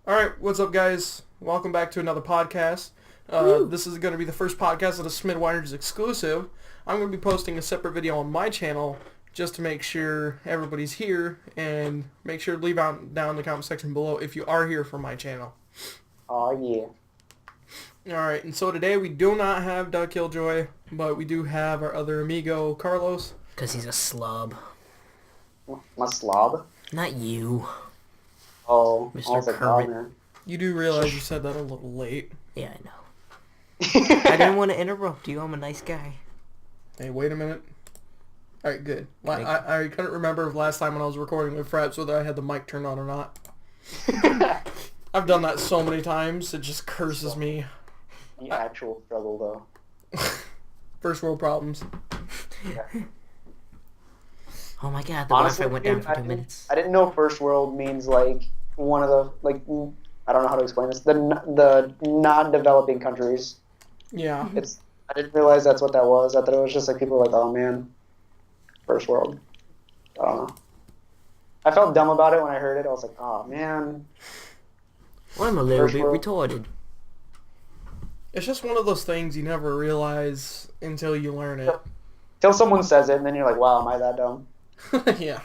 Alright, what's up guys? Welcome back to another podcast. This is going to be the first podcast that is Smid Winers exclusive. I'm going to be posting a separate video on my channel just to make sure everybody's here, and make sure to leave out down in the comment section below if you are here from my channel. Oh yeah. Alright, and so today we do not have Doug Killjoy, but we do have our other amigo, Carlos. Because he's a slob. My slob? Not you. Oh, Mr. I was like, Kermit. oh, man. You do realize you said that a little late. Yeah, I know. I didn't want to interrupt you. I'm a nice guy. Hey, wait a minute. Alright, good. I couldn't remember last time when I was recording with Fraps whether I had the mic turned on or not. I've done that so many times, it just curses me. The actual struggle, though. First world problems. Yeah. Oh my god, the Honestly, Wi-Fi went down dude, for 2 minutes. I didn't know first world means, like, one of the, like, I don't know how to explain this. The non-developing countries. Yeah. I didn't realize that's what that was. I thought it was just, like, people were like, oh, man, first world. I don't know. I felt dumb about it when I heard it. I was like, oh, man. Well, I'm a little First bit world. retarded. It's just one of those things you never realize until you learn it. Till someone says it, and then you're like, wow, am I that dumb? Yeah.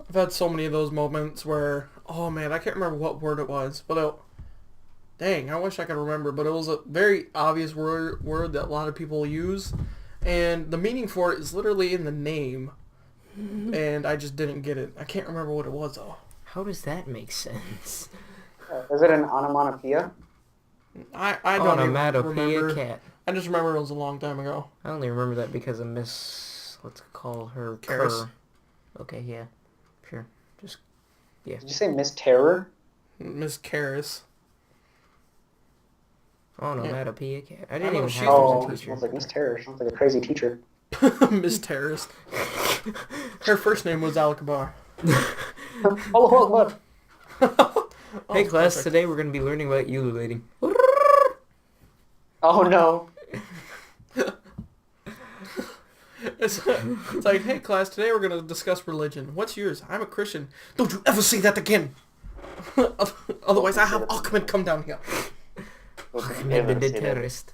I've had so many of those moments where, oh man, I can't remember what word it was, but dang, I wish I could remember, but it was a very obvious word that a lot of people use, and the meaning for it is literally in the name, and I just didn't get it. I can't remember what it was though. How does that make sense? Is it an onomatopoeia? I don't even Onomatopoeia remember. cat. I just remember it was a long time ago. I only remember that because of Miss... Let's call her Karis. Kerr. Okay, yeah. Sure. Just... Yeah. Did you say Miss Terror? Miss Karis. Onomatopoeia cat. I I didn't know even she- have her Oh, as a it teacher. sounds like Miss Terror. Sounds like a crazy teacher. Miss Terrorist. Her first name was Alakabar. Oh, what? Hey class, perfect. today we're going to be learning about ululating. Oh no. It's like, hey class, today we're going to discuss religion. What's yours? I'm a Christian. Don't you ever say that again. Otherwise I have Ahmed come down here. Don't I've been the terrorist.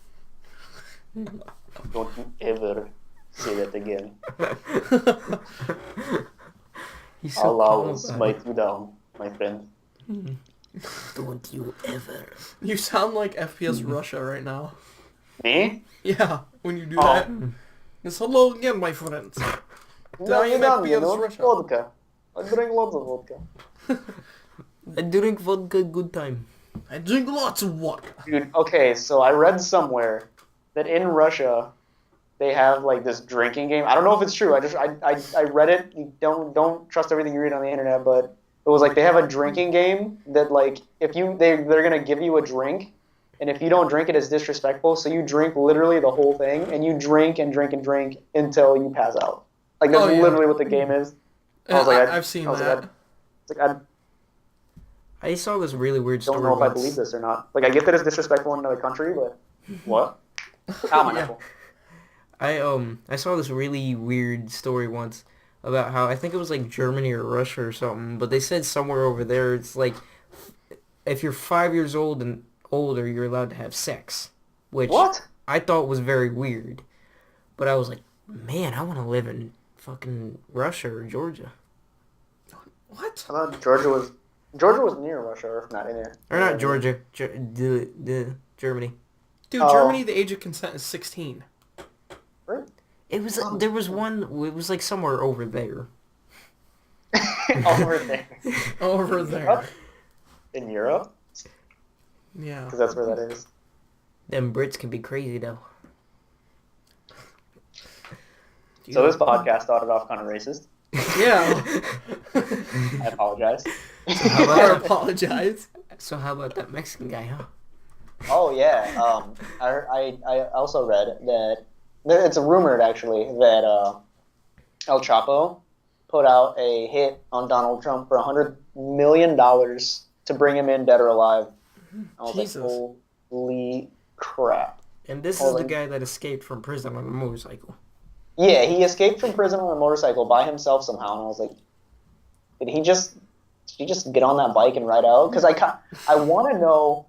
Don't you ever say that again. He's so Allah calm will about it. smite you down, my friend. Don't you ever. You sound like FPS Russia right now. Me? Yeah, when you do Oh. that. It's hello again, my friends. No, I am you FPS know, Russia. vodka. I drink lots of vodka. I drink vodka good time. I drink lots of water. Dude, okay, so I read somewhere that in Russia they have like this drinking game. I don't know if it's true. I read it. You don't trust everything you read on the internet, but it was like they have a drinking game that like if they're gonna give you a drink, and if you don't drink it, it's disrespectful. So you drink literally the whole thing, and you drink and drink and drink until you pass out. Like that's Oh, yeah. literally what the game is. I was like, I've seen I was that. like, it's like I I saw this really weird don't story know if I once. believe this or not. Like I get that it's disrespectful in another country, but what? Ow, my Yeah. nipple. I saw this really weird story once about how I think it was like Germany or Russia or something, but they said somewhere over there it's like if you're 5 years old and older you're allowed to have sex, which What? I thought was very weird. But I was like, man, I want to live in fucking Russia or Georgia. What? I thought Georgia was near Russia, or if not in there. Or not Georgia, Germany. Dude, Oh. Germany, the age of consent is 16. Right? It was there was one. It was like somewhere over there. Over there. Over there. Europe? In Europe? Yeah. Because that's where that is. Them Brits can be crazy though. So this podcast started off kind of racist. Yeah. I apologize. How I about apologize. so? How about that Mexican guy, huh? Oh yeah. I also read that it's rumored actually that El Chapo put out a hit on Donald Trump for $100 million to bring him in dead or alive. I was Jesus. like, holy crap. And this is Hold the on. guy that escaped from prison on a motorcycle. Yeah, he escaped from prison on a motorcycle by himself somehow, and I was like, did he just Did he just get on that bike and ride out? Because I want to know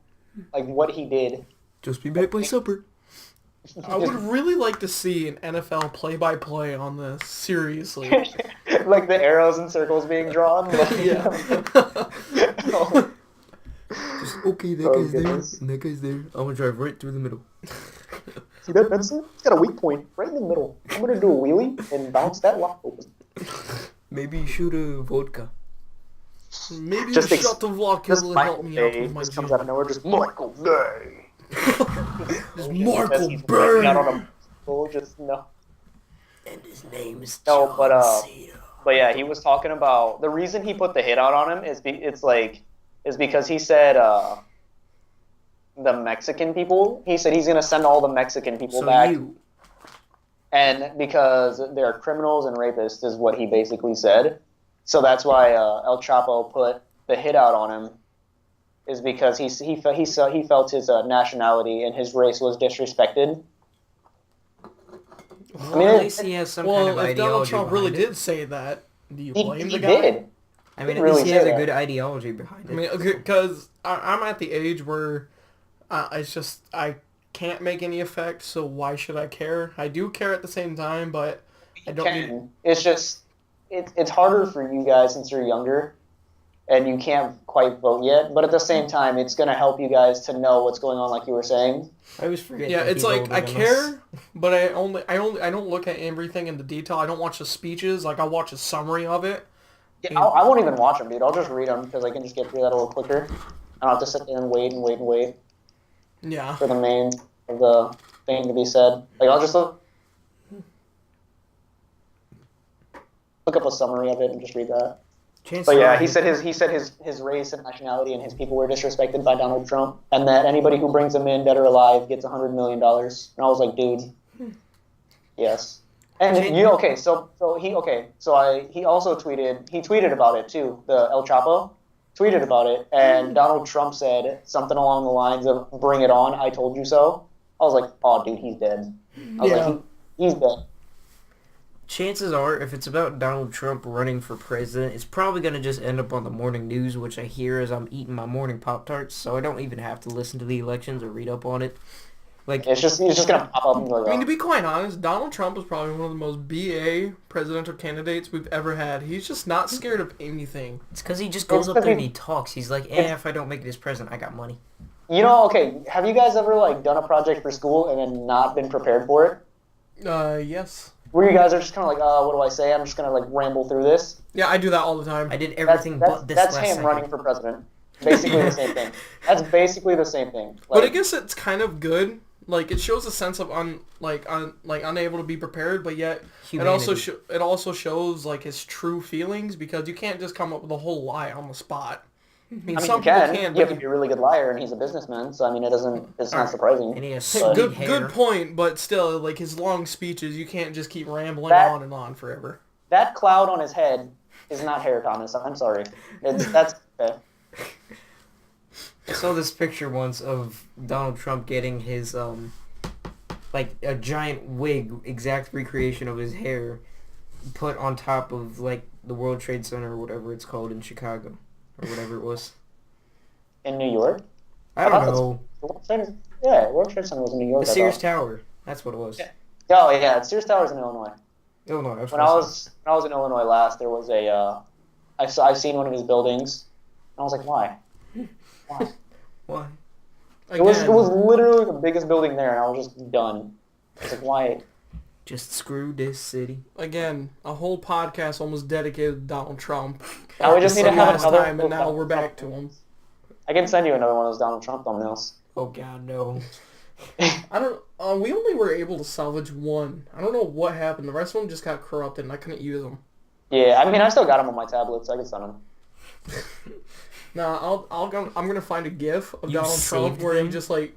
like what he did. Just be back by supper. I would really like to see an NFL play-by-play on this. Seriously. Like the arrows and circles being drawn. Yeah. Just, okay, that Oh, guy's goodness. there, and that guy's there. I'm gonna drive right through the middle. See that pencil? It's got a weak point right in the middle. I'm gonna do a wheelie and bounce that lock open. Maybe shoot a vodka. Maybe Just a shot of vodka Just will Michael help me out Bay with my just comes gym. out of nowhere. Just Michael Bay. Just As Michael he's running out Bay. on a pole, just no. And his name is No, John but Cena. But yeah, he was talking about the reason he put the hit out on him is because he said the Mexican people. He said he's gonna send all the Mexican people So back, you. and because they're criminals and rapists is what he basically said. So that's why El Chapo put the hit out on him, is because he felt his nationality and his race was disrespected. Well, I mean, at least he has some kind of Well, if Donald ideology Trump really behind it. did say that, do you He blame the guy? did. I mean, Didn't at least really he say has a that. good ideology behind it. I mean, because I'm at the age where it's just I can't make any effect, so why should I care? I do care at the same time, but I don't need. Can. It's just it's harder for you guys since you're younger and you can't quite vote yet, but at the same time it's going to help you guys to know what's going on, like you were saying. I always forget. Yeah, that it's he's like older I than care, us. but I don't look at everything in the detail. I don't watch the speeches. Like I watch a summary of it. Yeah, I won't even watch them, dude. I'll just read them because I can just get through that a little quicker. I don't have to sit there and wait and wait and wait Yeah. for the main of the thing to be said. Like I'll just look up a summary of it and just read that. Chances But yeah, are he said his race and nationality and his people were disrespected by Donald Trump, and that anybody who brings him in, dead or alive, gets $100 million. And I was like, dude, yes. And he also tweeted about it too. The El Chapo tweeted about it, and Donald Trump said something along the lines of "Bring it on, I told you so." I was like, oh, dude, he's dead. I was like, he's dead. chances are, if it's about Donald Trump running for president, it's probably going to just end up on the morning news, which I hear as I'm eating my morning Pop-Tarts, so I don't even have to listen to the elections or read up on it. Like, It's just gonna pop up and be like, I mean, to be quite honest, Donald Trump is probably one of the most BA presidential candidates we've ever had. He's just not scared of anything. it's because he just goes up there and he talks. He's like, if I don't make it as president, I got money. you know, okay, have you guys ever like done a project for school and then not been prepared for it? Yes. Where you guys are just kind of like, what do I say? I'm just gonna like ramble through this. Yeah, I do that all the time. I did everything but this That's last him second. running for president. Basically the same thing. That's basically the same thing. But I Like, guess it's kind of good. Like it shows a sense of unable to be prepared, but yet Humanity. it also shows like his true feelings, because you can't just come up with a whole lie on the spot. I mean, you some people can. can, You have but to be a really good liar, and he's a businessman. So I mean, it's not Alright. surprising. And he has But- sweet hair. good point. But still, like his long speeches, you can't just keep rambling That- on and on forever. That cloud on his head is not hair, Thomas. I'm sorry. That's okay. I saw this picture once of Donald Trump getting his, like, a giant wig, exact recreation of his hair, put on top of, like, the World Trade Center or whatever it's called in Chicago. Or whatever it was. In New York. I don't know. World Trade Center was in New York. The I Sears thought. Tower. That's what it was. Yeah. Oh yeah, Sears Tower's in Illinois. Illinois. When I was in Illinois last, there was I've seen one of his buildings, and I was like, why? Why? Why? It was literally the biggest building there, and I was just done. I was like, why? Just screw this city. Again, a whole podcast almost dedicated to Donald Trump. Now we just need to have last another. time, and now we're back to him. I can send you another one of those Donald Trump thumbnails. Oh god, no. I don't. We only were able to salvage one. I don't know what happened. The rest of them just got corrupted, and I couldn't use them. Yeah, I mean, I still got them on my tablet, so I can send them. Nah, I'm gonna find a GIF of You Donald Trump saved where he them? just like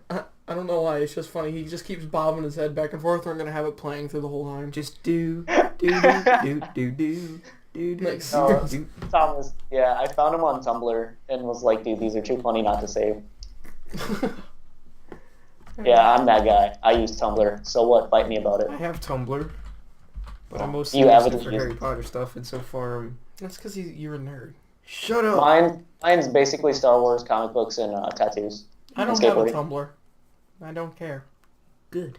I don't know why, it's just funny. He just keeps bobbing his head back and forth. We're gonna have it playing through the whole time. Just do, do. Like, No, Thomas, yeah, I found him on Tumblr and was like, dude, these are too funny not to save. Yeah, I'm that guy. I use Tumblr, so what? Fight me about it. I have Tumblr, but I'm mostly You using it avidly for use Harry it. Potter stuff, and so far That's because you're a nerd. Shut up. Mine's basically Star Wars, comic books, and tattoos. I And don't have a skateboarding. Tumblr. I don't care. Good.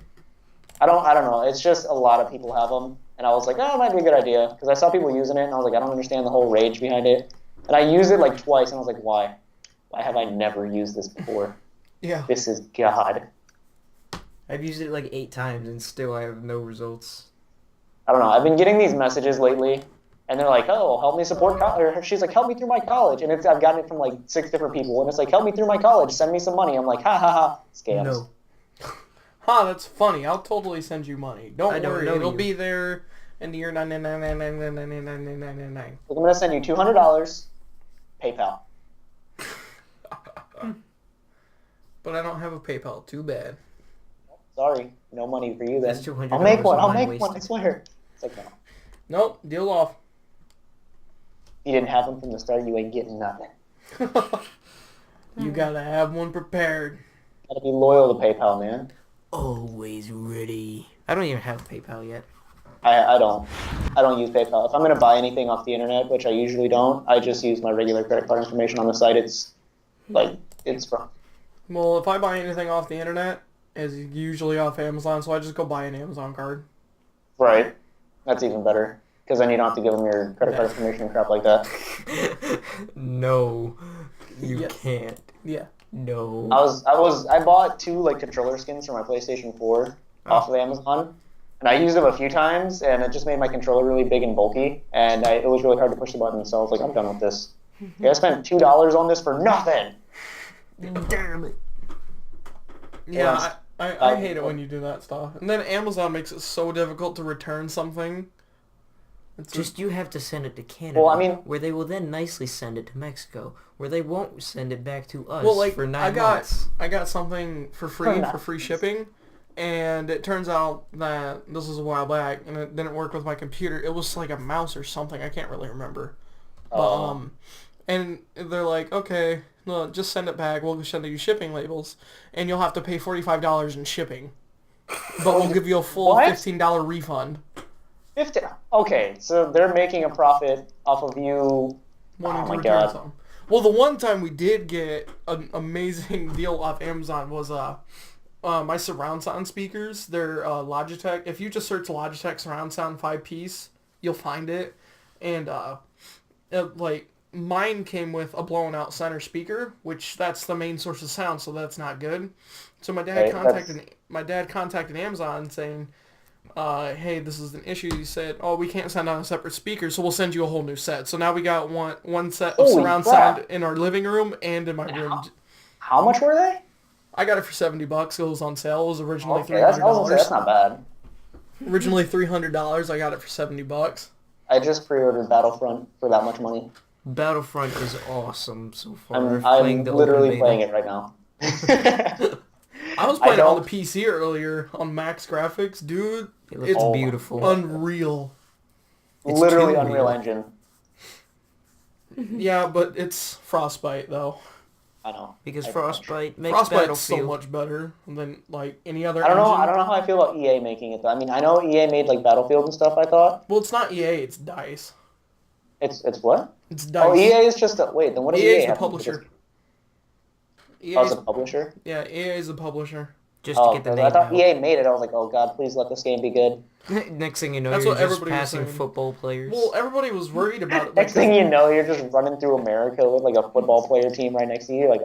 I don't know. It's just a lot of people have them, and I was like, oh, it might be a good idea because I saw people using it, and I was like, I don't understand the whole rage behind it. And I used it like twice, and I was like, why? Why have I never used this before? Yeah. This is God. I've used it like 8 times and still I have no results. I don't know. I've been getting these messages lately, and they're like, "Oh, help me support college." Or she's like, "Help me through my college," and I've gotten it from like 6 different people, and it's like, "Help me through my college. Send me some money." I'm like, "Ha ha ha, scams." No. Huh, that's funny. I'll totally send you money. Don't I don't worry. know It'll you. be there in the year 99999999999. Like, I'm gonna send you $200, PayPal. But I don't have a PayPal. Too bad. Sorry, no money for you then. That's $200 I'll make one. of I'll mine make one. I wasted. swear. It's like no. Nope. Deal off. You didn't have them from the start. You ain't getting nothing. You gotta have one prepared. Gotta be loyal to PayPal, man. Always ready. I don't even have PayPal yet. I don't use PayPal. If I'm gonna buy anything off the internet, which I usually don't, I just use my regular credit card information on the site. It's from. Well, if I buy anything off the internet, it's usually off Amazon, so I just go buy an Amazon card. Right. That's even better. Because then you don't have to give them your credit card information and crap like that. No. You Yes. can't. Yeah. No. I bought 2 like controller skins for my PlayStation 4 off of Amazon. And I used them a few times, and it just made my controller really big and bulky, and it was really hard to push the button, so I was like, I'm done with this. Okay, I spent $2 on this for nothing! Damn it. Yeah, I hate it when you do that stuff. And then Amazon makes it so difficult to return something. It's Just you have to send it to Canada, Well, I mean- where they will then nicely send it to Mexico, where they won't send it back to us well, like for 9 I months. got something for free shipping, and it turns out that this was a while back, and it didn't work with my computer. It was like a mouse or something. I can't really remember. But and they're like, okay, no, just send it back. We'll send you shipping labels, and you'll have to pay $45 in shipping, but we'll give you a full What? $15 refund. 50. Okay, so they're making a profit off of you. Wanting Oh to my return God. something. Well, the one time we did get an amazing deal off Amazon was my surround sound speakers. They're Logitech. If you just search Logitech surround sound 5-piece, you'll find it. And like mine came with a blown out center speaker, which that's the main source of sound, so that's not good. So my dad contacted Amazon saying, hey, this is an issue. He said, oh, we can't send out a separate speaker, so we'll send you a whole new set. So now we got one set of Holy surround crap. sound in our living room and in my room. How much were they? I got it for $70. It was on sale. It was originally Okay, I was gonna say, that's $300. not bad. Originally $300. I got it for $70. I just pre-ordered Battlefront for that much money. Battlefront is awesome so far. I'm the literally open playing beta. it right now. I was playing it on don't- the PC earlier on max graphics, dude. It looks It's beautiful. unreal. It's Literally too Unreal real. Engine. Yeah, but it's Frostbite though. I know. Because I- Frostbite makes Frostbite's so Battlefield. much better than like any other I don't know. engine. I don't know how I feel about EA making it though. I mean, I know EA made like Battlefield and stuff. I thought Well, it's not EA, it's DICE. it's what? It's DICE. Oh, EA is just a wait. Then what does EA EA is the have to do with publisher. this? EA Oh, it's a publisher. yeah, EA is the publisher. Just to Oh, get the 'cause name I thought out. EA made it. I was like, oh god, please let this game be good. Next thing you know, That's you're what just everybody was passing saying. football players. Well, everybody was worried about it. Next thing you know, you're just running through America with like a football player team right next to you. You're like,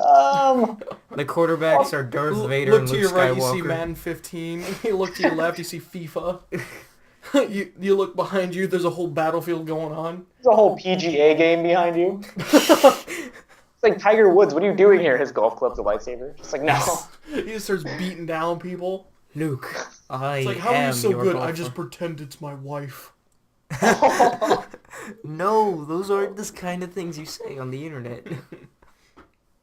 The quarterbacks are Darth Vader look and to Luke your right, you Skywalker. see Madden 15. You look to your left, you see FIFA. you look behind you, there's a whole battlefield going on. there's a whole PGA game behind you. It's like Tiger Woods. What are you doing here? His golf club's a lightsaber. Just like no. He just starts beating down people. Luke, I It's like, how are am you so your good? golfer. I just pretend it's my wife. No, those aren't the kind of things you say on the internet.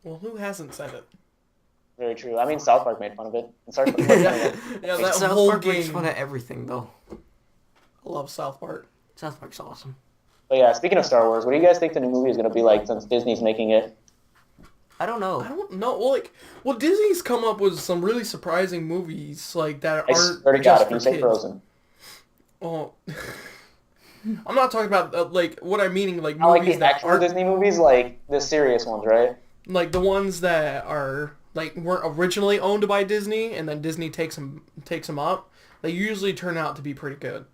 Well, who hasn't said it? Very true. I mean, South Park made fun of it. And South Park Yeah, that South whole Park makes game. fun of everything, though. I love South Park. South Park's awesome. But yeah, speaking of Star Wars, what do you guys think the new movie is going to be like since Disney's making it? I don't know. I don't know. Well, Disney's come up with some really surprising movies like that I aren't swear to God, just if for you say kids. Frozen. Oh, I'm not talking about like what I'm meaning like I like movies the that actual aren't Disney movies, like the serious ones, right? like the ones that are like weren't originally owned by Disney and then Disney takes them up. They usually turn out to be pretty good.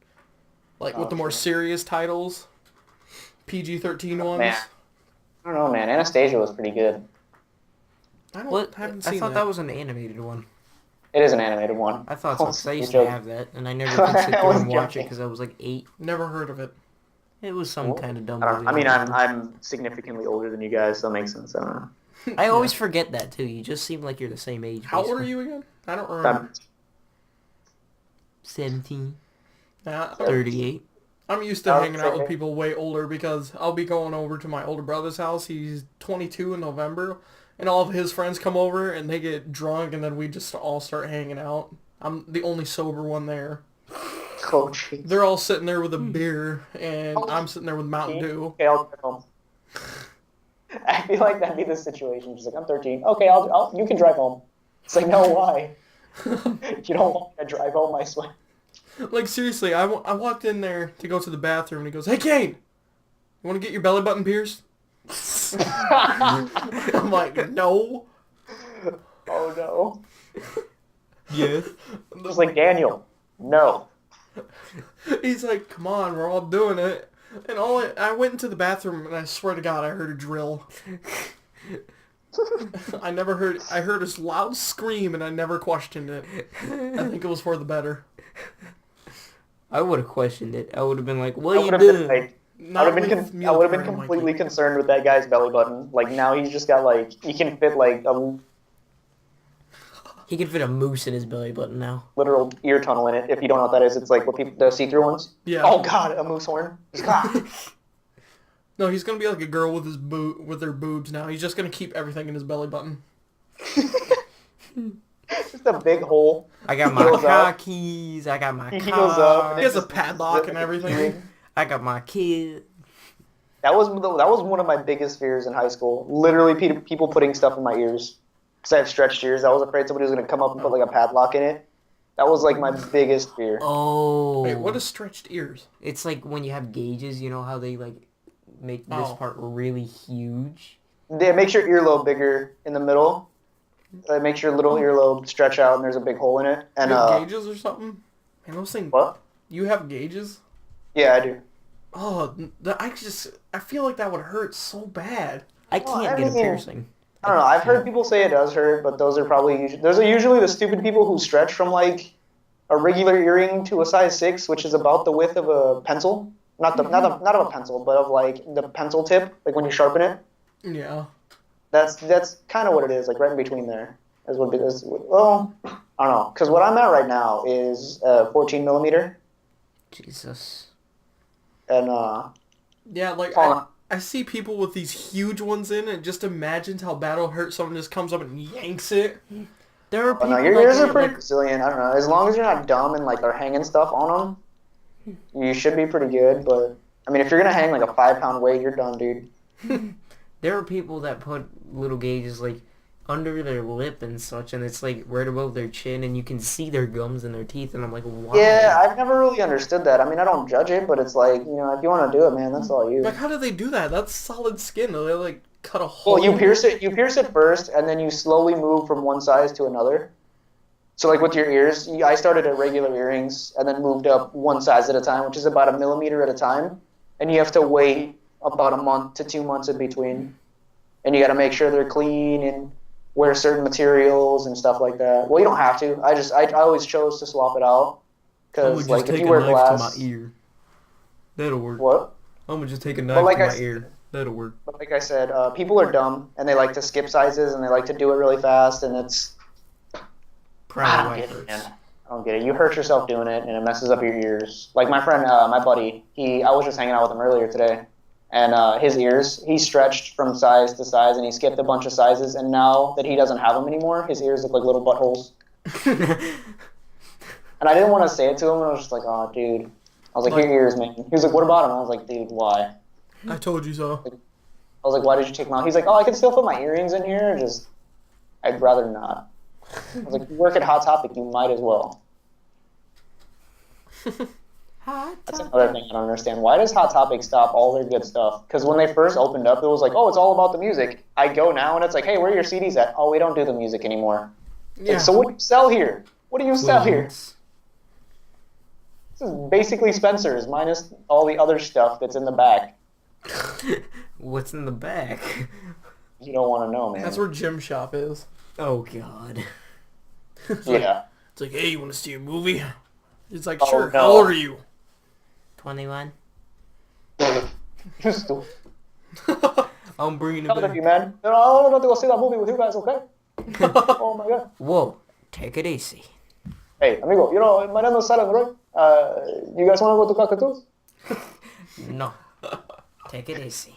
Like with Oh, the more true. serious titles, PG-13 Man, ones. I don't know, man. Anastasia was pretty good. What? Haven't I seen thought that. that was an animated one. It is an animated one. I thought I so, was because I used to joking. have that, and I never could sit I through was and watch it joking. because I was like 8. Never heard of it. It was some kind of dumb I don't movie. know. I mean, I'm significantly older than you guys, so it makes sense. I don't know. I always Yeah. forget that too. You just seem like you're the same age. How old are basically. you again? I don't remember. 17, Nah, 38. I'm used to I was hanging out with saying- people way older because I'll be going over to my older brother's house. He's 22 in November, and all of his friends come over and they get drunk, and then we just all start hanging out. I'm the only sober one there. Oh, jeez. They're all sitting there with a beer, and I'm sitting there with Mountain Dew. Okay, I'll drive home. I feel like that'd be the situation. She's like, I'm 13. Okay, you can drive home. It's like, no, why? You don't want me to drive home, I swear. Like, seriously, I walked in there to go to the bathroom, and he goes, "Hey, Kane, you want to get your belly button pierced?" I'm like, "No." Oh, no. Yes. Just like, Daniel, no. He's like, "Come on, we're all doing it." And I went into the bathroom, and I swear to God, I heard a drill. I heard a loud scream, and I never questioned it. I think it was for the better. I would have questioned it. I would have been like, I "What would you have been doing?" like, Not I would with have been meal card, completely Mikey. concerned with that guy's belly button. Like now he's just got like he can fit like a He could fit a moose in his belly button now. literal ear tunnel in it. If you don't know what that is, it's like what people the see-through ones. Yeah. Oh God, a moose horn. Just, No, he's gonna be like a girl with with her boobs now. He's just gonna keep everything in his belly button. just a big hole. I got He my heals car up. keys. I got my He heals up. car. And He it has a just- padlock and everything. I got my kid. That was one of my biggest fears in high school. Literally, people putting stuff in my ears because I have stretched ears. I was afraid somebody was gonna come up and put like a padlock in it. That was like my biggest fear. Oh. Wait, what is stretched ears? It's like when you have gauges, you know how they like make this Oh. part really huge? It makes your earlobe bigger in the middle. It makes your little earlobe stretch out, and there's a big hole in it. And You have gauges or something? Man, those things. what? You have gauges? Yeah, I do. Oh, I feel like that would hurt so bad. I Well, can't I get a mean- piercing. I don't know. I've heard people say it does hurt, but those are usually the stupid people who stretch from like a regular earring to a size 6, which is about the width of a pencil. Not of a pencil, but of like the pencil tip, like when you sharpen it. Yeah. That's kind of what it is, like right in between there. Is what it is. Well, I don't know, because what I'm at right now is 14 millimeter, Jesus. and Yeah, like Oh. I see people with these huge ones in, and just imagine how bad it'll hurt. Someone just comes up and yanks it. There are people no, your that ears are get, pretty like, resilient. I don't know, as long as you're not dumb and like are hanging stuff on them, you should be pretty good. But I mean, if you're gonna hang like a 5-pound weight, you're done, dude. there are people that put little gauges like under their lip and such, and it's like right above their chin, and you can see their gums and their teeth, and I'm like, why? Yeah, I've never really understood that. I mean, I don't judge it, but it's like, you know, if you want to do it, man, that's all you. Like, how do they do that? That's solid skin. They like cut a hole. Well, you pierce it first, and then you slowly move from one size to another. So, like with your ears, I started at regular earrings, and then moved up one size at a time, which is about 1 millimeter at a time, and you have to wait about a month to 2 months in between, and you got to make sure they're clean and wear certain materials and stuff like that. Well, you don't have to. I always chose to swap it out because, like, if you wear glass, ear. That'll work. what? I'm gonna just take a knife Well, like to I my s- ear. That'll work. But like I said, people are dumb and they like to skip sizes and they like to do it really fast, and it's I Probably don't why get it it, hurts. man. I don't get it. You hurt yourself doing it, and it messes up your ears. Like my friend, my buddy, I was just hanging out with him earlier today, and his ears, he stretched from size to size, and he skipped a bunch of sizes, and now that he doesn't have them anymore, his ears look like little buttholes. And I didn't want to say it to him, and I was just like, oh, dude. I was like, your ears, man. He was like, what about them? I was like, dude, why? I told you so. I was like, why did you take them out? He's like, oh, I can still put my earrings in here, just, I'd rather not. I was like, you work at Hot Topic, you might as well. That's another thing I don't understand. Why does Hot Topic stop all their good stuff? Because when they first opened up, it was like, oh, it's all about the music. I go now, and it's like, hey, where are your CDs at? Oh, we don't do the music anymore. Yeah. Like, so what do you sell here? What do you sell here? Queens. This is basically Spencer's, minus all the other stuff that's in the back. What's in the back? You don't want to know, man. That's where Gym Shop is. Oh God. Yeah. It's like, hey, you want to see a movie? It's like, Oh, sure. no. How old are you? 21. Just do I'm bringing it it, back. you man. No, I don't want to go see that movie with you guys, okay? Oh my god. Whoa, take it easy. Hey, amigo, you know, my name is Saran, right? You guys want to go to Cockatoos? No, take it easy.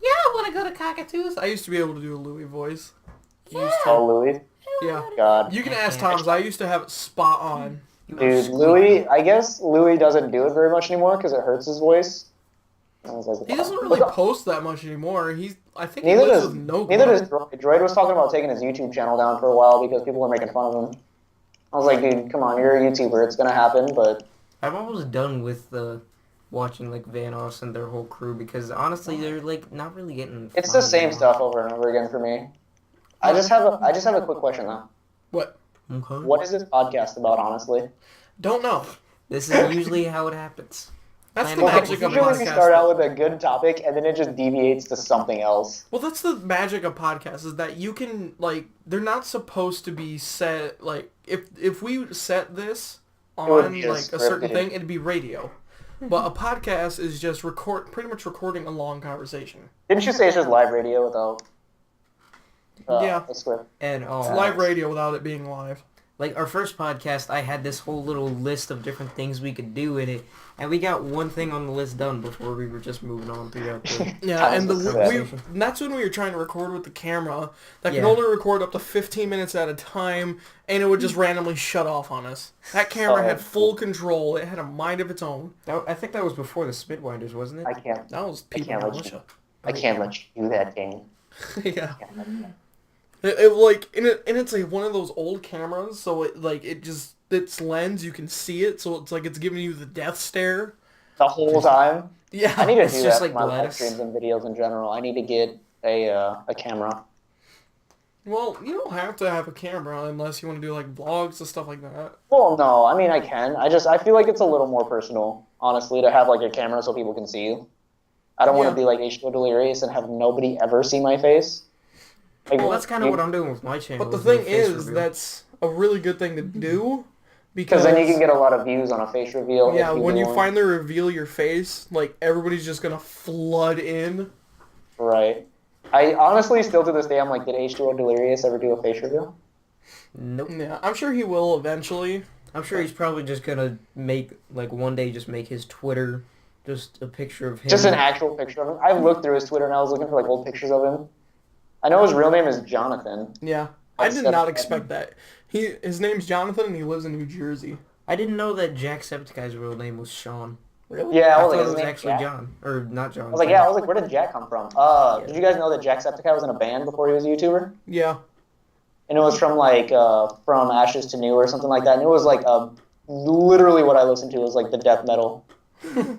Yeah, I want to go to Cockatoos. I used to be able to do a Louis voice. Oh, Louis. Yeah. God. You can ask Tom's. I used to have it spot on. Dude, Louis, I guess Louis doesn't do it very much anymore because it hurts his voice. I was like, He doesn't wow. really post that much anymore. I think he Neither lives does with no neither glove. does Droid. Droid was talking about taking his YouTube channel down for a while because people were making fun of him. I was like, dude, come on, you're a YouTuber. It's gonna happen, but I'm almost done with watching like Vanoss and their whole crew because honestly they're like not really getting. it's the fun same anymore. stuff over and over again for me. I just have a quick question though. What? Okay. What is this podcast about, honestly? Don't know. This is usually how it happens. That's the Well, magic of Usually we podcasts. start out with a good topic and then it just deviates to something else. Well, that's the magic of podcasts is that you can like they're not supposed to be set like if we set this would on be like a certain scripted. thing, it'd be radio. But a podcast is just pretty much recording a long conversation. Didn't you say it's just live radio without Yeah. a script? And It's live radio without it being live. like our first podcast, I had this whole little list of different things we could do in it, and we got one thing on the list done before we were just moving on throughout the. Yeah, and Conversation. and that's when we were trying to record with the camera that can Yeah. only record up to 15 minutes at a time, and it would just randomly shut off on us. That camera had full control. It had a mind of its own. I think that was before the Spitwinders, wasn't it? I can't That was people can't let militia. I can't let you do that, Dane. Yeah. I can't let you. It like and it's like one of those old cameras, so its lens you can see it, so it's like it's giving you the death stare. The whole time. Yeah. I need to It's do just that like for my live Gladys. streams and videos in general. I need to get a camera. Well, you don't have to have a camera unless you want to do like vlogs and stuff like that. Well, no, I mean I can. I feel like it's a little more personal, honestly, to have like a camera so people can see you. I don't want Yeah. to be like H2O Delirious and have nobody ever see my face. Like, Well, that's kind of what I'm doing with my channel. But the doing thing face is, reveal. that's a really good thing to do because because then you can get a lot of views on a face reveal. yeah, if when do you one. finally reveal your face, like everybody's just gonna flood in. Right. I honestly still to this day I'm like, did H2O Delirious ever do a face reveal? Nope. Yeah, I'm sure he will eventually. I'm sure he's probably just gonna make like one day just make his Twitter just a picture of him. Just an actual picture of him. I looked through his Twitter and I was looking for like old pictures of him. I know his real name is Jonathan. Yeah, I did Except- not expect that. His name's Jonathan and he lives in New Jersey. I didn't know that Jacksepticeye's real name was Sean. Really? Yeah, I I was thought like, it his was name actually Jack? John, or not John. I was like, yeah, I was like, where did Jack come from? Did you guys know that Jacksepticeye was in a band before he was a YouTuber? Yeah. And it was from like from Ashes to New or something like that. And it was like literally what I listened to was like the death metal. I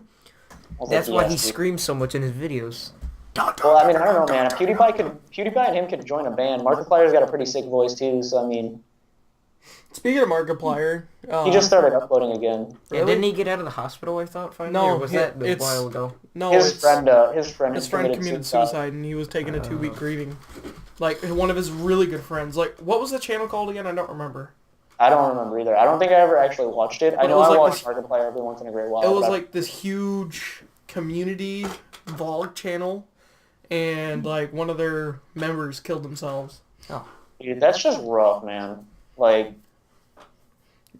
was That's like, why yes, he dude. screams so much in his videos. Well, I mean, I don't know, man. If PewDiePie and him could join a band. Markiplier's got a pretty sick voice too. So I mean, Speaking of Markiplier, he just started uploading again. Yeah, Really? didn't he get out of the hospital? I thought finally. No, or was he- that a it's- while ago? no, His it's friend his friend committed suicide and he was taking a 2-week grieving. Like one of his really good friends. Like what was the channel called again? I don't remember. I don't remember either. I don't think I ever actually watched it. I But it know was I like watched this- Markiplier every once in a great while. It was but like this huge community vlog channel, and like one of their members killed themselves. dude, that's just rough, man. Like,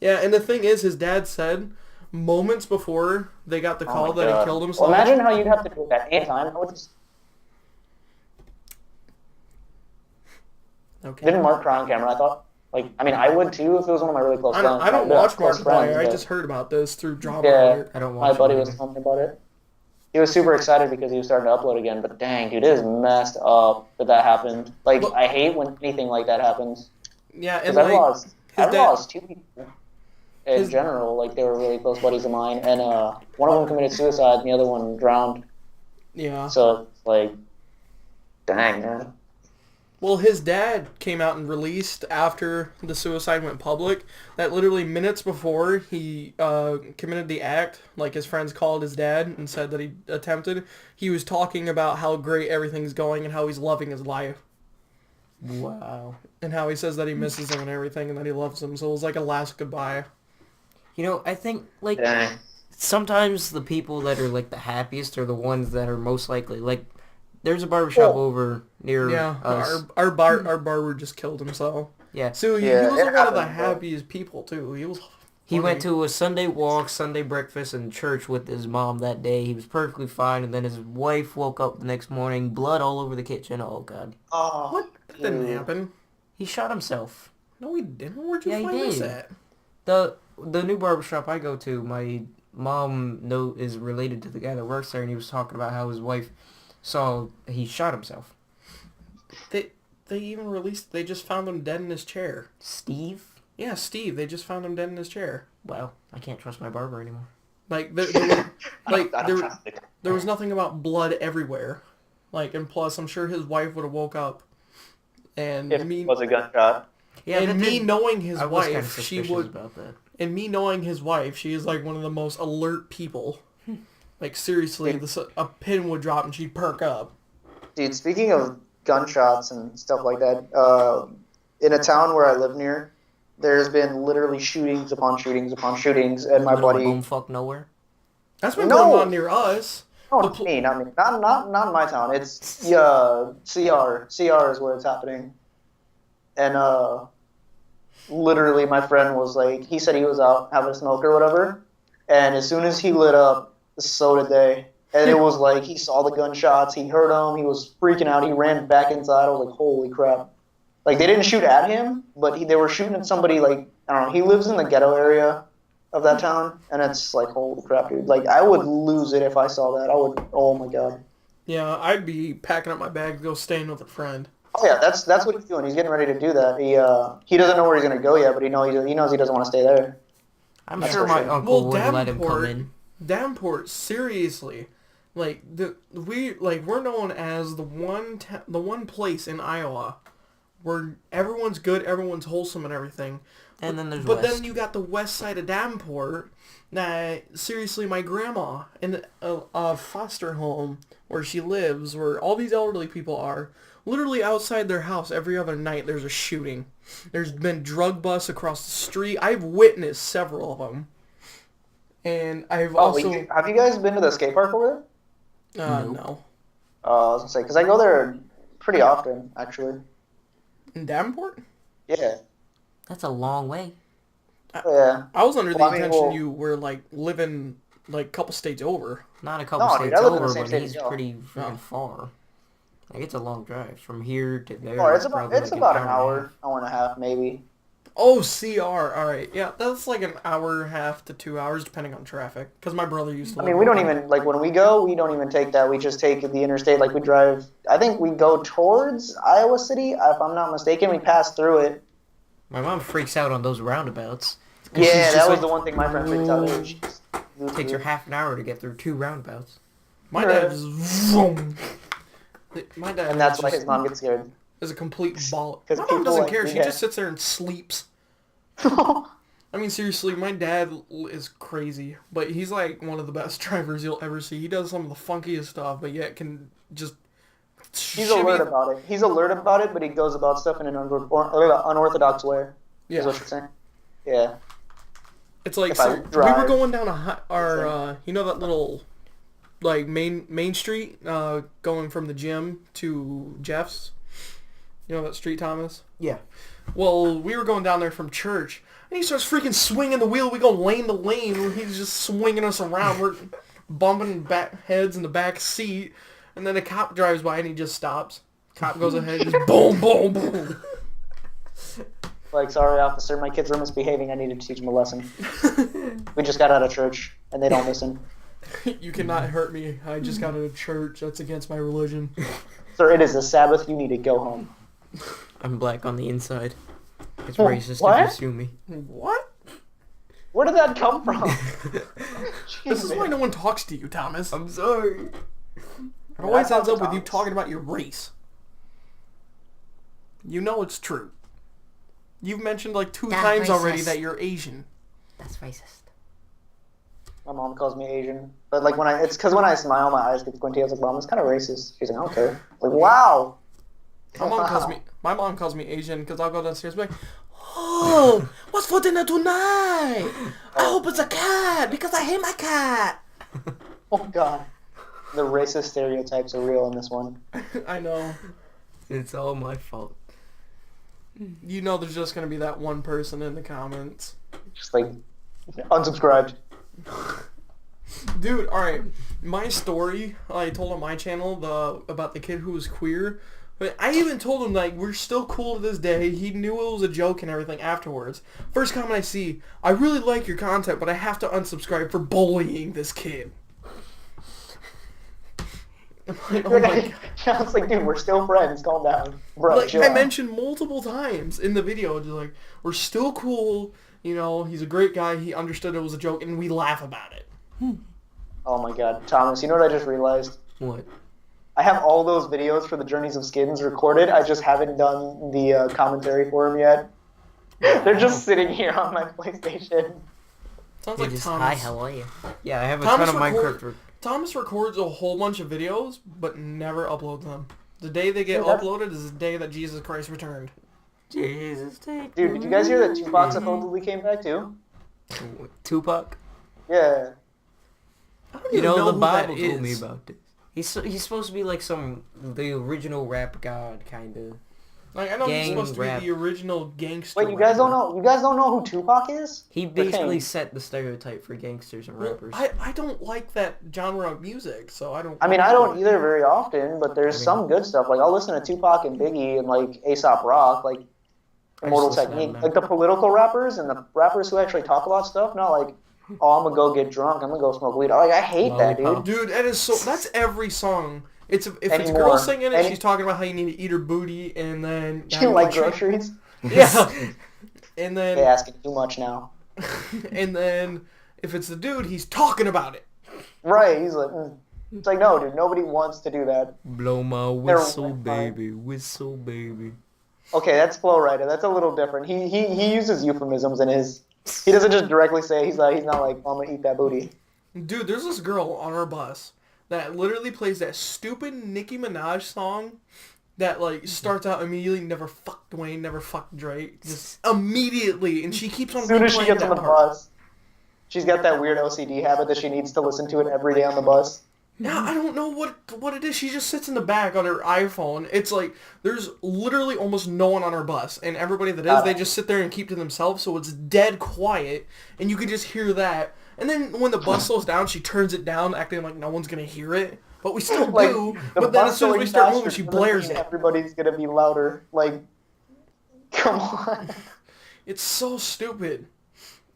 Yeah, and the thing is, his dad said moments before they got the oh call my that God. he killed himself. Well, imagine how you'd have to do that anytime. I would just, Okay. didn't Mark cry on camera, I thought. Like, I mean, I would too if it was one of my really close I friends. don't, I don't Not watch close Markiplier. friends, I but just heard about this through Job Yeah. Alert. I don't watch. my buddy it was either. telling me about it. He was super excited because he was starting to upload again, but dang, dude, it is messed up that happened. Like, Look- I hate when anything like that happens. Yeah, and Because like I've dad- lost 2 people. in general. Like, they were really close buddies of mine, and one of them committed suicide, and the other one drowned. Yeah. So it's like, dang, man. Well, his dad came out and released after the suicide went public that literally minutes before he committed the act, like his friends called his dad and said that he attempted, he was talking about how great everything's going and how he's loving his life. Wow. And how he says that he misses him and everything and that he loves him. So it was like a last goodbye. You know, I think, like, Dang. sometimes the people that are, like, the happiest are the ones that are most likely, like, there's a barbershop over near us. Our barber just killed himself. Yeah. So he Yeah, was it one of the happened, bro. happiest people too. He went to a Sunday walk, Sunday breakfast, and church with his mom that day. He was perfectly fine, and then his wife woke up the next morning, blood all over the kitchen. Oh, God. Oh, What? That didn't happen. He shot himself. No, he didn't. Where'd you Yeah, he find this did. at? The new barbershop I go to, my mom is related to the guy that works there, and he was talking about how his wife saw he shot himself. They even released. They just found him dead in his chair. Steve? Yeah, Steve. They just found him dead in his chair. Well, I can't trust my barber anymore. Like there was nothing about blood everywhere. Like, and plus, I'm sure his wife would have woke up, and if it was a gunshot. Yeah, and me knowing his I was kind of wife, she suspicious would. about that. And me knowing his wife, she is like one of the most alert people. Like, seriously, a pin would drop and she'd perk up. Dude, speaking of gunshots and stuff like that, in a town where I live near, there's been literally shootings upon shootings upon shootings, and my buddy... Bonefuck nowhere? That's been going on near us. No, not me. Not in my town. It's CR. CR is where it's happening. And literally my friend was like, he said he was out having a smoke or whatever, and as soon as he lit up, so did they. And it was like, he saw the gunshots, he heard them, he was freaking out, he ran back inside. I was like, holy crap. Like, they didn't shoot at him, but they were shooting at somebody, like, I don't know, he lives in the ghetto area of that town, and it's like, holy crap, dude. Like, I would lose it if I saw that. I would, oh my god. Yeah, I'd be packing up my bag to go staying with a friend. Oh yeah, that's what he's doing. He's getting ready to do that. He doesn't know where he's gonna go yet, but he knows he doesn't want to stay there. I'm That's sure for my sure. uncle would let him come in. Davenport, seriously, like we're known as the one place in Iowa where everyone's good, everyone's wholesome, and everything. And then there's But West. then you got the west side of Davenport. That seriously, my grandma in a foster home where she lives, where all these elderly people are, literally outside their house every other night there's a shooting. There's been drug busts across the street. I've witnessed several of them. And I've also... have you guys been to the skate park over there? No. I was gonna say, because I go there pretty often, actually. In Davenport? Yeah. That's a long way. Yeah. I was under the intention you were, like, living, like, a couple states over. Not a couple dude, states I live in the over, same but state he's as y'all. pretty freaking far. Like, it's a long drive. From here to there. Oh, it's probably about like an hour and a half, maybe. Oh, CR. All right. Yeah, that's like an hour and a half to 2 hours, depending on traffic. Because my brother used to I live mean, we don't there. even, like, when we go, we don't even take that. We just take the interstate. Like, we drive, I think we go towards Iowa City, if I'm not mistaken. We pass through it. My mom freaks out on those roundabouts. Yeah, that was the one thing my friend freaked out at. It takes her half an hour to get through 2 roundabouts. My dad just... Vroom. My dad And that's why his mom gets scared. is a complete ball. 'Cause My mom people doesn't like- care. She yeah. just sits there and sleeps. I mean, seriously, my dad is crazy, but he's like one of the best drivers you'll ever see. He does some of the funkiest stuff, but yet can just... He's alert about it. He's alert about it, but he goes about stuff in an unorthodox way. Yeah. Is what you're saying? Yeah. It's like, If I so we were drive- going down our, you know that little, like, main street, going from the gym to Jeff's? You know that street, Thomas? Yeah. Well, we were going down there from church, and he starts freaking swinging the wheel. We go lane to lane, where he's just swinging us around. We're bumping back heads in the back seat, and then a cop drives by, and he just stops. Cop goes ahead, just boom, boom, boom. Like, sorry, officer, my kids are misbehaving. I needed to teach them a lesson. We just got out of church, and they don't listen. You cannot hurt me. I just got out of church. That's against my religion. Sir, it is the Sabbath. You need to go home. I'm black on the inside. It's racist what? if you sue me. What? Where did that come from? This is why no one talks to you, Thomas. I'm sorry. It always ends up with you talking about your race. You know it's true. You've mentioned like 2 times already that you're Asian. That's racist. My mom calls me Asian, but like it's because when I smile, my eyes get squinty. I was like, Mom, it's kind of racist. She's like, I don't care. Like, wow. My mom calls me Asian because I'll go downstairs and be like, oh, what's for dinner tonight? I hope it's a cat because I hate my cat. Oh God, the racist stereotypes are real in this one. I know. It's all my fault. You know there's just going to be that one person in the comments. Just like, unsubscribed. Dude, alright. My story, I told on my channel about the kid who was queer. But I even told him, like, we're still cool to this day. He knew it was a joke and everything afterwards. First comment I see, I really like your content, but I have to unsubscribe for bullying this kid. I'm like, oh my God. I was like, dude, we're still friends. Calm down. Bro, Like, chill I out. mentioned multiple times in the video, just like, we're still cool, you know, he's a great guy, he understood it was a joke, and we laugh about it. Oh my God, Thomas, you know what I just realized? What? I have all those videos for the Journeys of Skins recorded. I just haven't done the commentary for them yet. They're just sitting here on my PlayStation. Sounds Hey, like just, Thomas. hi, how are you? Yeah, I have a Thomas ton of Minecraft. Thomas records a whole bunch of videos, but never uploads them. The day they get Dude, that's- uploaded is the day that Jesus Christ returned. Jesus, take Dude, did you guys hear that Tupac supposedly came back too? Tupac? Yeah. I don't You even know, the who Bible that told me is. about this. He's supposed to be like the original rap god, kind of. Like, I know he's gang supposed to rap. be the original gangster. Wait, you guys rapper. don't know? You guys don't know who Tupac is? He The basically king. set the stereotype for gangsters and Well, rappers. I don't like that genre of music, so I don't... I mean, I don't either very often, but there's some good stuff. Like, I'll listen to Tupac and Biggie and, like, A$AP Rock, like, Immortal listen to Technique. them, Like, the political rappers and the rappers who actually talk about stuff, not like, oh, I'm gonna go get drunk, I'm gonna go smoke weed. Like, I hate that, dude. Lollipop. Dude, that is so... That's every song. If it's Anymore. girls singing it, Any- she's talking about how you need to eat her booty, and then... You like groceries? Yeah. And then... They asking too much now. And then, if it's the dude, he's talking about it. Right, he's like, It's like, no, dude, nobody wants to do that. Blow my whistle, baby, whistle, baby. Okay, that's Flow Rider. That's a little different. He uses euphemisms in his... He doesn't just directly say, he's not like, I'm gonna eat that booty. Dude, there's this girl on our bus that literally plays that stupid Nicki Minaj song that, like, starts out immediately, never fuck Dwayne, never fuck Drake, just immediately, and she keeps on As soon as she replaying gets on that the part. bus, she's got that weird OCD habit that she needs to listen to it every day on the bus. Yeah, I don't know what it is. She just sits in the back on her iPhone. It's like, there's literally almost no one on our bus, and everybody that is, they just sit there and keep to themselves, so it's dead quiet, and you can just hear that. And then when the bus slows down, she turns it down, acting like no one's gonna hear it. But we still Like, do. the But then bus as soon as going we start faster moving, she doesn't blares mean it. Everybody's gonna be louder. Like, come on. It's so stupid.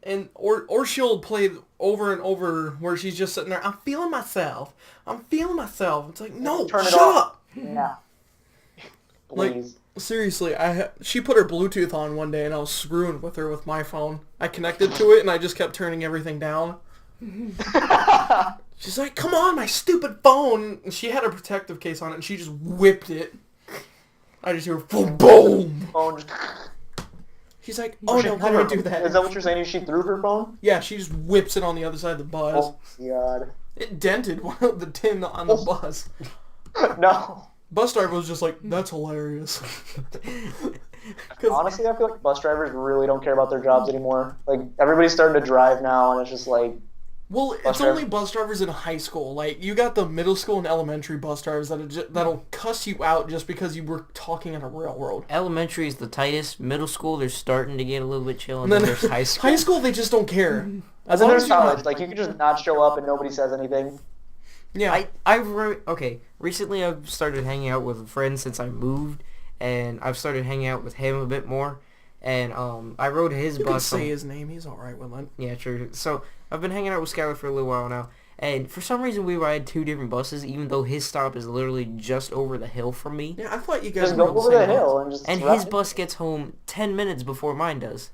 And or she'll play over and over where she's just sitting there, I'm feeling myself. I'm feeling myself. It's like, no, Turn it shut off. up. Yeah. Like, Please. seriously, she put her Bluetooth on one day and I was screwing with her with my phone. I connected to it and I just kept turning everything down. She's like, come on, my stupid phone. And she had a protective case on it and she just whipped it. I just hear boom, boom. Phone just... She's like, oh no, why did I do that? Is that what you're saying? She threw her phone? Yeah, she just whips it on the other side of the bus. Oh, God. It dented one of the tin on the bus. No. Bus driver was just like, that's hilarious. 'Cause- Honestly, I feel like bus drivers really don't care about their jobs anymore. Like, everybody's starting to drive now, and it's just like... well, it's only bus drivers in high school. Like, you got the middle school and elementary bus drivers that'll cuss you out just because you were talking in a railroad. Elementary is the tightest. Middle school, they're starting to get a little bit chill, and And then then there's high school. high school, they just don't care. As And long there's as you're college. not, Like, you can just not show up and nobody says anything. yeah. Okay, recently I've started hanging out with a friend since I moved, and I've started hanging out with him a bit more, and I rode his you can bus. say his name. He's all right with it. Yeah, true. So I've been hanging out with Skylar for a little while now, and for some reason we ride two different buses, even though his stop is literally just over the hill from me, Yeah, I thought you guys Just were go on the over same the bus. hill and just and ride. his bus gets home 10 minutes before mine does.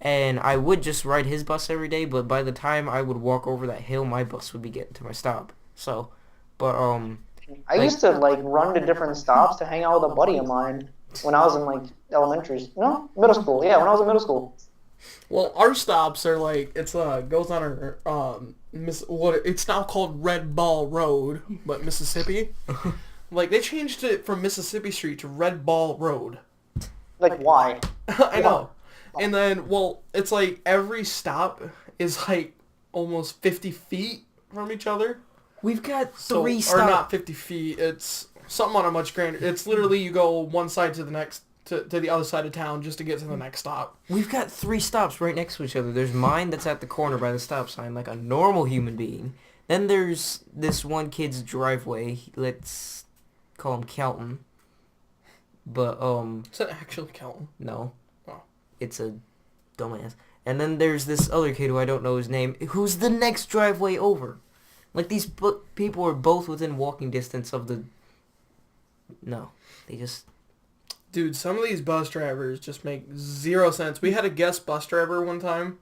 And I would just ride his bus every day, but by the time I would walk over that hill, my bus would be getting to my stop. So, but I used to like run to different stops to hang out with a buddy of mine when I was in like elementary, no, middle school. Yeah, when I was in middle school. Well, our stops are like it's goes on our it's now called Red Ball Road, but Mississippi. Like they changed it from Mississippi Street to Red Ball Road. Like why? I know. And then, well, it's like every stop is like almost 50 feet from each other. we've got So, three or stops. not 50 feet. It's something on a much grander. It's literally you go one side to the next to the other side of town just to get to the next stop. We've got 3 stops right next to each other. There's mine that's at the corner by the stop sign, like a normal human being. Then there's this one kid's driveway. Let's call him Kelton. But, Is that actually Kelton? no. Oh. It's a dumbass. And then there's this other kid who I don't know his name, who's the next driveway over. Like, these people are both within walking distance of the... No. They just... Dude, some of these bus drivers just make zero sense. We had a guest bus driver one time,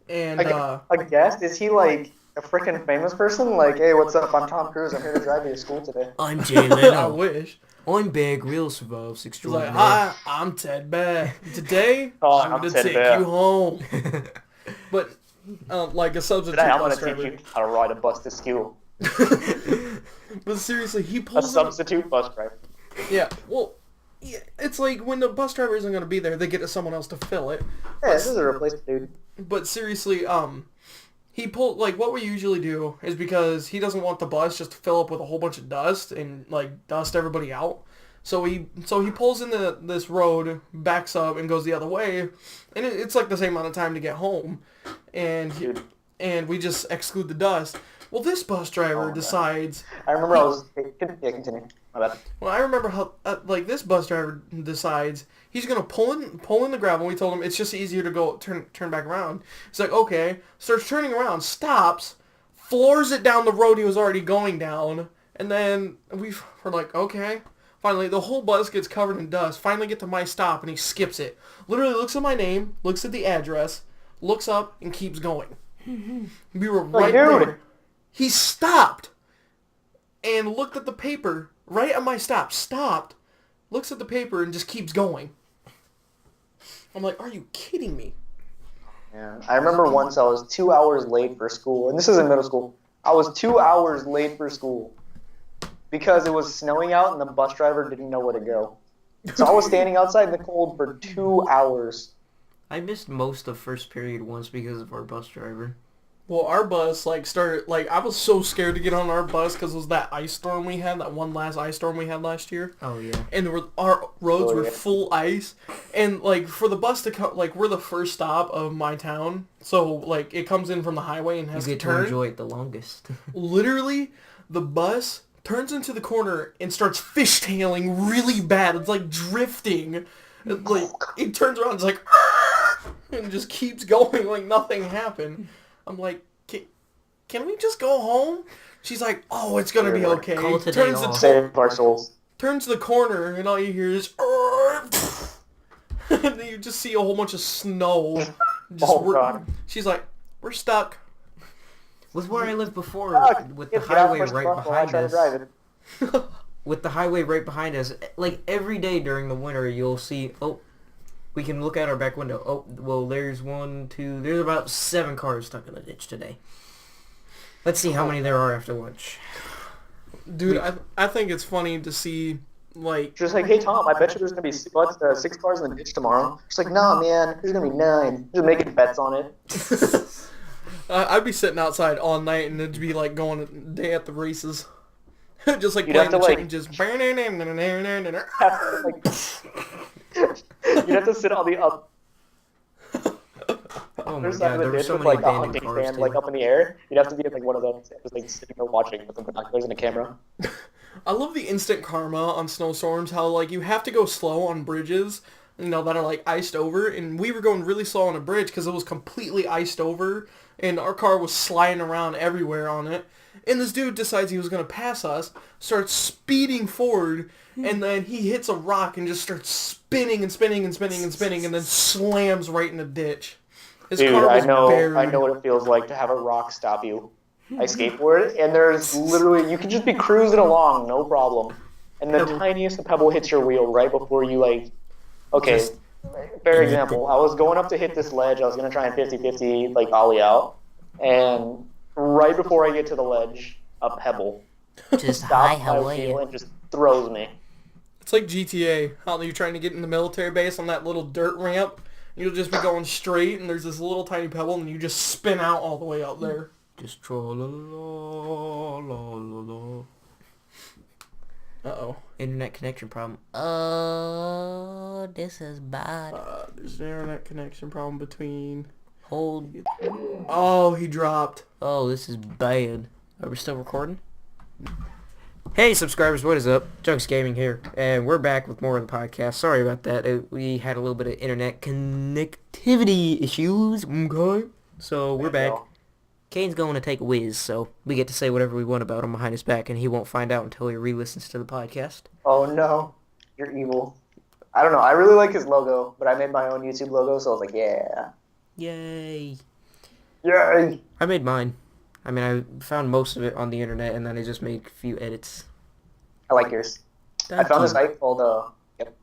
and A guest? Is he like a freaking famous person? Like, hey, what's up? I'm Tom Cruise. I'm here to drive you to school today. I'm Jay I Leno. wish. I'm Bear Grylls survives He's like, extraordinary. hi, I'm Ted Bear. Today, Oh, I'm I'm going to Ted take Bear. you home. But, like a substitute Today, I'm going bus to teach driver. you how to ride a bus to school. But seriously, he A pulls in. substitute bus driver. Yeah, well, yeah, it's like when the bus driver isn't going to be there, they get someone else to fill it. Yeah, this is a replacement, dude. But seriously, he pulled, like, what we usually do is because he doesn't want the bus just to fill up with a whole bunch of dust and, like, dust everybody out. So he pulls into this road, backs up, and goes the other way, and it's like the same amount of time to get home, and we just exclude the dust. Well, this bus driver Oh, decides. I remember I was... Yeah, continue. My bad. Well, I remember how like this bus driver decides he's gonna pull in the gravel. We told him it's just easier to go turn back around. He's like, okay, starts turning around, stops, floors it down the road he was already going down, and then we're like, okay. Finally, the whole bus gets covered in dust. Finally get to my stop, and he skips it. Literally looks at my name, looks at the address, looks up, and keeps going. We were right dude. there. He stopped and looked at the paper right at my stop. Stopped, looks at the paper, and just keeps going. I'm like, are you kidding me? Yeah. I remember once I was 2 hours late for school, and this is in middle school. I was 2 hours late for school because it was snowing out and the bus driver didn't know where to go. So I was standing outside in the cold for 2 hours. I missed most of first period once because of our bus driver. Well, our bus, like, started, like, I was so scared to get on our bus because it was that ice storm we had, that one last ice storm we had last year. Oh, yeah. And our roads Oh, were yeah. full ice. And, like, for the bus to come, like, we're the first stop of my town. So, like, it comes in from the highway and You has get to to turn. enjoy it the longest. Literally, the bus turns into the corner and starts fishtailing really bad. It's like drifting. Like, it turns around, it's like, and just keeps going like nothing happened. I'm like, can we just go home? She's like, oh, it's gonna be okay. Call today Turns off. Save our souls. turns the corner, and all you hear is, and then you just see a whole bunch of snow. Just Oh, God. She's like, we're stuck. Was where I lived before with the Get out highway first right bus while I behind try to us. drive it. With the highway right behind us, like every day during the winter, you'll see, oh, we can look out our back window. Oh, well, there's there's about 7 cars stuck in the ditch today. Let's see how many there are after lunch. Dude, I think it's funny to see, like, She's like, hey, Tom, I bet you there's going to be 6 cars in the ditch tomorrow. She's like, nah, man, there's going to be 9. Just making bets on it. I'd be sitting outside all night and it'd be like going a day at the races. Just like You'd playing have the to, like- changes. You'd have to sit on the up. Oh my There's side god, of there the were ditch so with many like a abandoned hunting cars stand too. like up in the air. You'd have to be in like one of those, just like sitting there watching with the binoculars and a camera. I love the instant karma on snowstorms, how like you have to go slow on bridges, you know, that are like iced over, and we were going really slow on a bridge because it was completely iced over, and our car was sliding around everywhere on it, and this dude decides he was going to pass us, starts speeding forward, and then he hits a rock and just starts spinning and spinning and spinning and spinning, and then slams right in the ditch. His Dude, car I was know buried. what it feels like to have a rock stop you. I skateboard, and there's literally you can just be cruising along, no problem, and the Pebble. tiniest pebble hits your wheel right before you like. Okay, Just fair example. I was going up to hit this ledge. I was gonna try and 50-50 like ollie out, and right before I get to the ledge, a pebble just hi, stops my how are wheel you? and just throws me. It's like GTA. How you're trying to get in the military base on that little dirt ramp. You'll just be going straight, and there's this little tiny pebble, and you just spin out all the way out there. Just tra la la la la la. Uh-oh. Internet connection problem. Oh, this is bad. There's an internet connection problem between... Hold. Oh, he dropped. Oh, this is bad. Are we still recording? Hey subscribers, what is up? JuGGs Gaming here, and we're back with more of the podcast. Sorry about that. We had a little bit of internet connectivity issues, okay? So we're back. Kane's going to take a whiz, so we get to say whatever we want about him behind his back, and he won't find out until he re-listens to the podcast. Oh no, you're evil. I don't know. I really like his logo, but I made my own YouTube logo, so I was like, yeah. Yay. Yay! I made mine. I mean, I found most of it on the internet, and then I just made a few edits. I like yours. I Thank found you. this site called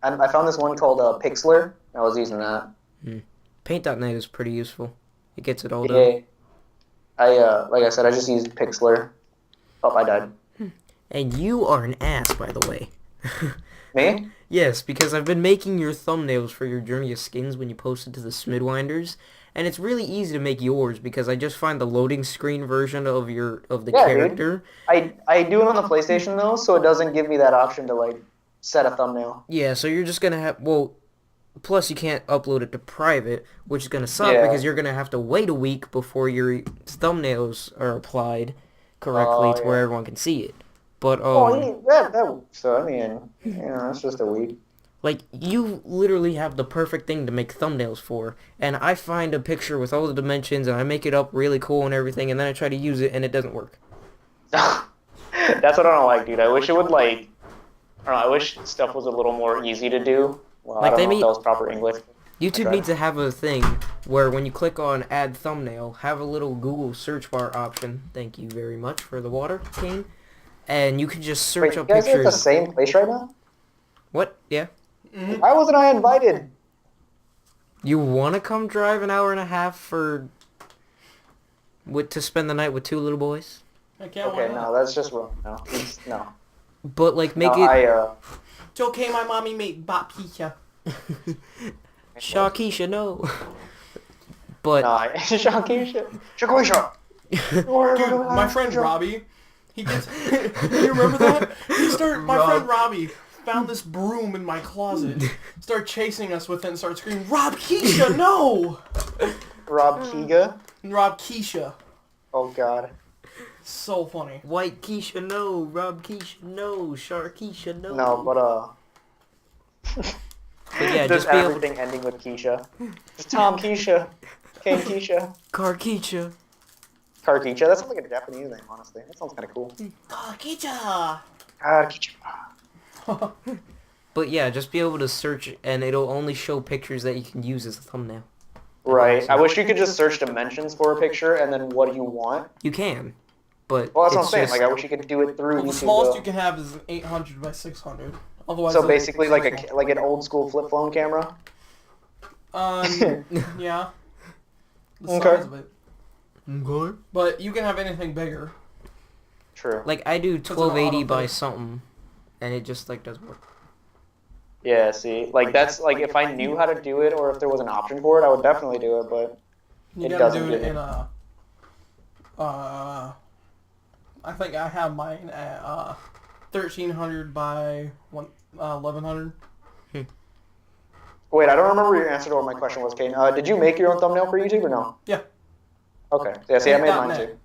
I found this one called Pixlr. I was using that. Paint.net is pretty useful. It gets it all done. Yeah. Like I said, I just used Pixlr. Oh, I died. And you are an ass, by the way. Me? Yes, because I've been making your thumbnails for your Journey of Skins when you post it to the Smidwinders, and it's really easy to make yours because I just find the loading screen version of the Yeah, character. I do it on the PlayStation though, so it doesn't give me that option to like set a thumbnail. Yeah, so you're just gonna have plus you can't upload it to private, which is gonna suck Yeah. because you're gonna have to wait a week before your thumbnails are applied correctly to where yeah. everyone can see it. But So I mean, it's just a week. like, you literally have the perfect thing to make thumbnails for, and I find a picture with all the dimensions, and I make it up really cool and everything, and then I try to use it, and it doesn't work. That's what I don't like, dude. I wish it would like. I don't know. I wish stuff was a little more easy to do. Well, Like, I they don't know if mean- that was proper English. YouTube Okay. needs to have a thing where when you click on Add Thumbnail, have a little Google search bar option. Thank you very much for the water, King. And you can just search Wait, up you guys are at the pictures. same place right now? What? Yeah? Why wasn't I invited? You want to come drive an hour and a half to spend the night with two little boys? I can't Okay, no, that's just wrong. No, no. But, like, make No, it... It's okay, my mommy made bop pizza. Shakisha, no. But... No, Shakisha. Shakisha. Dude, my friend Robbie, he gets... you remember that? My friend Robbie found this broom in my closet, started chasing us with it and started screaming, Rob Keisha, no! Rob Kiga. Rob Keisha. Oh God. So funny. White Keisha, no. Rob Keisha, no. Sharkeisha, no. No, but But yeah, just just be able... everything ending with Keisha. Just Tom Keisha. Kane Keisha. Car Keisha. Car Keisha. That sounds like a Japanese name, honestly. That sounds kind of cool. Keisha. Car Keisha. But yeah, just be able to search, and it'll only show pictures that you can use as a thumbnail. Right. I wish you could just search dimensions for a picture and then what do you want. You can, but Well, that's what I'm it's saying. just... Like, I wish you could do it through Well, the YouTube. smallest though. you can have is an 800 by 600. Otherwise, So it'll- basically, like an old school flip phone camera. Yeah. The Okay. size of it. Okay. But you can have anything bigger. True. Like, I do It's an 1280 by autoplay. something, and it just, like, doesn't work. Yeah. See, like that's like if I knew how to do it or if there was an option for it, I would definitely do it. But You It gotta doesn't do it give in a... I think I have mine at 1300 by 1100. wait, I don't remember your answer to what my question was, Kane. Did you make your own thumbnail for YouTube or no? Yeah. Okay. Yeah. See, I made mine Paint.net. too.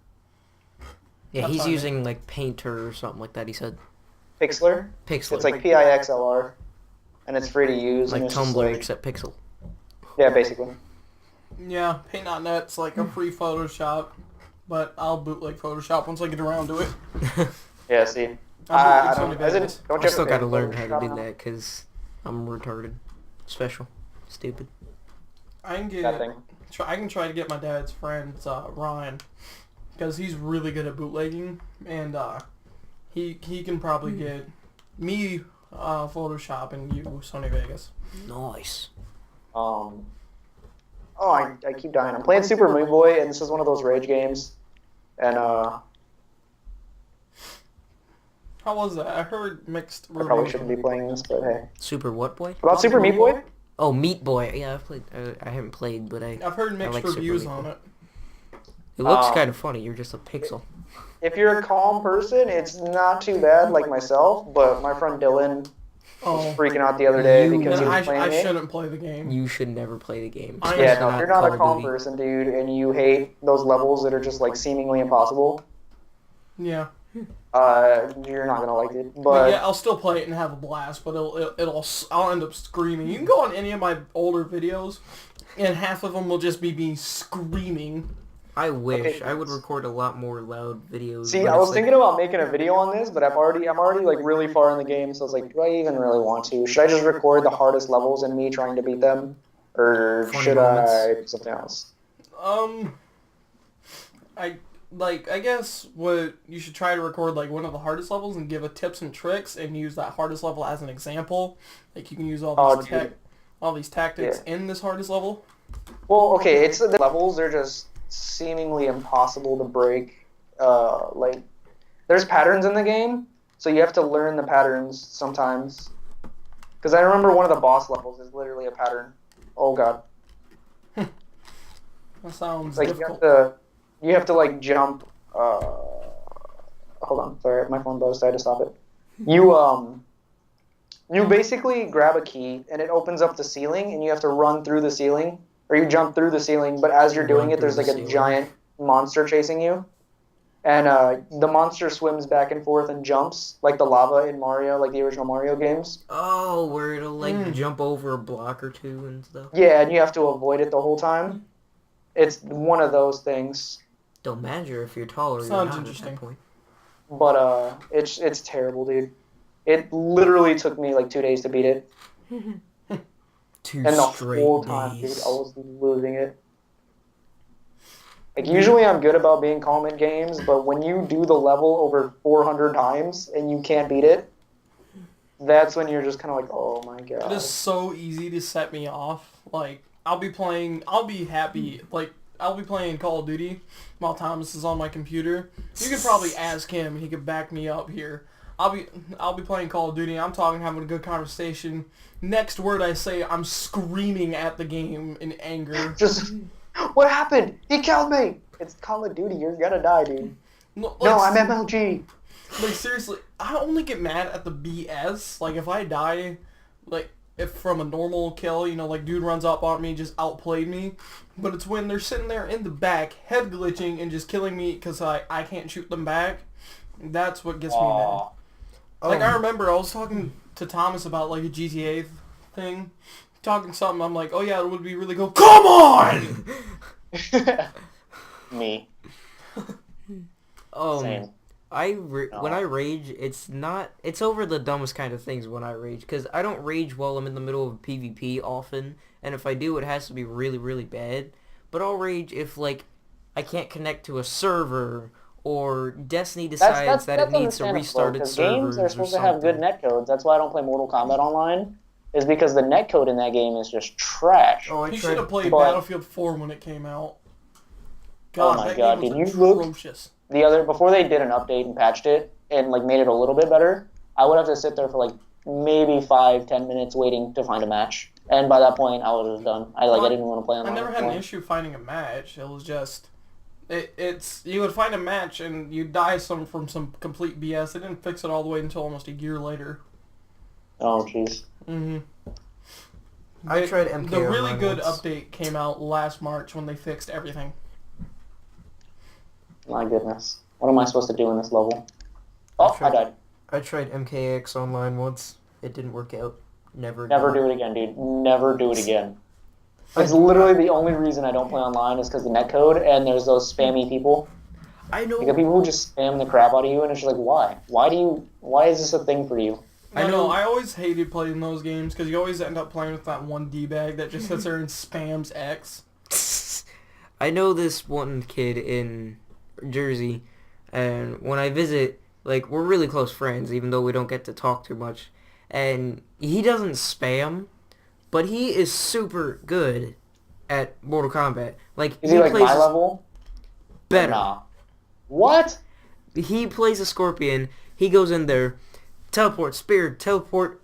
Yeah, That's he's fine. using, like, Painter or something like that, he said. Pixlr. Pixel. It's like Pixlr, and it's free to use. like and it's just Tumblr, like, except Pixel. yeah, basically. Yeah, Paint.net's like a free Photoshop, but I'll bootleg Photoshop once I get around to it. Yeah. See. I I bootleg don't. Sony Don't videos. you I have still to gotta pay learn for how to Photoshop do now? that, because I'm retarded. Special. Stupid. I can that thing. I can try to get my dad's friend Ryan, because he's really good at bootlegging, and he can probably get me Photoshop and you Sony Vegas. Nice. I keep dying. I'm playing Super Meat Boy, and this is one of those rage games. And how was that? I heard mixed reviews. I probably shouldn't be playing this, but hey. Super what boy? About Super Meat Boy? Oh, Meat Boy. Yeah, I've played. I haven't played, but I've heard mixed reviews on it. It looks kind of funny. You're just a pixel. If you're a calm person, it's not too bad, like myself. But my friend Dylan was freaking out the other day because he was playing it. I shouldn't play the game. You should never play the game. Yeah, no, if you're not a calm person, dude, and you hate those levels that are just like seemingly impossible. Yeah. You're not gonna like it. But yeah, I'll still play it and have a blast. But I'll end up screaming. You can go on any of my older videos, and half of them will just be me screaming. I wish I would record a lot more loud videos. See, I was thinking about making a video on this, but I'm already like really far in the game, so I was like, do I even really want to? Should I just record the hardest levels and me trying to beat them, or should I something else? I guess what you should try to record like one of the hardest levels and give a tips and tricks and use that hardest level as an example. Like you can use all these tactics in this hardest level. Well, okay, it's the levels. They're just seemingly impossible to break. Like there's patterns in the game, so you have to learn the patterns sometimes. Because I remember one of the boss levels is literally a pattern. Oh god. That sounds like difficult. You have to like jump. Hold on, sorry, my phone buzzed. I had to stop it. You basically grab a key and it opens up the ceiling, and you have to run through the ceiling, or you jump through the ceiling. But as you're doing it, there's like a giant monster chasing you, and the monster swims back and forth and jumps like the lava in Mario, like the original Mario games. Oh, where it'll like jump over a block or two and stuff. Yeah, and you have to avoid it the whole time. It's one of those things. Don't matter if you're taller. Sounds you're interesting. At that point. But it's terrible, dude. It literally took me like 2 days to beat it. And the whole time, dude, I was losing it. Like usually I'm good about being calm in games, but when you do the level over 400 times and you can't beat it, that's when you're just kind of like, oh my god. It is so easy to set me off. Like I'll be playing Call of Duty while Thomas is on my computer. You could probably ask him, he could back me up here. I'll be playing Call of Duty, I'm talking, having a good conversation. Next word I say, I'm screaming at the game in anger. Just, what happened? He killed me! It's Call of Duty, you're gonna die, dude. No, I'm MLG. Like seriously, I only get mad at the BS. Like if I die, like if from a normal kill, you know, like dude runs up on me, just outplayed me. But it's when they're sitting there in the back, head glitching and just killing me because I can't shoot them back. That's what gets me mad. Like I remember I was talking to Thomas about like a GTA thing, talking something. I'm like, oh yeah, it would be really cool. Come on. Me. Same. When I rage, it's over the dumbest kind of things when I rage, because I don't rage while I'm in the middle of PvP often, and if I do, it has to be really, really bad. But I'll rage if, like, I can't connect to a server, or Destiny decides that it needs to restart its servers. Games are supposed to have good netcodes. That's why I don't play Mortal Kombat Online, is because the netcode in that game is just trash. Oh, you should have played Battlefield 4 when it came out. God, oh my god, did you look atrocious. Before they did an update and patched it and like made it a little bit better, I would have to sit there for like maybe 5-10 minutes waiting to find a match, and by that point I was just done. I didn't want to play online. I never had an issue finding a match. It was just it's you would find a match and you'd die from some complete BS. They didn't fix it all the way until almost a year later. Oh jeez. I tried MK. The really good update came out last March when they fixed everything. My goodness. What am I supposed to do in this level? Oh, I died. I tried MKX online once. It didn't work out. Never do it again, dude. Never do it again. It's literally the only reason I don't play online is because the netcode, and there's those spammy people. I know. Like, people who just spam the crap out of you, and it's just like, why? Why is this a thing for you? I know. I always hated playing those games because you always end up playing with that one D-bag that just sits there and spams X. I know this one kid in Jersey, and when I visit, like, we're really close friends, even though we don't get to talk too much. And he doesn't spam, but he is super good at Mortal Kombat. Like, Is he like plays my level? better. Nah. What? He plays a Scorpion. He goes in there, teleport, spear, teleport,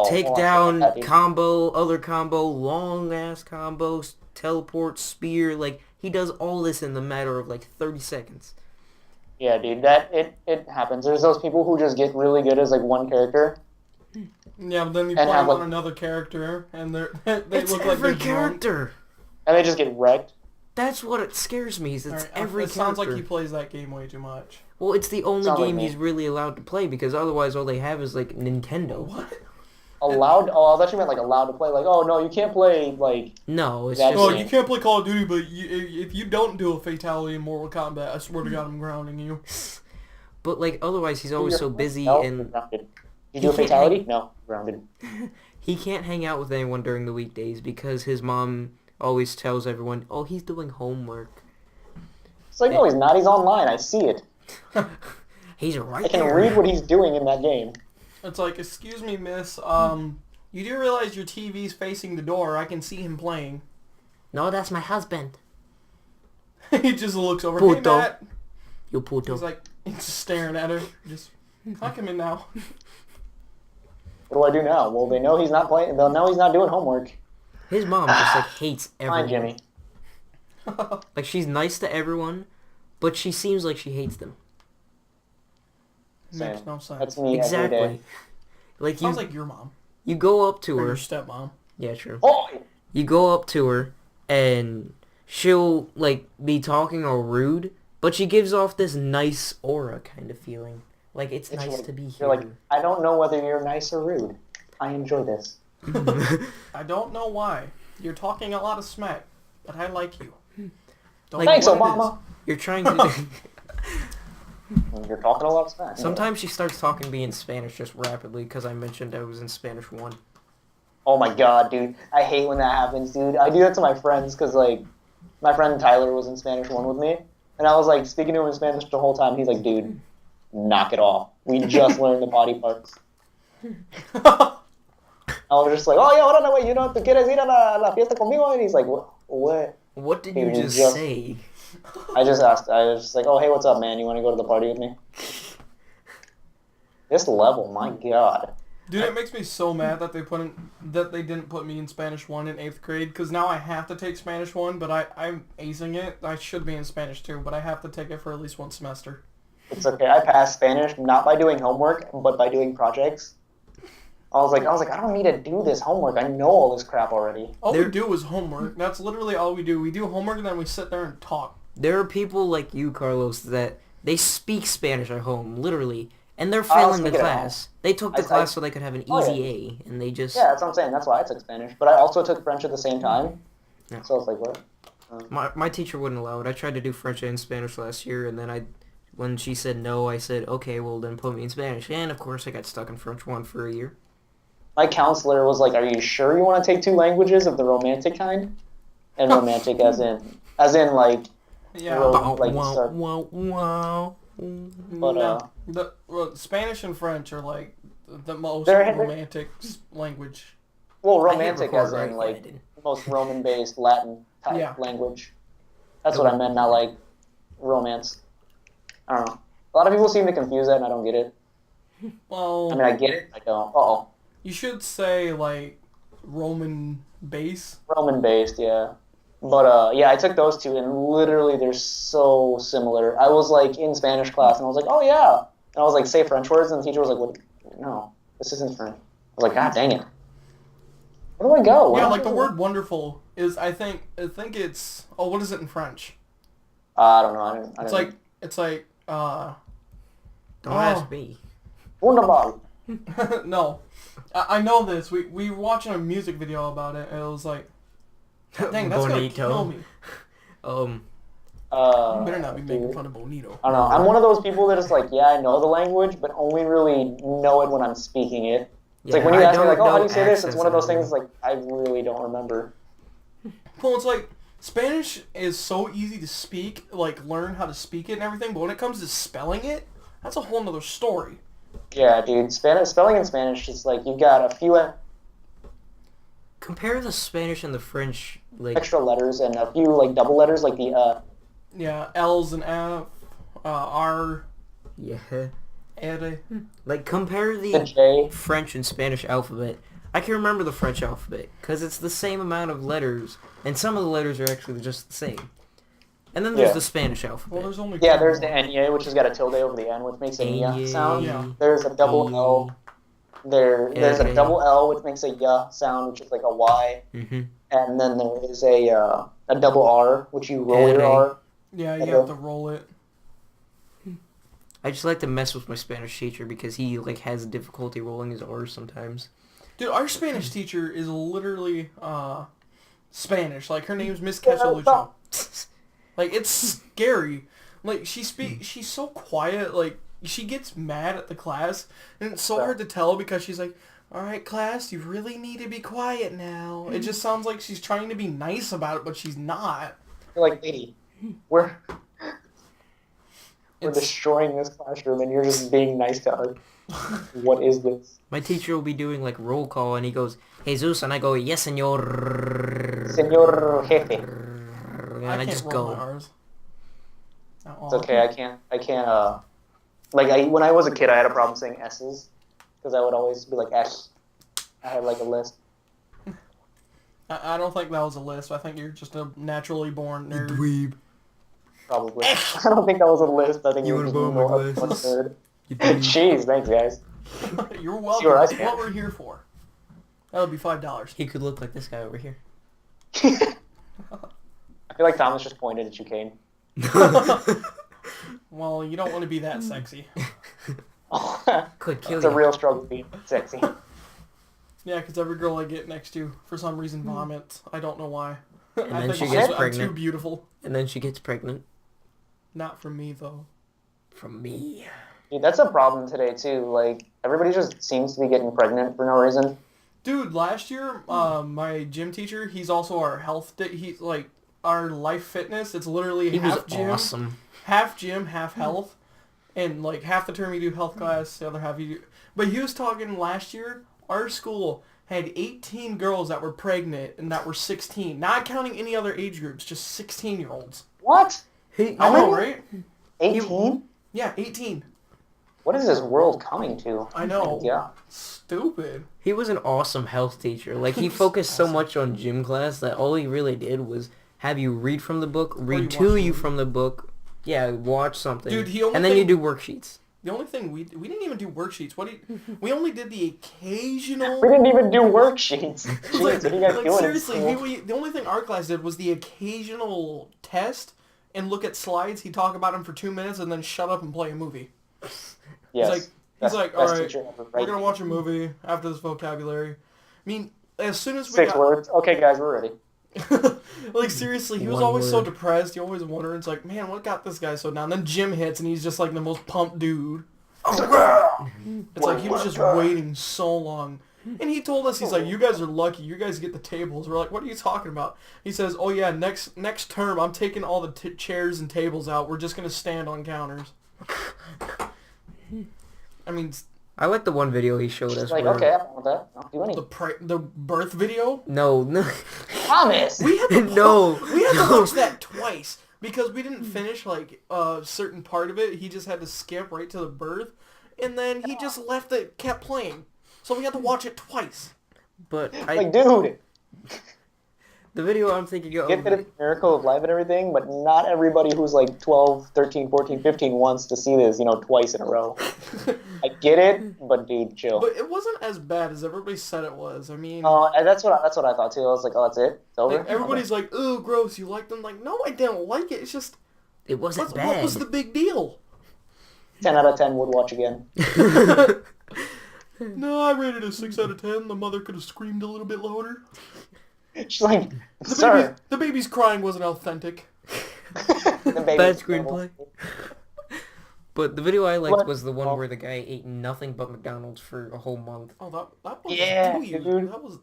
take hold on, down, that, dude. combo, other combo, long ass combos, teleport, spear. Like, he does all this in the matter of like 30 seconds. Yeah, dude, it happens. There's those people who just get really good as like one character. Yeah, but then you And play have, on like- another character, and they It's look like every they're drunk. character. And they just get wrecked. That's what it scares me. Is it's Alright, every it character. sounds like he plays that game way too much. Well, it's the only Sounds like game me. he's really allowed to play because otherwise all they have is like Nintendo. What? Allowed? Oh, I thought you meant like allowed to play. Like, oh no, you can't play like. No, it's That's just Oh, it. you can't play Call of Duty, but if you don't do a fatality in Mortal Kombat, I swear to God, I'm grounding you. But like otherwise he's always so busy No, and grounded. You He do a can't fatality? No, grounded. he can't hang out with anyone during the weekdays because his mom always tells everyone, "Oh, he's doing homework." It's like no, he's not. He's online. I see it. He's right I can there. read what he's doing in that game. It's like, excuse me, miss, you do realize your TV's facing the door. I can see him playing. No, that's my husband. He just looks over. Puto. Hey, Matt. You puto. He's like, he's just staring at her. Just, fuck him in now. What do I do now? Well, they know he's not playing. They'll know he's not doing homework. His mom just like hates everyone. Fine, Jimmy. Like she's nice to everyone, but she seems like she hates them. Makes Same. no sense. That's me every Exactly. day. Like you, Sounds like your mom. you go up to Or her. your stepmom. Yeah, true. Oh, You go up to her and she'll like be talking all rude, but she gives off this nice aura kind of feeling. Like it's It's nice like- to be you're like, here. I don't know whether you're nice or rude. I enjoy this. I don't know why. You're talking a lot of smack, but I like you. Don't Like, know Thanks, what it Obama. You're trying to. You're talking a lot of smack. Sometimes she starts talking to me in Spanish just rapidly because I mentioned I was in Spanish 1. Oh my god, dude. I hate when that happens, dude. I do that to my friends because, like, my friend Tyler was in Spanish 1 with me. And I was, like, speaking to him in Spanish the whole time. He's like, dude, knock it off. We just learned the body parts. I was just like, oh, yeah, hold on, wait, you know, ¿tú quieres ir a la fiesta conmigo? And he's like, what? What did He you was just just- say? I just asked. I was just like, oh, hey, what's up, man? You want to go to the party with me? This level, my god. Dude, it makes me so mad that they didn't put me in Spanish 1 in 8th grade, because now I have to take Spanish 1, but I'm acing it. I should be in Spanish 2, but I have to take it for at least one semester. It's okay. I passed Spanish not by doing homework, but by doing projects. I was like, I don't need to do this homework. I know all this crap already. All There- we do is homework. That's literally all we do. We do homework and then we sit there and talk. There are people like you, Carlos, that they speak Spanish at home, literally, and they're I'll failing the speak it at class. They took the I- class so they could have an Oh, easy yeah. A, and they just... Yeah, that's what I'm saying. That's why I took Spanish. But I also took French at the same time. Yeah. So it's like, what? My teacher wouldn't allow it. I tried to do French and Spanish last year, and then when she said no, I said, okay, well then put me in Spanish. And of course I got stuck in French 1 for a year. My counselor was like, are you sure you want to take 2 languages of the romantic kind? And romantic as in like, Yeah. Well, like, wow, start- wow, wow. but, Spanish and French are like the most They're- romantic language. well, I hit romantic record as right in when I like did. most Roman-based Latin type Yeah. language. That's what I meant, not like romance. I don't know. A lot of people seem to confuse that, and I don't get it. Well, I mean, I get it. I don't. Uh-oh. you should say like Roman base. Roman-based, yeah. But, yeah, I took those 2, and literally they're so similar. I was, like, in Spanish class, and I was like, oh, yeah. And I was like, say French words, and the teacher was like, what? No, this isn't French. I was like, god dang it. Where do I go? Yeah, Where like do the I- word wonderful is I think it's what is it in French? I don't know. I didn't It's like Don't Oh. ask me. Wunderbar. no. I know this. We were watching a music video about it and it was like dang, that's gonna kill me. You better not be making Dude. fun of Bonito. I don't know. I'm one of those people that is like, yeah, I know the language, but only really know it when I'm speaking it. It's like when you I ask me, like, don't oh, how do know you say this? It's accents one of those either. things like I really don't remember. Well, it's like Spanish is so easy to speak, like learn how to speak it and everything, but when it comes to spelling it, that's a whole nother story. Yeah, dude. Spelling in Spanish is like you've got a few Compare the Spanish and the French, like, extra letters and a few like double letters, like the Yeah, L's and F, R, yeah. R. Like, compare the the J. French and Spanish alphabet. I can remember the French alphabet, because it's the same amount of letters, and some of the letters are actually just the same. And then there's Yeah. the Spanish Well, alphabet. there's only Yeah, two there's the more. Nye, which has got a tilde over the N, which makes a Enye. nya sound. Yeah. There's a double L. There's a Ere. double L, which makes a y sound, which is like a Y. Mm-hmm. And then there is a double R, which you roll your Ere. R. Yeah, you have to roll it. I just like to mess with my Spanish teacher because he, like, has difficulty rolling his R's sometimes. Dude, our Spanish teacher is literally Spanish. Like, her name's Miss Quesalucho. Like, it's scary. Like, she's so quiet. Like, she gets mad at the class, and it's so hard to tell because she's like, all right, class, you really need to be quiet now. It just sounds like she's trying to be nice about it, but she's not. You're like, lady, we're It's, destroying this classroom, and you're just being nice to us. What is this? My teacher will be doing, like, roll call, and he goes, Jesus, and I go, yes, senor. Senor Jefe. And I I can't just roll my go. R's. At all. It's okay, when I was a kid, I had a problem saying S's, because I would always be like, S. I had, like, a list. I don't think that was a list. I think you're just a naturally born nerd. Dweeb. Probably. I don't think that was a list. I think You you were wanna just borrow my more of a glasses? nerd. You dweeb. Jeez, thanks, guys. You're See welcome. where I That's stand. what we're here for. That would be $5. He could look like this guy over here. I feel like Thomas just pointed at you, Kane. Well, you don't want to be that sexy. Could kill It's a you. real struggle being sexy. Yeah, because every girl I get next to, for some reason, vomits. I don't know why. And I then think she because gets I'm too pregnant. beautiful. And then she gets pregnant. Not from me, though. From me. Dude, that's a problem today, too. Like, everybody just seems to be getting pregnant for no reason. Dude, last year, my gym teacher, he's also our health, he's like, our life fitness. It's literally He was half gym, awesome. half health. And, like, half the term you do health class, the other half you do... But he was talking last year, our school had 18 girls that were pregnant and that were 16. Not counting any other age groups, just 16-year-olds. What? He, I know, right? 18? Yeah, 18. What is this world coming to? I know. Yeah. Stupid. he was an awesome health teacher. Like, he focused so much on gym class that all he really did was have you read from the book, you read watch to the you movie. from the book. Yeah, watch something. Dude, he only and then you thing- do worksheets. The only thing we didn't even do worksheets. We only did the occasional. We didn't even do worksheets. It's Jeez, like, what are you guys like, doing in seriously, school? the only thing our class did was the occasional test and look at slides. He'd talk about them for 2 minutes and then shut up and play a movie. Yes. He's like, all Best right, teacher ever, we're right? gonna watch a movie after this vocabulary. I mean, as soon as we 6 got, words. Okay, guys, we're ready. like seriously, he was One always so word. depressed. He always wondering, it's like, man, what got this guy so down? Then gym hits and he's just like the most pumped dude. It's like he was just waiting so long. And he told us, he's like, you guys are lucky. You guys get the tables. We're like, what are you talking about? He says, oh yeah, next term, I'm taking all the chairs and tables out. We're just going to stand on counters. I mean, I like the one video he showed us. Like, where, okay, I don't want that. I'll do anything. the birth video. No, no. Thomas! We had to No, we had to no. watch that twice because we didn't finish like a certain part of it. He just had to skip right to the birth, and then he just left it, kept playing. So we had to watch it twice. But Like, dude, the video I'm thinking of... get that it's a miracle of life and everything, but not everybody who's like 12, 13, 14, 15 wants to see this, twice in a row. I get it, but dude, chill. But it wasn't as bad as everybody said it was. I mean, And that's what I thought too. I was like, oh, that's it? It's over? like, everybody's like, "Ooh, gross! You liked them?" Like, no, I didn't like it. It's just, It wasn't what bad. was the big deal? 10 out of 10 would watch again. No, I rated it a 6 out of 10. The mother could have screamed a little bit louder. She's like, The, sir. the baby's crying wasn't authentic. Bad screenplay. But the video I liked was the one where the guy ate nothing but McDonald's for a whole month. Oh, that was Yeah, 2 years. dude. That was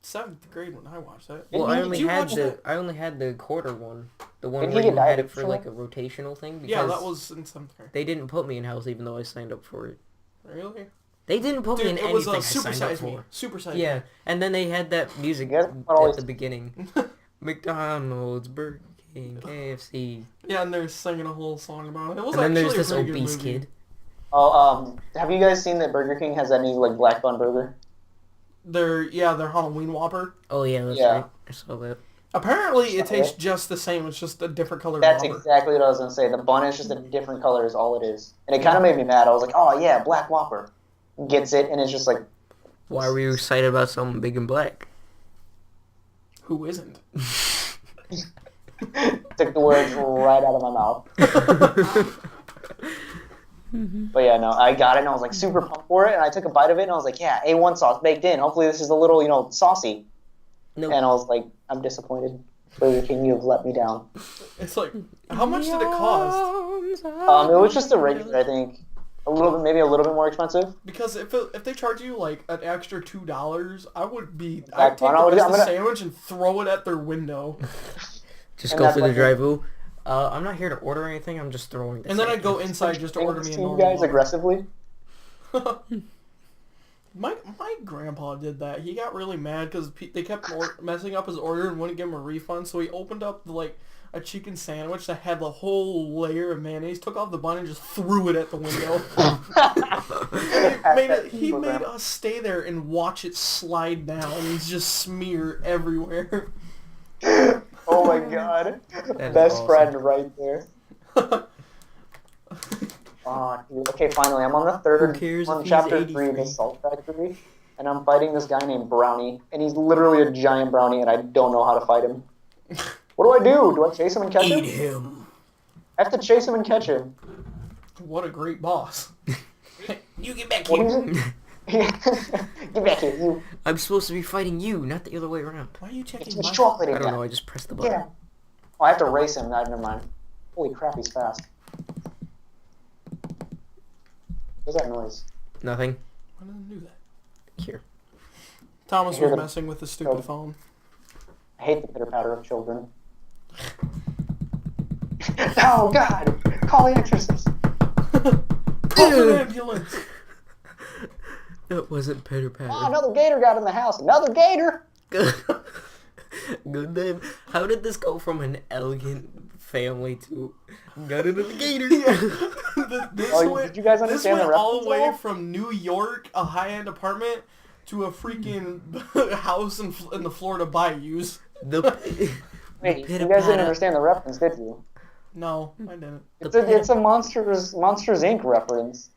7th grade when I watched that. Well, I only had that? I only had the quarter one, the one Did where he you get had it for diabetes like a rotational thing. Because Yeah, that was in 7th grade. they didn't put me in health even though I signed up for it. Really? They didn't put me in Dude, it anything was I Super signed up Size for. Me. Super Size Yeah, Me. and then they had that music You guys at always- the beginning. McDonald's, Burger King, KFC. Yeah, and they're singing a whole song about it. It was And then there's actually this a pretty good obese movie. kid. Oh, have you guys seen that Burger King has that new like black bun burger? Their Halloween Whopper. Oh yeah, that's Yeah. right. I saw that. Apparently, it Okay. tastes just the same. It's just a different color That's Whopper. exactly what I was gonna say. The bun is just a different color, is all it is, and it kind of made me mad. I was like, oh yeah, black Whopper, gets it, and it's just like, Why were you excited about something big and black? Who isn't? took the words right out of my mouth. But yeah, no, I got it, and I was like super pumped for it, and I took a bite of it, and I was like, yeah, A1 sauce baked in. Hopefully this is a little, saucy. Nope. And I was like, I'm disappointed. Burger King, you have let me down. It's like, how much did it cost? It was just a regular, I think. Maybe a little bit more expensive. Because if they charge you like an extra $2, I'd Black take bun, the rest I'm of the gonna- sandwich and throw it at their window. Just And go that's through the like- drive-thru. I'm not here to order anything. I'm just throwing this. And then I'd go inside just to order me a You normal guys one. aggressively. My grandpa did that. He got really mad because they kept messing up his order and wouldn't give him a refund. So he opened up a chicken sandwich that had the whole layer of mayonnaise, took off the bun, and just threw it at the window. He made us stay there and watch it slide down and just smear everywhere. Oh my god. That is Best awesome. friend right there. Oh, dude. Okay, finally, I'm on the third, Who cares on if he's chapter 3 of 83? the Salt Factory, and I'm fighting this guy named Brownie, and he's literally a giant brownie, and I don't know how to fight him. What do? Do I chase him and catch Eat him? him. I have to chase him and catch him. What a great boss. You get back What here. is it? Get back here, you. I'm supposed to be fighting you, not the other way around. Why are you checking It's my... chocolate I in don't there. know. I just pressed the button. Yeah. Oh, I have to race him. Never mind. Holy crap, he's fast. What's that noise? Nothing. I didn't do that. Here. Thomas Hear was the- messing with the stupid phone. I hate the pitter-patter of children. Oh, God! Call the exorcist! Call an ambulance. That wasn't pitter patter. Oh, another gator got in the house. Another gator! Good name. How did this go from an elegant family to got into the gator? This Oh, went, did you guys this understand went the all the way reference? from New York, a high-end apartment, to a freaking house in the Florida bayous. The Wait, you guys pitter-patter. didn't understand the reference, did you? No, I didn't. It's a Monsters Inc. reference.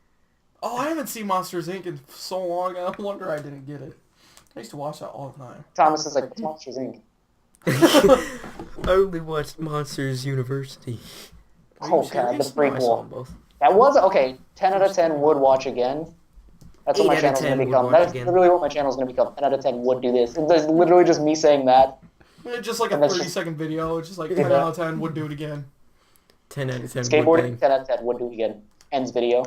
Oh, I haven't seen Monsters Inc. in so long. I wonder I didn't get it. I used to watch that all the time. Thomas is like, it's Monsters Inc. I only watched Monsters University. Are you Oh, God, the serious? No, I saw them prequel. both. That was, okay, 10 out of 10 would watch again. That's what 8 my out of channel's 10 going to would become. watch That's again. literally what my channel's going to become. 10 out of 10 would do this. It's literally just me saying that. Just like a And that's 30-second video. It's just like 10 Yeah. out of 10 would do it again. 10 out of 10 would Skateboarding, bang. 10 out of 10 would do it again. Ends video.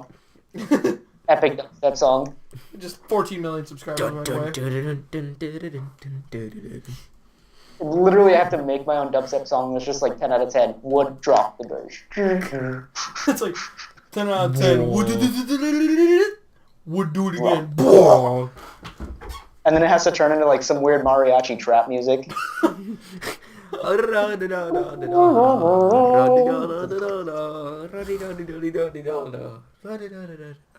Epic that song. Just 14 million subscribers Dun, right dun, away. dun, dun, dun, dun, dun, dun, dun, dun, dun. Literally, I have to make my own dubstep song that's just like 10 out of 10 would drop the verse. It's like 10 out of 10 would do it again. Oh. And then it has to turn into like some weird mariachi trap music.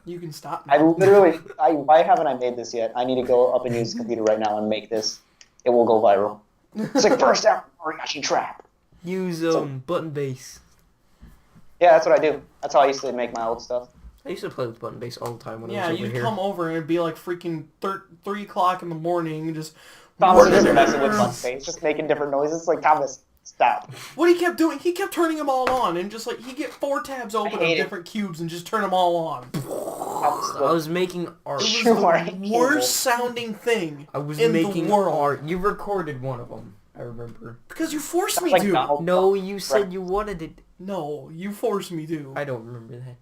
You can stop. Why haven't I made this yet? I need to go up and use the computer right now and make this. It will go viral. It's like burst out mariachi trap. Use button bass. Yeah, that's what I do. That's how I used to make my old stuff. I used to play with button bass all the time when I Yeah, was over you'd here. come over and it'd be like freaking 3 o'clock in the morning and just... Thomas is just messing with my face, just making different noises. It's like, Thomas, stop. What he kept doing, he kept turning them all on and just like, he'd get 4 tabs open of hate it. different cubes and just turn them all on. I was making art. It You was are the evil. worst sounding thing I was in making the world. art. You recorded one of them. I remember. Because you forced Sounds me like to. Donald No, Trump. you said you wanted it. No, you forced me to. I don't remember that.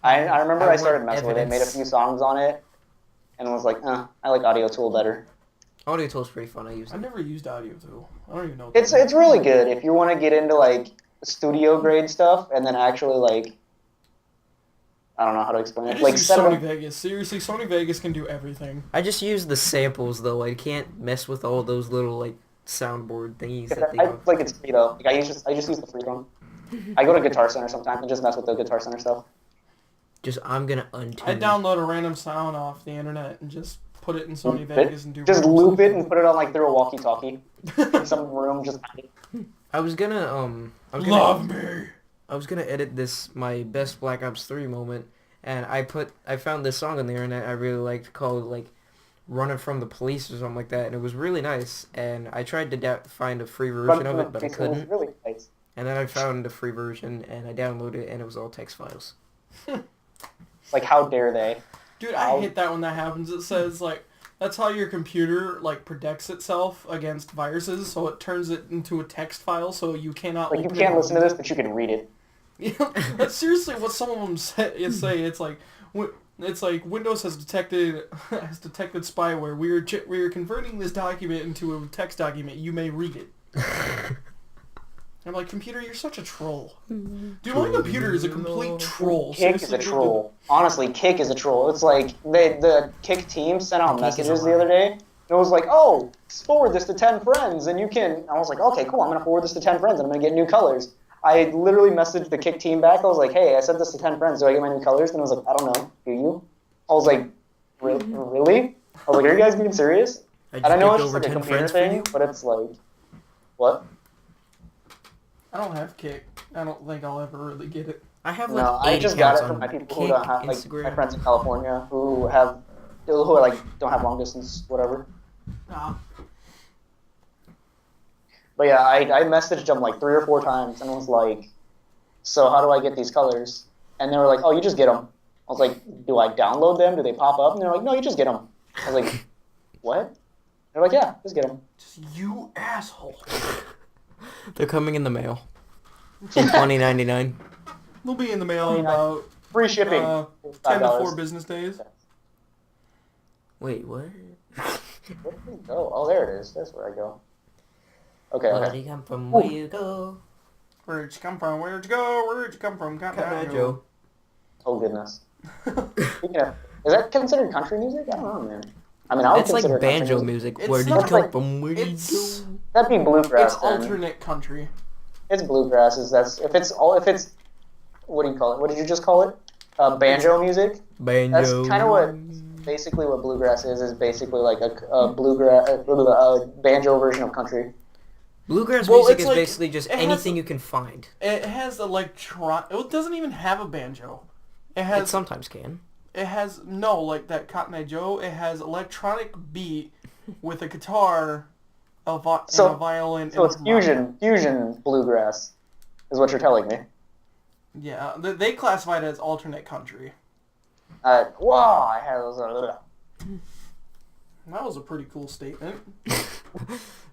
I remember I I started want messing with it, made a evidence. few songs on it, and was like, I like Audio Tool better. Audio Tool's pretty fun. I use I it. never used Audio Tool. I don't even know. What It's that is. really good if you want to get into like studio grade stuff, and then actually like, I don't know how to explain I it. just Like use set it Sony up. Vegas. Seriously, Sony Vegas can do everything. I just use the samples though. I can't mess with all those little like soundboard thingies that they have. Like it's free though. Like I just use the free one. I go to Guitar Center sometimes and just mess with the Guitar Center stuff. Just I'm gonna untune. I download a random sound off the internet and just put it in Sony Loop Vegas it. and do. Just random loop it stuff. and put it on like through a walkie-talkie in some room. Just I was gonna Love me. I was gonna edit this my best Black Ops 3 moment, and I found this song on the internet I really liked called like "Running from the Police" or something like that, and it was really nice. And I tried to find a free version of it, but I couldn't. Really nice. And then I found a free version, and I downloaded it, and it was all text files. Like how dare they? Dude, I hate that when that happens. It says like that's how your computer like protects itself against viruses, so it turns it into a text file, so you cannot. Like you open can't it. listen to this, but you can read it. Yeah, that's seriously what some of them say. It's like it's like Windows has detected spyware. We are converting this document into a text document. You may read it. I'm like, computer, you're such a troll. Dude, my computer is a complete troll. Kick is a Seriously, troll. Honestly, Kick is a troll. It's like the Kick team sent out Kick is a messages the lie. other day. And it was like, oh, forward this to 10 friends, and you can. I was like, okay, cool. I'm gonna forward this to 10 friends, and I'm gonna get new colors. I literally messaged the Kick team back. I was like, hey, I sent this to 10 friends. Do I get my new colors? And I was like, I don't know. Do you? I was like, really? I was like, are you guys being serious? I And I know it's picked just like a 10 computer friends for thing, you. but it's like, what? I don't have Kick. I don't think I'll ever really get it. I have like No, 8 I just got accounts it from on my people who Kick, don't have, like, Instagram. my friends in California who like don't have long distance, whatever. Ah. But yeah, I messaged them like 3 or 4 times and was like, so how do I get these colors? And they were like, oh, you just get them. I was like, do I download them? Do they pop up? And they're like, no, you just get them. I was like, what? They're like, yeah, just get them. Just you asshole. They're coming in the mail. In 2099. They'll be in the mail in about Free shipping. 10 to $5. 4 business days. Wait, what? Where did we go? Oh, there it is. That's where I go. Okay, Where okay. you come from? Where you go? Where'd you come from? Where'd you go? Where'd you come from? Come on, Joe. Oh, goodness. Speaking of, is that considered country music? I don't know, man. I mean, I would It's like consider country banjo music. music. It's Where did you not come like- from? Where did you It's go? That'd be bluegrass. it's then. alternate country. It's bluegrass. If it's what do you call it? What did you just call it? Banjo music. Banjo. That's kind of what basically what bluegrass is. Is basically like a bluegrass, a banjo version of country. Bluegrass Well, music it's is like- basically just it has- anything you can find. It has It doesn't even have a banjo. It It has. sometimes can. It has no like that Cotton Eye Joe. It has electronic beat with a guitar, and a violin. So and it's a harmonica. fusion bluegrass, is what you're telling me. Yeah, they classify it as alternate country. Wow, I had those. That was a pretty cool statement.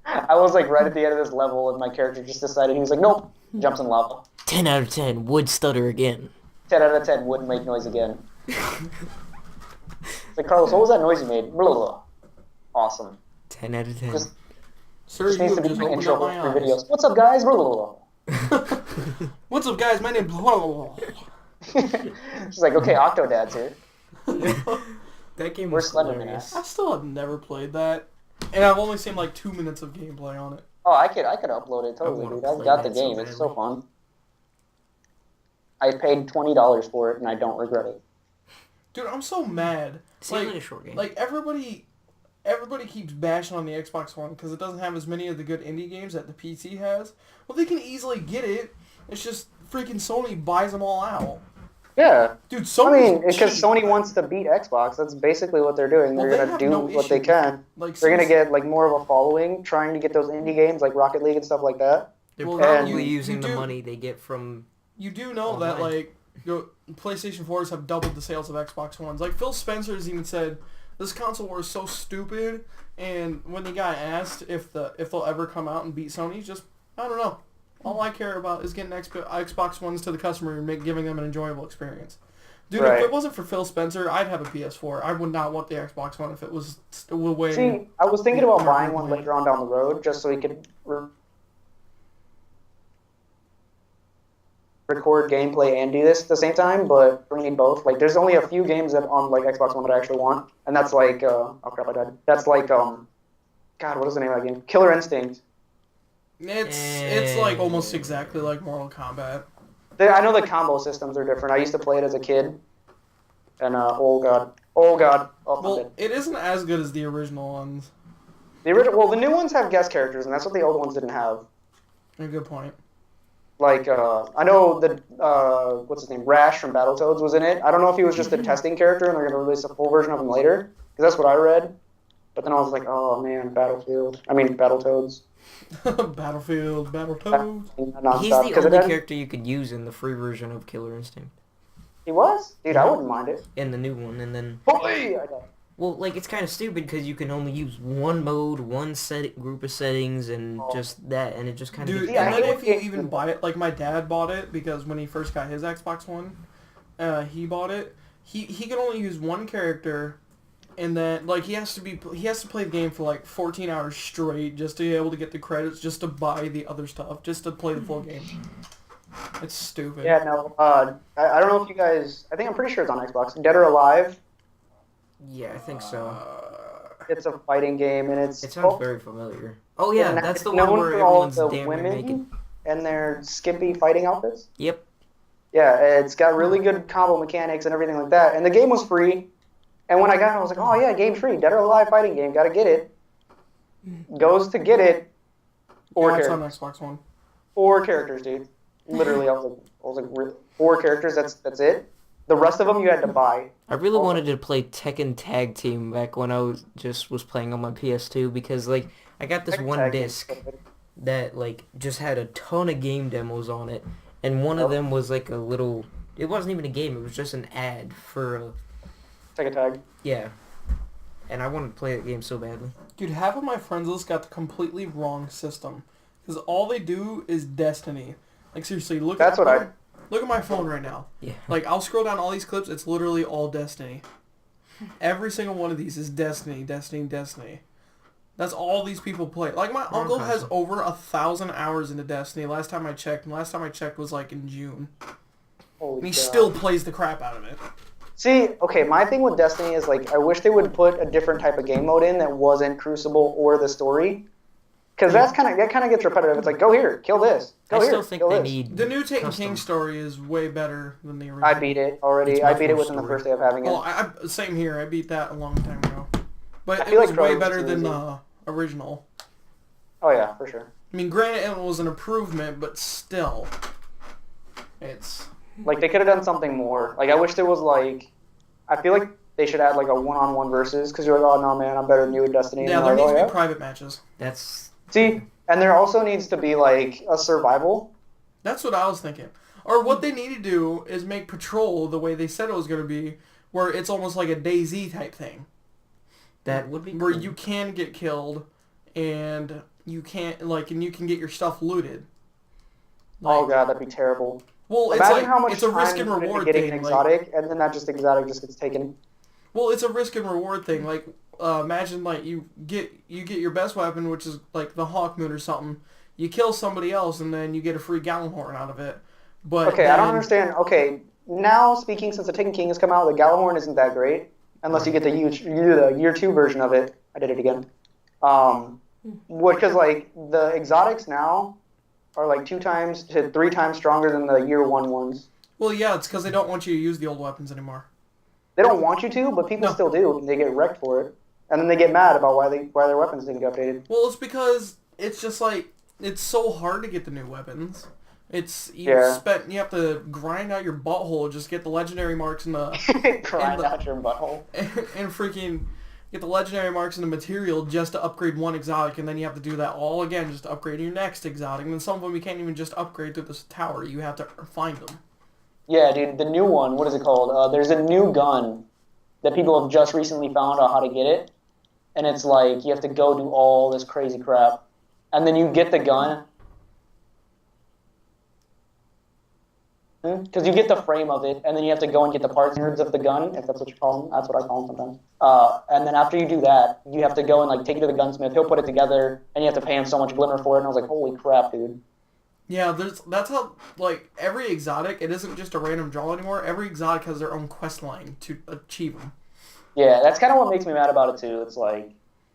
I was like right at the end of this level, and my character just decided he was like, nope, jumps in lava. 10 out of 10 would stutter again. 10 out of 10 wouldn't make noise again. It's like, Carlos, what was that noise you made? Blah, blah, blah. Awesome. 10 out of 10. Just, Sir, just needs you to have be just my opened intro up my for eyes. videos. What's up, guys? Blah, blah, blah. What's up, guys? My name. Blah, blah, She's like, okay, Octodad's here. blah. That game Where's was Slenderman hilarious. I still have never played that, and I've only seen like 2 minutes of gameplay on it. Oh, I could upload it totally, wanna dude. I've play got the that so game. It's so badly. fun. I paid $20 for it, and I don't regret it. Dude, I'm so mad. Seems like a short game. Like everybody keeps bashing on the Xbox One because it doesn't have as many of the good indie games that the PC has. Well, they can easily get it. It's just freaking Sony buys them all out. Yeah. Dude, I Sony's mean, because cheap. Sony wants to beat Xbox. That's basically what they're doing. Well, They're they going to have do no what they issue. can. Like, They're going to seriously. get like more of a following, trying to get those indie games like Rocket League and stuff like that. They're well, probably you using the do- money they get from... You do know that, Online. like, PlayStation 4s have doubled the sales of Xbox Ones. Like, Phil Spencer's even said, this console war is so stupid. And when the guy asked if they'll ever come out and beat Sony, he's just, I don't know. All I care about is getting Xbox Ones to the customer and giving them an enjoyable experience. Dude, Right. if it wasn't for Phil Spencer, I'd have a PS4. I would not want the Xbox One if it was way. See, I was thinking about more buying one complaint. later on down the road just so we could record gameplay and do this at the same time, but we need both. Like, there's only a few games that on like Xbox One that I actually want, and that's like, oh crap, I died. That's like, God, what is the name of that game? Killer Instinct. It's like almost exactly like Mortal Kombat. I know the combo systems are different. I used to play it as a kid, and oh god, oh, I'm Well, dead. it isn't as good as the original ones. The new ones have guest characters, and that's what the old ones didn't have. A good point. Like, I know the, what's his name, Rash from Battletoads was in it. I don't know if he was just a testing character and they're going to release a full version of him later, because that's what I read. But then I was like, oh man, Battletoads. Battlefield, Battletoads. He's the only character you could use in the free version of Killer Instinct. He was? Dude, I wouldn't mind it. In the new one, and then... Holy! I died. Well, like, it's kind of stupid because you can only use one mode, one group of settings, and just that, and it just kind of... Dude, Yeah, and I then hate if you it. even buy it, like my dad bought it because when he first got his Xbox One, he bought it. He can only use one character, and then like he has to play the game for like 14 hours straight just to be able to get the credits, just to buy the other stuff, just to play the full game. It's stupid. Yeah, no, I don't know if you guys... I think I'm pretty sure it's on Xbox. Dead or Alive. Yeah, I think so. It's a fighting game, and It sounds very familiar. Oh yeah, and that's the known one where for all everyone's the damn near naked. women and their skimpy fighting outfits. Yep. Yeah, it's got really good combo mechanics and everything like that. And the game was free. And when I got it, I was like, oh yeah, game free. Dead or Alive fighting game. Gotta get it. Goes to get it. Yeah, it's on Xbox One. 4 characters, dude. Literally, I was like, really? 4 characters, that's it? The rest of them you had to buy. I really wanted to play Tekken Tag Team back when I was playing on my PS2 because, like, I got this one disc that, like, just had a ton of game demos on it. And one of them was, like, a little... It wasn't even a game. It was just an ad for a... Take a tag. Yeah. And I wanted to play that game so badly. Dude, half of my friends list got the completely wrong system. Because all they do is Destiny. Like, seriously, look at my phone right now. Yeah. Like, I'll scroll down all these clips. It's literally all Destiny. Every single one of these is Destiny, Destiny, Destiny. That's all these people play. Like, my uncle has over 1,000 hours into Destiny. Last time I checked. And last time I checked was, like, in June. Holy And he God. still plays the crap out of it. See, okay, my thing with Destiny is, like, I wish they would put a different type of game mode in that wasn't Crucible or the story. Because that kind of gets repetitive. It's like, go here, kill this, go I here, still think kill they this. need The new Taken custom. King story is way better than the original. I beat it already. It's I much beat it more within the story. first day of having it. Oh, same here. I beat that a long time ago. But I it feel was like way Crow was better too than easy. the original. Oh yeah, for sure. I mean, granted, it was an improvement, but still. It's... Like, they could have done something more. Like, I wish there was, like... I feel like they should add, like, a one-on-one versus, because you're like, oh, no, man, I'm better than you at Destiny. Yeah, And there you're needs like, to oh, be private matches. That's... See, and there also needs to be, like, a survival. That's what I was thinking. Or what they need to do is make Patrol the way they said it was going to be, where it's almost like a DayZ type thing. That would be Where cool. you can get killed, and you can't, like, and you can get your stuff looted. Oh, God, that'd be terrible. Well, it's Imagine like, how much it's a time risk and you put into reward getting thing. an Like, exotic, and then that exotic just gets taken. well, it's a risk and reward thing. Like, imagine like you get your best weapon, which is like the Hawk Moon or something. You kill somebody else, and then you get a free Gallonhorn out of it. But Okay, I don't understand. Okay, now speaking, since the Taken King has come out, the Gallahorn isn't that great unless you get the year 2 version of it. I did it again. Because like the exotics now are like 2 times to 3 times stronger than the year 1 ones. Well, yeah, it's because they don't want you to use the old weapons anymore. They don't want you to, but people No. still do, and they get wrecked for it. And then they get mad about why their weapons didn't get updated. Well, it's because it's just like it's so hard to get the new weapons. It's you have to grind out your butthole just get the legendary marks and the Grind the- out your butthole. and freaking get the legendary marks and the material just to upgrade one exotic, and then you have to do that all again just to upgrade your next exotic. And then some of them you can't even just upgrade through this tower. You have to find them. Yeah, dude, the new one, what is it called? There's a new gun that people have just recently found out how to get it, and it's like you have to go do all this crazy crap, and then you get the gun. Because you get the frame of it, and then you have to go and get the parts nerds of the gun, if that's what you call them. That's what I call them sometimes. And then after you do that, you have to go and like take it to the gunsmith. He'll put it together, and you have to pay him so much glimmer for it. And I was like, holy crap, dude. Yeah, that's how, like, every exotic, it isn't just a random draw anymore. Every exotic has their own quest line to achieve them. Yeah, that's kind of what makes me mad about it, too. It's like...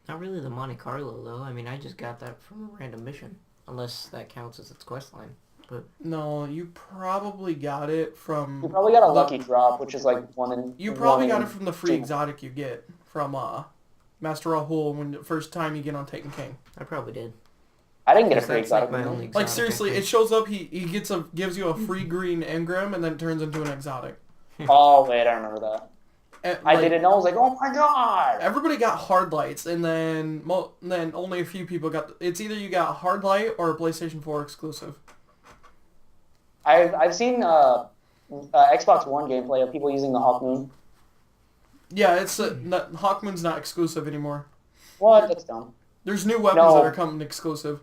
Not really the Monte Carlo, though. I mean, I just got that from a random mission. Unless that counts as its quest line. But no, you probably got it from... You probably got a lucky drop, which is like one in... You probably got it from the free exotic you get from Master Rahul when the first time you get on Taken King. I probably did. I didn't get a free exotic. Like, my only exotic. Like, seriously, it shows up, he gives you a free green engram, and then it turns into an exotic. Oh, wait, I remember that. And, I didn't know. I was like, oh my god! Everybody got hard lights, and then only a few people got... It's either you got hard light or a PlayStation 4 exclusive. I've seen Xbox One gameplay of people using the Hawk Moon. Yeah, it's Hawk Moon's not exclusive anymore. What? That's dumb. There's new weapons that are coming exclusive.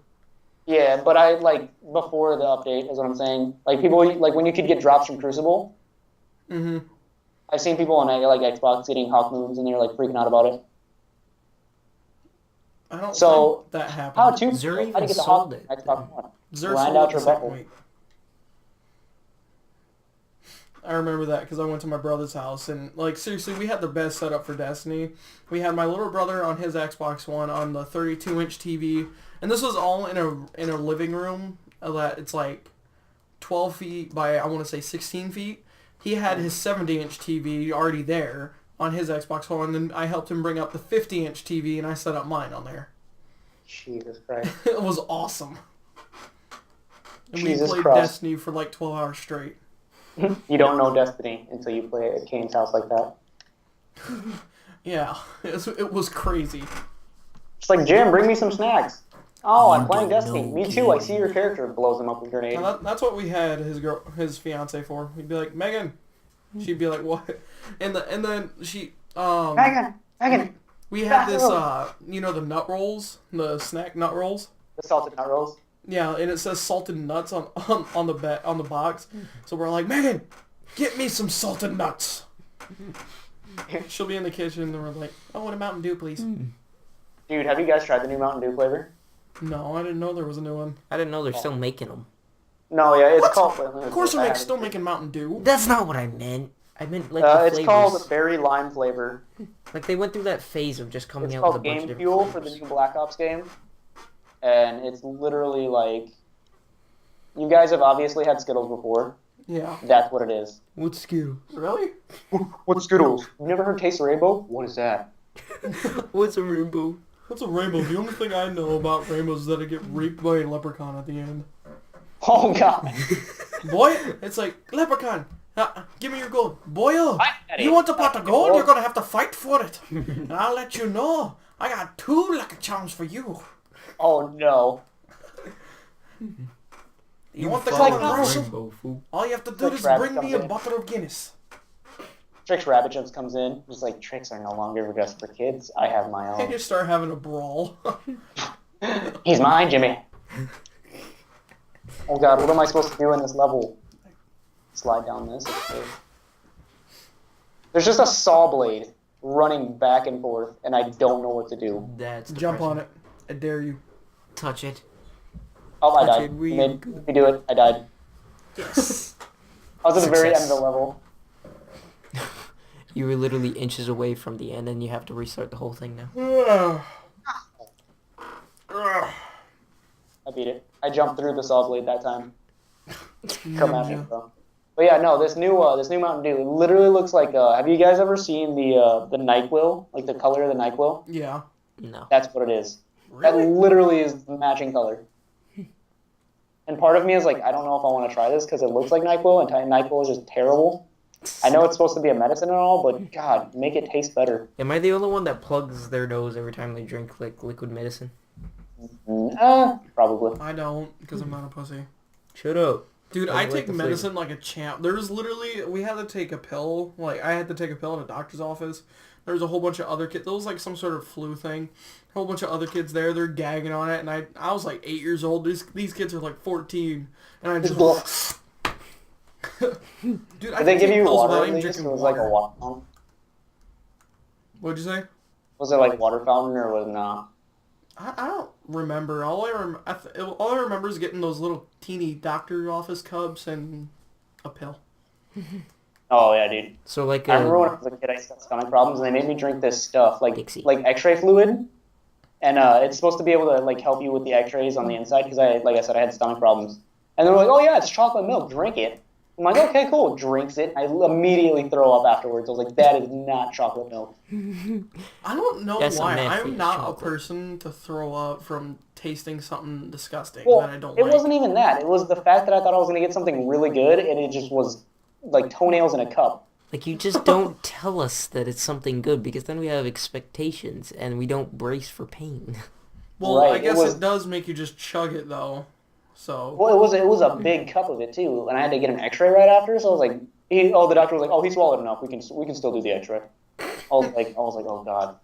Yeah, but I like before the update is what I'm saying. Like people like when you could get drops from Crucible. Mm-hmm. I've seen people on like Xbox getting Hawk Moons and they're like freaking out about it. I don't think that happened. How to Zuri how to get the Hawk Moon Xbox One? Grind out your buckle. I remember that because I went to my brother's house and, like, seriously, we had the best setup for Destiny. We had my little brother on his Xbox One on the 32-inch TV, and this was all in a living room that it's like 12 feet by, I want to say 16 feet. He had his 70-inch TV already there on his Xbox One, and then I helped him bring up the 50-inch TV, and I set up mine on there. Jesus Christ. It was awesome. And Jesus we played Christ. Destiny for like 12 hours straight. You don't know Destiny until you play at Kane's house like that. Yeah, it was crazy. It's like, Jim, bring me some snacks. Oh, I'm playing Destiny. Me too. I see your character. Blows him up with a grenade. That's what we had his fiance for. He'd be like, Megan. She'd be like, what? And then she Megan. We had this the nut rolls, the snack nut rolls. The salted nut rolls. Yeah, and it says salted nuts on the box. So we're like, Megan, get me some salted nuts. She'll be in the kitchen and we're like, I want a Mountain Dew, please. Dude, have you guys tried the new Mountain Dew flavor? No, I didn't know there was a new one. I didn't know they're still making them. No, yeah, it's called... Of course they're still making Mountain Dew. That's not what I meant. I meant like the it's flavors. called berry lime flavor. Like they went through that phase of just coming It's out called with a bunch of Game different Fuel for flavors. the new Black Ops game. And it's literally like... You guys have obviously had Skittles before. Yeah. That's what it is. What's Skittles? Really? What's Skittles? You never heard Taste of Rainbow? What is that? What's a rainbow? What's a rainbow? The only thing I know about rainbows is that I get raped by a leprechaun at the end. Oh, God. Boy, it's like, leprechaun, give me your gold. Boy, Daddy. you want a pot of gold? You're going to have to fight for it. And I'll let you know, I got 2 lucky charms for you. Oh, no. You want the like golden that. rainbow? All you have to do Like is Travis bring me comes a in. bottle of Guinness. Trix Rabbit just comes in. Just like, tricks are no longer just for kids. I have my And own. you start having a brawl. He's mine, Jimmy. Oh, God, what am I supposed to do in this level? Slide down this. Okay. There's just a saw blade running back and forth, and I don't know what to do. That's Jump depressing. on it. I dare you. Touch it. Oh, I Touch died. it You real made good. me do it. I died. Yes. I was at the very end Success. of the level. You were literally inches away from the end, and you have to restart the whole thing now. I beat it. I jumped through the saw blade that time. Come at me, bro. But yeah, no, this new Mountain Dew, it literally looks like. Have you guys ever seen the NyQuil, like the color of the NyQuil? Yeah. No. That's what it is. Really? That literally is the matching color. And part of me is like, I don't know if I want to try this because it looks like NyQuil, and NyQuil is just terrible. I know it's supposed to be a medicine and all, but God, make it taste better. Am I the only one that plugs their nose every time they drink like liquid medicine? Probably. I don't, because I'm not a pussy. Shut up. Dude, I I like take the medicine like a champ. There's literally, we had to take a pill. Like, I had to take a pill in a doctor's office. There was a whole bunch of other kids. There was like some sort of flu thing. A whole bunch of other kids there. They're gagging on it. And I was like 8 years old. These kids are like 14. And I just... Dude, I Did they can give take you pills water without at even least? drinking It was like a water. water fountain. What'd you say? Was it like water fountain or was it not? I don't remember. All I remember is getting those little teeny doctor office cups and a pill. Oh yeah, dude. So like I remember when I was a kid, I used to have stomach problems, and they made me drink this stuff Dixie. like X-ray fluid, and it's supposed to be able to like help you with the X-rays on the inside because like I said, I had stomach problems, and they're like, oh yeah, it's chocolate milk, drink it. I'm like, okay, cool, drinks it. I immediately throw up afterwards. I was like, that is not chocolate milk. I don't know That's why. not I'm for not chocolate. a person to throw up from tasting something disgusting Well, that I don't it like. wasn't even that. It was the fact that I thought I was gonna get something really good, and it just was like toenails in a cup. Like, you just don't tell us that it's something good, because then we have expectations, and we don't brace for pain. Well, Right, I guess it was- it does make you just chug it though. So Well, it was a big cup of it too, and I had to get an X-ray right after. So I was like, the doctor was like, oh, he swallowed enough. We can still do the X-ray. I was like, oh god.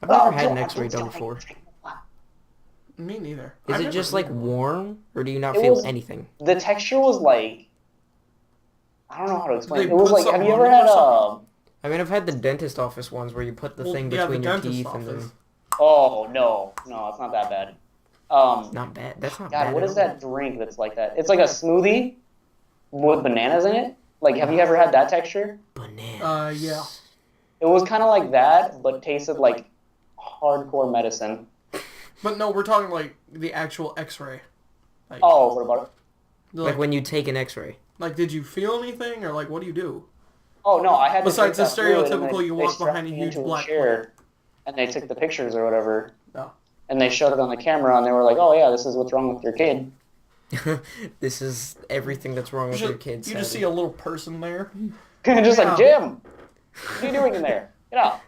I've never Oh, had an God, X-ray please done don't before. make me drink more. me neither. Is I've it never just like either. warm, or do you not It feel was- anything? The texture was like, I don't know how to explain. They It was put like, have something you on ever it or had something? I mean, I've had the dentist office ones where you put the thing yeah, between the your dentist teeth and office. then... Oh no, it's not that bad. Not bad. That's not God, bad what at is all. that drink that's like that? It's like a smoothie with bananas in it. Like, have you ever had that texture? Bananas. Yeah. It was kind of like that, but tasted like hardcore medicine. But no, we're talking like the actual X-ray. Like, Oh, what about it? Like when you take an X-ray. Like, did you feel anything, or like, what do you do? Oh no, I had Besides to the drink that fluid, and stereotypical, you they walk strapped behind a me huge into black chair, and they took the pictures or whatever, No. and they showed it on the camera, and they were like, "Oh yeah, this is what's wrong with your kid." This is everything that's wrong with your kids. You just see a little person there. Just Yeah. like, Jim, what are you doing in there? Get out.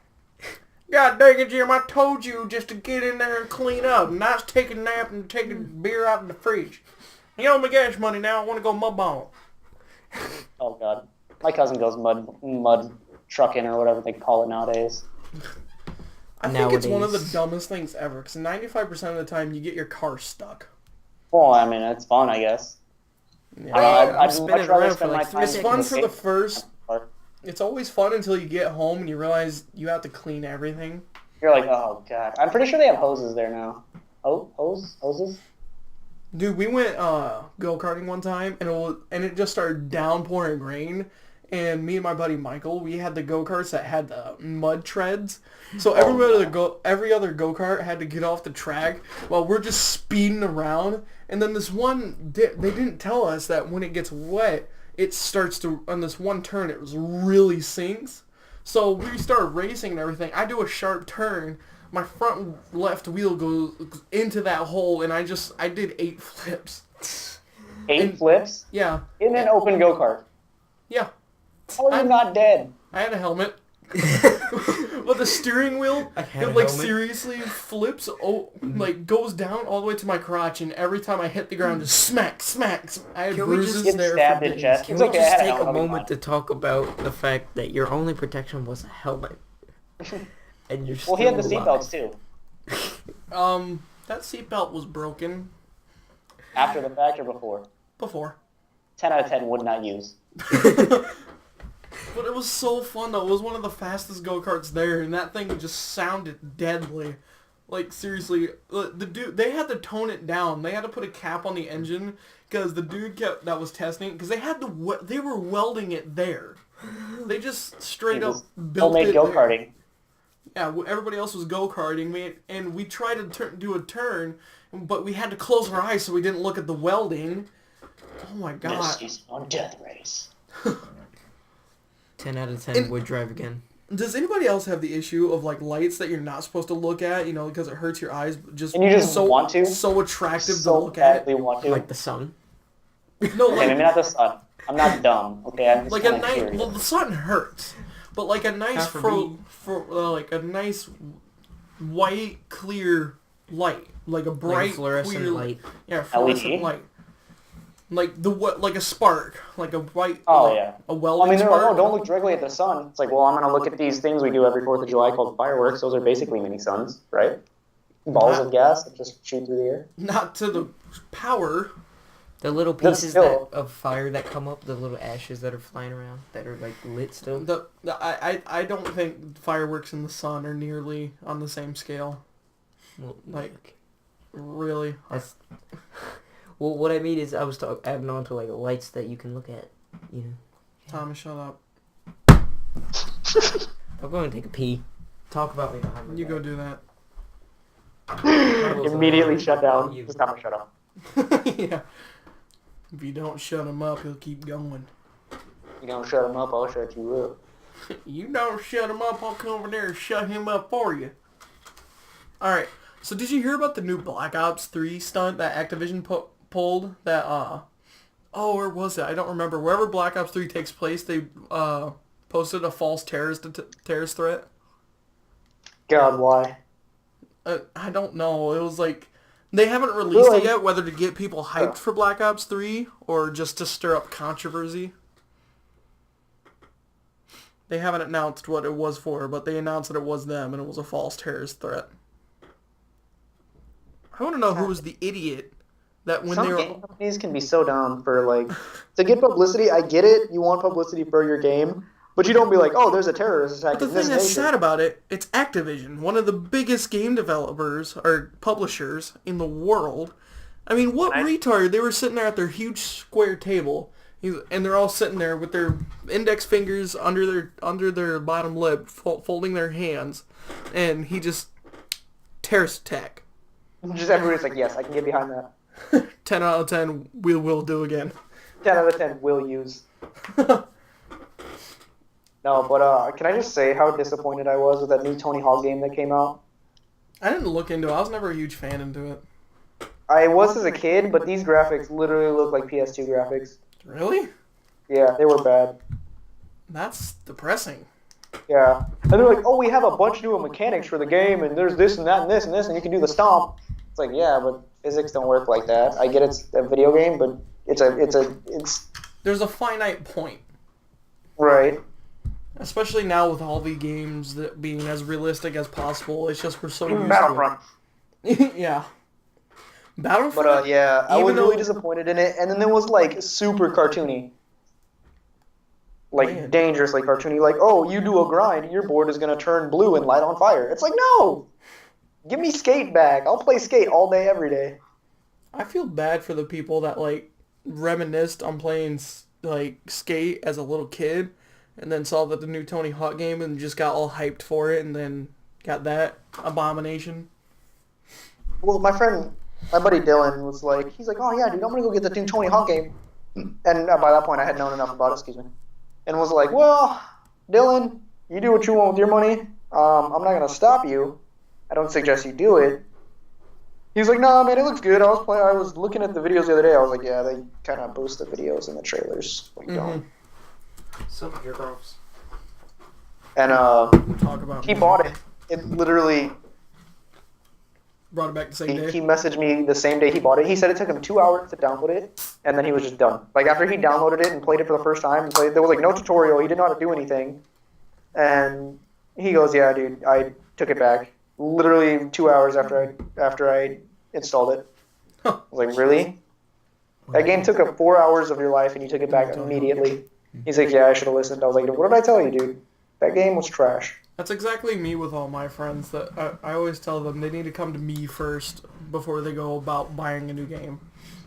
God dang it, Jim, I told you just to get in there and clean up, not take a nap and take a beer out of the fridge. You owe me gas money now, I want to go mud ball. Oh god, my cousin goes mud trucking or whatever they call it nowadays. I think it's one of the Nowadays. dumbest things ever, because 95% of the time you get your car stuck. Well, I mean, it's fun, I guess. Yeah. I don't know, I'm I'd spinning much rather around for spend like my 3 time It's fun for the cooking. first... It's always fun until you get home and you realize you have to clean everything. You're like, oh god. I'm pretty sure they have hoses there now. Oh, hoses? Dude, we went go-karting one time, and it just started downpouring rain, and me and my buddy Michael, we had the go-karts that had the mud treads, so every other go-kart had to get off the track while we're just speeding around, and then this one, they didn't tell us that when it gets wet, it starts to, on this one turn, it really sinks, so we started racing and everything. I do a sharp turn, my front left wheel goes into that hole, and I did 8 flips. 8 flips? Yeah. In an open go-kart. Yeah. How are you not dead? I had a helmet. But the steering wheel, had it a like helmet. seriously flips, like goes down all the way to my crotch, and every time I hit the ground, just smack. I had Can we bruises just get there stabbed for in days. chest? Can It's we okay, I just had a take helmet, a I'll be moment fine. to talk about the fact that your only protection was a helmet? And you're still Well, he had the alive. seatbelts too. That seatbelt was broken After the fact or before? before. 10 out of 10 would not use. But it was so fun though. It was one of the fastest go-karts there, and that thing just sounded deadly. Like seriously, the dude, they had to tone it down. They had to put a cap on the engine because the dude that was testing it, because they were welding it there. They just straight up built Homemade it there. go-karting. Yeah, everybody else was go-karting, and we tried to do a turn, but we had to close our eyes so we didn't look at the welding. Oh my god. Misty's on death race. 10 out of 10 would drive again. Does anybody else have the issue of like lights that you're not supposed to look at, because it hurts your eyes, but just And you just so want to? so attractive to So look at? badly want to. Like the sun. No, Okay, maybe not the sun. I'm not dumb. Okay, I'm just like a kinda nice. curious. Well, the sun hurts, but like a nice Not for me. like a nice white clear light, like a bright fluorescent clear light. Yeah, fluorescent LED? light. Like like a spark, like a white. Oh like yeah. A Well, I welding mean, they're like, spark. oh, don't look directly at the sun. It's like, well, I'm gonna look at these things we do every 4th of July called fireworks. Those are basically mini suns, right? Balls of gas that just shoot through the air. Not to the power. The little That's pieces still- of fire that come up, the little ashes that are flying around, that are like lit still. I don't think fireworks in the sun are nearly on the same scale. Well, Like, really. that's, well, what I mean is I was adding on to like lights that you can look at, you know. Thomas, shut up. I'm going to take a pee. Talk about me behind my You go back. do that. Immediately shut down. Just time to shut up. Yeah. If you don't shut him up, he'll keep going. You don't shut him up, I'll shut you up. You don't shut him up, I'll come over there and shut him up for you. Alright, so did you hear about the new Black Ops 3 stunt that Activision pulled? That, oh, where was it? I don't remember. Wherever Black Ops 3 takes place, they, posted a false terrorist threat. God, why? I don't know. It was like... They haven't released Really? it yet, whether to get people hyped for Black Ops 3 or just to stir up controversy. They haven't announced what it was for, but they announced that it was them and it was a false terrorist threat. I want to know who was the idiot that when Some they were... game companies can be so dumb for, like, to get publicity. I get it. You want publicity for your game. But you don't be like, oh, there's a terrorist attack But the in this thing that's nation. sad about it, it's Activision, one of the biggest game developers or publishers in the world. I mean, what retard? They were sitting there at their huge square table, and they're all sitting there with their index fingers under their bottom lip, folding their hands, and he just terrorist attack. Just everybody's like, yes, I can get behind that. 10 out of 10, we will do again. 10 out of 10 will use. No, but can I just say how disappointed I was with that new Tony Hawk game that came out? I didn't look into it. I was never a huge fan into it. I was as a kid, but these graphics literally look like PS2 graphics. Really? Yeah, they were bad. That's depressing. Yeah. And they're like, oh, we have a bunch of new mechanics for the game, and there's this and that and this and this, and you can do the stomp. It's like, yeah, but physics don't work like that. I get it's a video game, but it's There's a finite point. right. Especially now with all the games that being as realistic as possible, it's just we're so used Battlefront. to it. Yeah. Battlefront? But yeah, I was Even though- really disappointed in it, and then it was like super cartoony. Like Man. dangerously cartoony, like, oh, you do a grind, your board is gonna turn blue and light on fire. It's like, no! Give me Skate back. I'll play Skate all day, every day. I feel bad for the people that, like, reminisced on playing, like, Skate as a little kid, and then saw that the new Tony Hawk game and just got all hyped for it, and then got that abomination. Well, my buddy Dylan was like, he's like, oh yeah, dude, I'm gonna go get the new Tony Hawk game. And by that point, I had known enough about it, excuse me. And was like, well, Dylan, you do what you want with your money. I'm not gonna stop you. I don't suggest you do it. He was like, nah, man, it looks good. I was looking at the videos the other day. I was like, yeah, they kind of boost the videos and the trailers. Like, don't. Some of your girls. And We'll talk about he bought it. It literally, Brought it back the same day. he messaged me the same day he bought it. He said it took him 2 hours to download it, and then he was just done. Like, after he downloaded it and played it for the first time, there was like no tutorial. He didn't know how to do anything. And he goes, yeah, dude, I took it back. Literally 2 hours after I installed it. I was like, really? That game took up 4 hours of your life, and you took it back immediately. He's like, yeah, I should have listened. I was like, what did I tell you, dude? That game was trash. That's exactly me with all my friends. That I always tell them they need to come to me first before they go about buying a new game.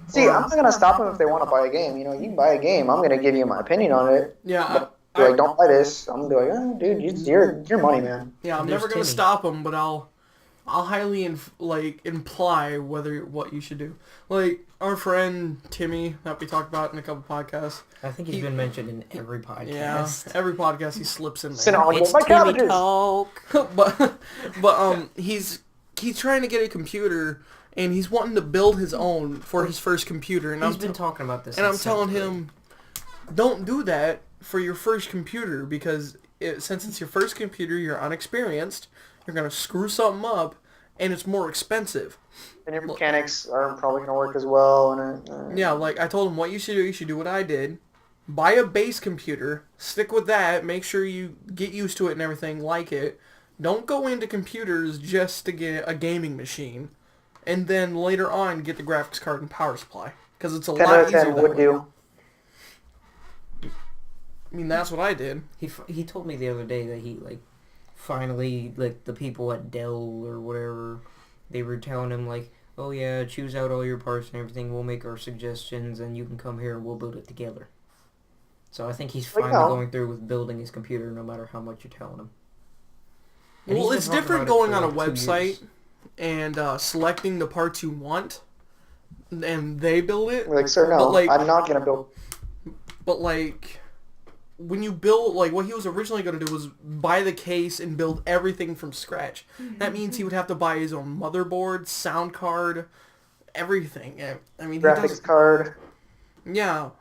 See, I'm not going to stop them if they want to buy a game. You know, you can buy a game. I'm going to give you my opinion on it. Yeah, They're like, don't buy this. I'm going to be like, oh, dude, it's your money, man. yeah. I'm There's never gonna Timmy. stop them, but I'll highly imply what you should do. Like our friend Timmy that we talked about in a couple podcasts. I think he's been mentioned in every Yeah, podcast. every podcast he slips in Sit there. on It's my Timmy cabbages. talk. but he's trying to get a computer and he's wanting to build his own for his first computer. And He's I'm been talking about this. and I'm since telling seventh him, don't do that for your first computer because since it's your first computer, you're unexperienced. You're gonna screw something up, and it's more expensive. And your mechanics aren't probably going to work as well. And Yeah, like I told him what you should do what I did. Buy a base computer, stick with that, make sure you get used to it and everything, like it. Don't go into computers just to get a gaming machine. And then later on get the graphics card and power supply. Because it's a 10 out lot of easier 10 that would way. do. I mean, that's what I did. He told me the other day that he like finally like the people at Dell or whatever, they were telling him like, oh yeah, choose out all your parts and everything. We'll make our suggestions and you can come here and we'll build it together. So I think he's finally going through with building his computer no matter how much you're telling him. And Well, it's different going on a like 2 website years. and selecting the parts you want, and they build it. Like, sir, no, But, like- I'm not going to build. But like, when you build, like what he was originally going to do was buy the case and build everything from scratch. That means he would have to buy his own motherboard, sound card, everything. I mean, he Graphics does. card. Yeah,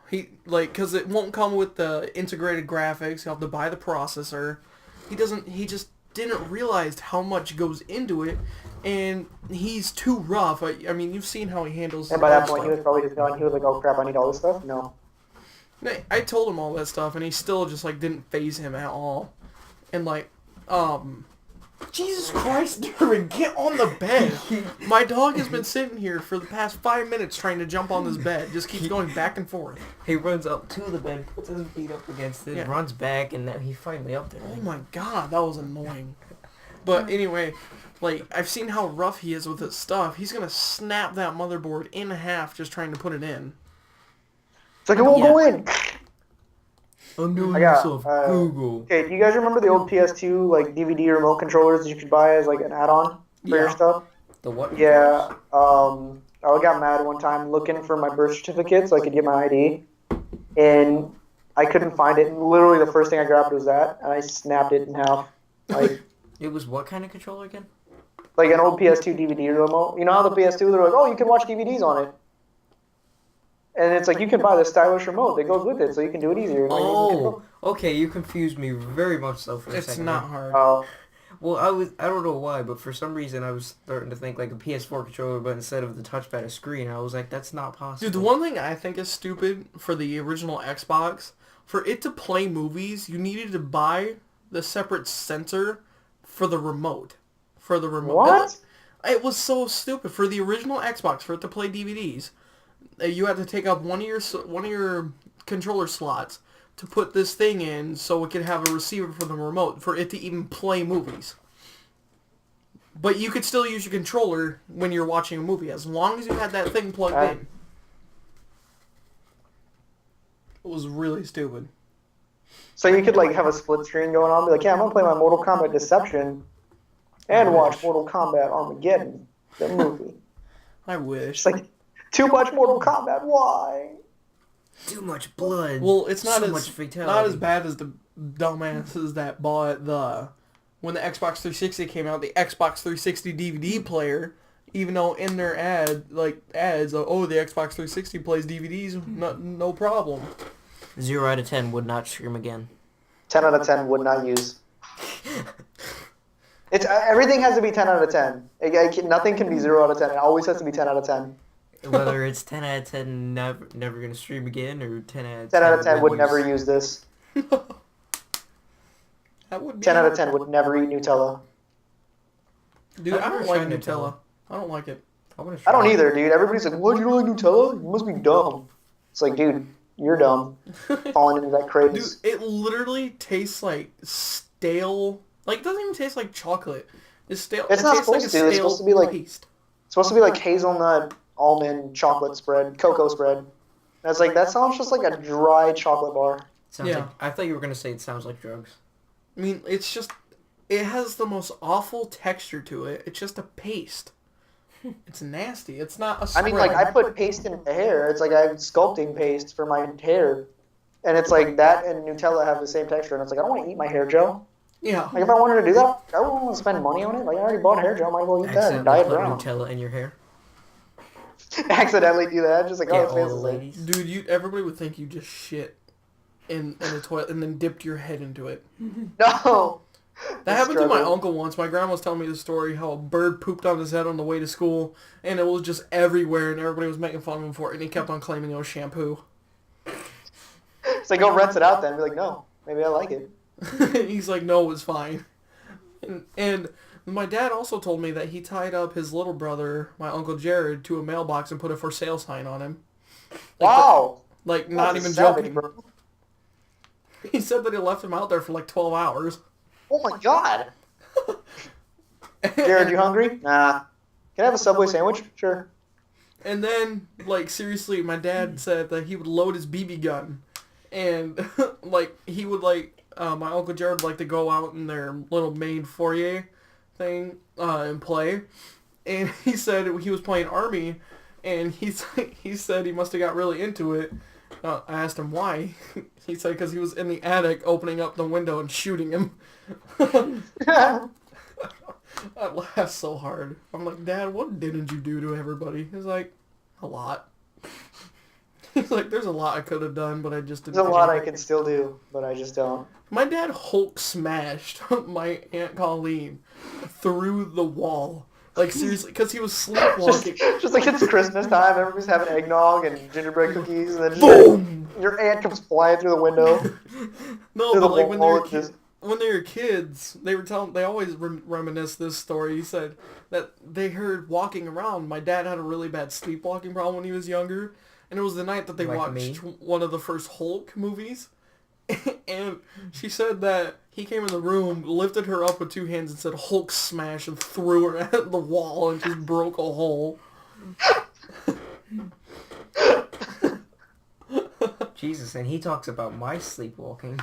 because it won't come with the integrated graphics. He'll have to buy the processor. He just didn't realize how much goes into it, and he's too rough. I mean, you've seen how he handles. And by that other point, he stuff. was probably just done. He was like, oh crap, I need all this stuff? No. I told him all that stuff, and he still just like didn't phase him at all. And like, Jesus Christ, Derwin, get on the bed. My dog has been sitting here for the past 5 minutes trying to jump on this bed. Just keeps going back and forth. He runs up to the bed, puts his feet up against it, Yeah. runs back, and now he's finally up there. Oh my god, that was annoying. But anyway, like, I've seen how rough he is with his stuff. He's gonna snap that motherboard in half just trying to put it in. It's like, it won't go in. I'm doing I got, this off Google. Okay, do you guys remember the old PS2 like DVD remote controllers that you could buy as like an add-on for your Yeah. stuff? The what? Yeah. I got mad one time looking for my birth certificate so I could get my ID, and I couldn't find it. And literally the first thing I grabbed was that, and I snapped it in half. Like It was what kind of controller again? like an old PS2 DVD remote. You know how the PS2 they're like, oh, you can watch DVDs on it. And it's like you can buy the stylish remote that goes with it, so you can do it easier. Like, Oh, okay, you confused me very much so for a It's second. not there. hard. Well, I don't know why, but for some reason I was starting to think like a PS4 controller, but instead of the touchpad, a screen. I was like, that's not possible. Dude, the one thing I think is stupid for the original Xbox, for it to play movies, you needed to buy the separate sensor for the remote. For the remote. What? It was so stupid. For the original Xbox, for it to play DVDs, you had to take up one of your controller slots to put this thing in so it could have a receiver for the remote for it to even play movies. But you could still use your controller when you're watching a movie as long as you had that thing plugged in. It was really stupid. So you could like have a split screen going on, be like, yeah, I'm gonna play my Mortal Kombat Deception, and watch Mortal Kombat Armageddon, the movie. I wish. It's like too much Mortal Kombat. Why? Too much blood. Well, it's not so as much fatality. not as bad as the dumbasses that bought when the Xbox 360 came out, the Xbox 360 DVD player. Even though in their ads, oh, the Xbox 360 plays DVDs, no problem. 0 out of 10 would not stream again. 10 out of 10 would not use. It's everything has to be 10 out of 10. Nothing can be 0 out of 10. It always has to be 10 out of 10. Whether it's 10 out of 10 never going to stream again, or 10 out of 10... 10 out of 10 would use- never use this. That would be 10 out of 10 would never eat Nutella. Dude, I've I don't never like tried Nutella. Nutella. I don't like it. wanna I try don't it. either, dude. Everybody's like, what, you don't like Nutella? You must be dumb. It's like, dude, you're dumb. Falling into that Dude, craze. it literally tastes like stale. Like, it doesn't even taste like chocolate. It's stale. It's it not tastes like supposed a to. It's stale supposed to be like- paste. It's supposed to be like hazelnut, almond, chocolate spread, cocoa spread. And it's like, that sounds just like a dry chocolate bar. Sounds Yeah. like, I thought you were going to say it sounds like drugs. I mean, it's just... It has the most awful texture to it. It's just a paste. It's nasty. It's not a I spread. mean, like, I put paste in my hair. It's like I have sculpting paste for my hair. And it's like that and Nutella have the same texture. And it's like, I don't want to eat my hair gel. Yeah. Like, if I wanted to do that, I wouldn't want to spend money on it. Like, I already bought hair gel. I might as well eat that and dye Accidentally it put brown. Nutella in your hair. Accidentally do that. Just like, Get oh, all it's the fancy. ladies. Dude, everybody would think you just shit in the toilet and then dipped your head into it. No. That happened to my uncle once. My grandma was telling me the story how a bird pooped on his head on the way to school, and it was just everywhere, and everybody was making fun of him for it, and he kept on claiming it was shampoo. It's like, go rinse it out then. Be like, no, maybe I like it. He's like, no, it's fine. And my dad also told me that he tied up his little brother, my Uncle Jared, to a mailbox and put a for sale sign on him. Wow. Like, not even savage, joking. bro. He said that he left him out there for like 12 hours. Oh my god. Jared, you hungry? Nah. Can I have a Subway sandwich? Sure. And then, like, seriously, my dad said that he would load his BB gun. And, like, he would, like, my Uncle Jared would like to go out in their little main foyer thing and play. And he said he was playing Army, and he said he must have got really into it. I asked him why. He said because he was in the attic opening up the window and shooting him. I laughed so hard. I'm like, Dad, what didn't you do to everybody? He's like, a lot. He's like, there's a lot I could have done, but I just didn't. There's a lot I can still do, but I just don't. My dad Hulk smashed my Aunt Colleen through the wall. Like, seriously, because he was sleepwalking. just like it's Christmas time, everybody's having eggnog and gingerbread cookies, and then Boom! Your aunt comes flying through the window. No, but like when they were kids, they always reminisce this story. He said that they heard walking around. My dad had a really bad sleepwalking problem when he was younger, and it was the night that they watched one of the first Hulk movies. And she said that he came in the room, lifted her up with two hands and said Hulk smash and threw her at the wall and just broke a hole. Jesus, and he talks about my sleepwalking.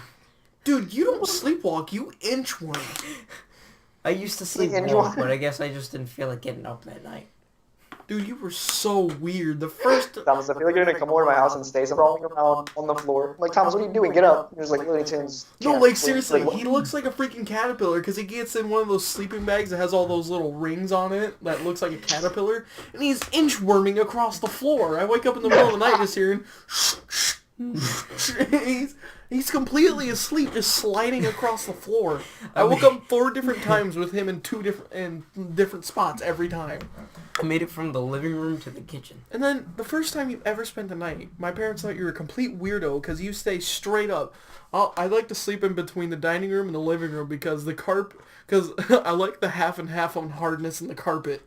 Dude, you don't sleepwalk, you inchworm. I used to sleepwalk, but I guess I just didn't feel like getting up that night. Dude, you were so weird. The first... Thomas, I feel like you're going to come over to my house and stay sprawling around on the floor. I'm like, Thomas, what are you doing? Get up. There's like Looney Tunes. No, like, seriously, he looks like a freaking caterpillar because he gets in one of those sleeping bags that has all those little rings on it that looks like a caterpillar, and he's inchworming across the floor. I wake up in the middle of the night just hearing... he's completely asleep, just sliding across the floor. I woke up 4 different times with him in different spots every time. I made it from the living room to the kitchen. And then the first time you ever spent the night, my parents thought you were a complete weirdo because you stay straight up. I like to sleep in between the dining room and the living room because I like the half and half on hardness in the carpet.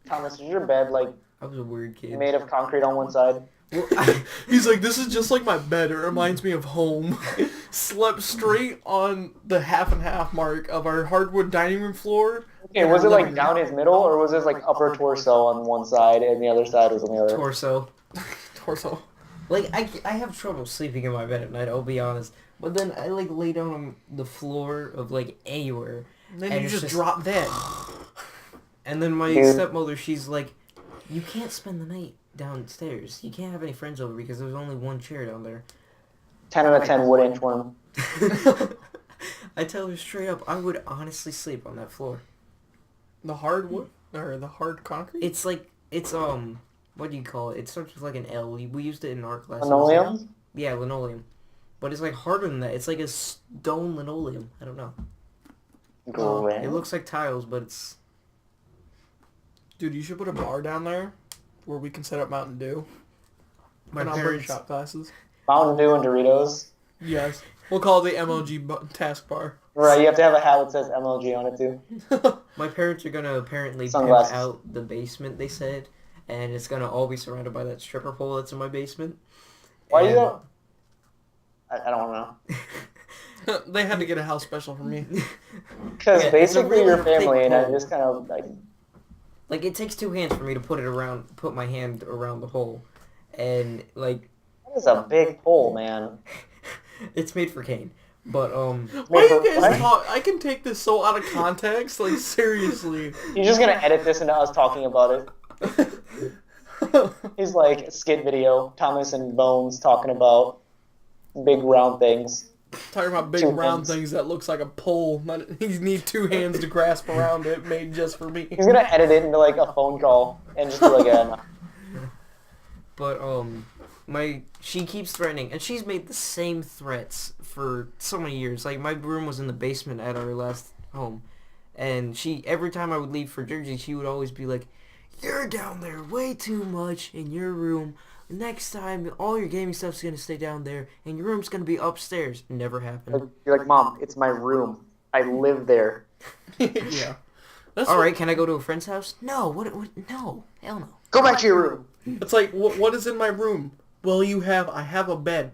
Thomas, is your bed like I was a weird kid. Made of concrete on one side? Well, He's like, this is just like my bed. It reminds me of home. Slept straight on the half and half mark of our hardwood dining room floor. Okay, was it like down his middle, or was it like upper torso on one side and the other side was on the other? Torso. Torso. Like, I have trouble sleeping in my bed at night, I'll be honest. But then I, like, lay down on the floor of, like, anywhere. And then you just drop dead. And then my stepmother, she's like, you can't spend the night downstairs. You can't have any friends over because there's only one chair down there. 10 out of 10 wood inchworm. I tell her straight up, I would honestly sleep on that floor. The hardwood? Or the hard concrete? It's like, it's, what do you call it? It starts with like an L. We used it in art class. Linoleum? Yeah, linoleum. But it's like harder than that. It's like a stone linoleum. I don't know. Great. It looks like tiles, but it's... Dude, you should put a bar down there where we can set up Mountain Dew. My and I'll bring parents... shot glasses. Mountain Dew and Doritos. Yes. We'll call it the MLG task bar. Right, you have to have a hat that says MLG on it too. My parents are going to apparently pimp Sunglasses. out the basement, they said. And it's going to all be surrounded by that stripper pole that's in my basement. Why you don't... I don't know. They had to get a house special for me. Because basically really your family and I pole. just kind of like... Like, it takes 2 hands for me to put my hand around the hole. And, like... That is a big pole, man. It's made for Kane. But, Why you guys talk? I can take this so out of context. Like, seriously. You're just going to edit this into us talking about it. He's like a skit video. Thomas and Bones talking about big round things. Talking about big round things that looks like a pole. You need 2 hands to grasp around it, made just for me. He's going to edit it into like a phone call and just be like, But, she keeps threatening, and she's made the same threats for so many years. Like, my room was in the basement at our last home, and every time I would leave for Jersey, she would always be like, "You're down there way too much in your room. Next time, all your gaming stuff's gonna stay down there, and your room's gonna be upstairs." Never happened. You're like, Mom, it's my room. I live there. Yeah. All right, can I go to a friend's house? No. What? No. Hell no. Go back to your room. It's like, what is in my room? Well, I have a bed.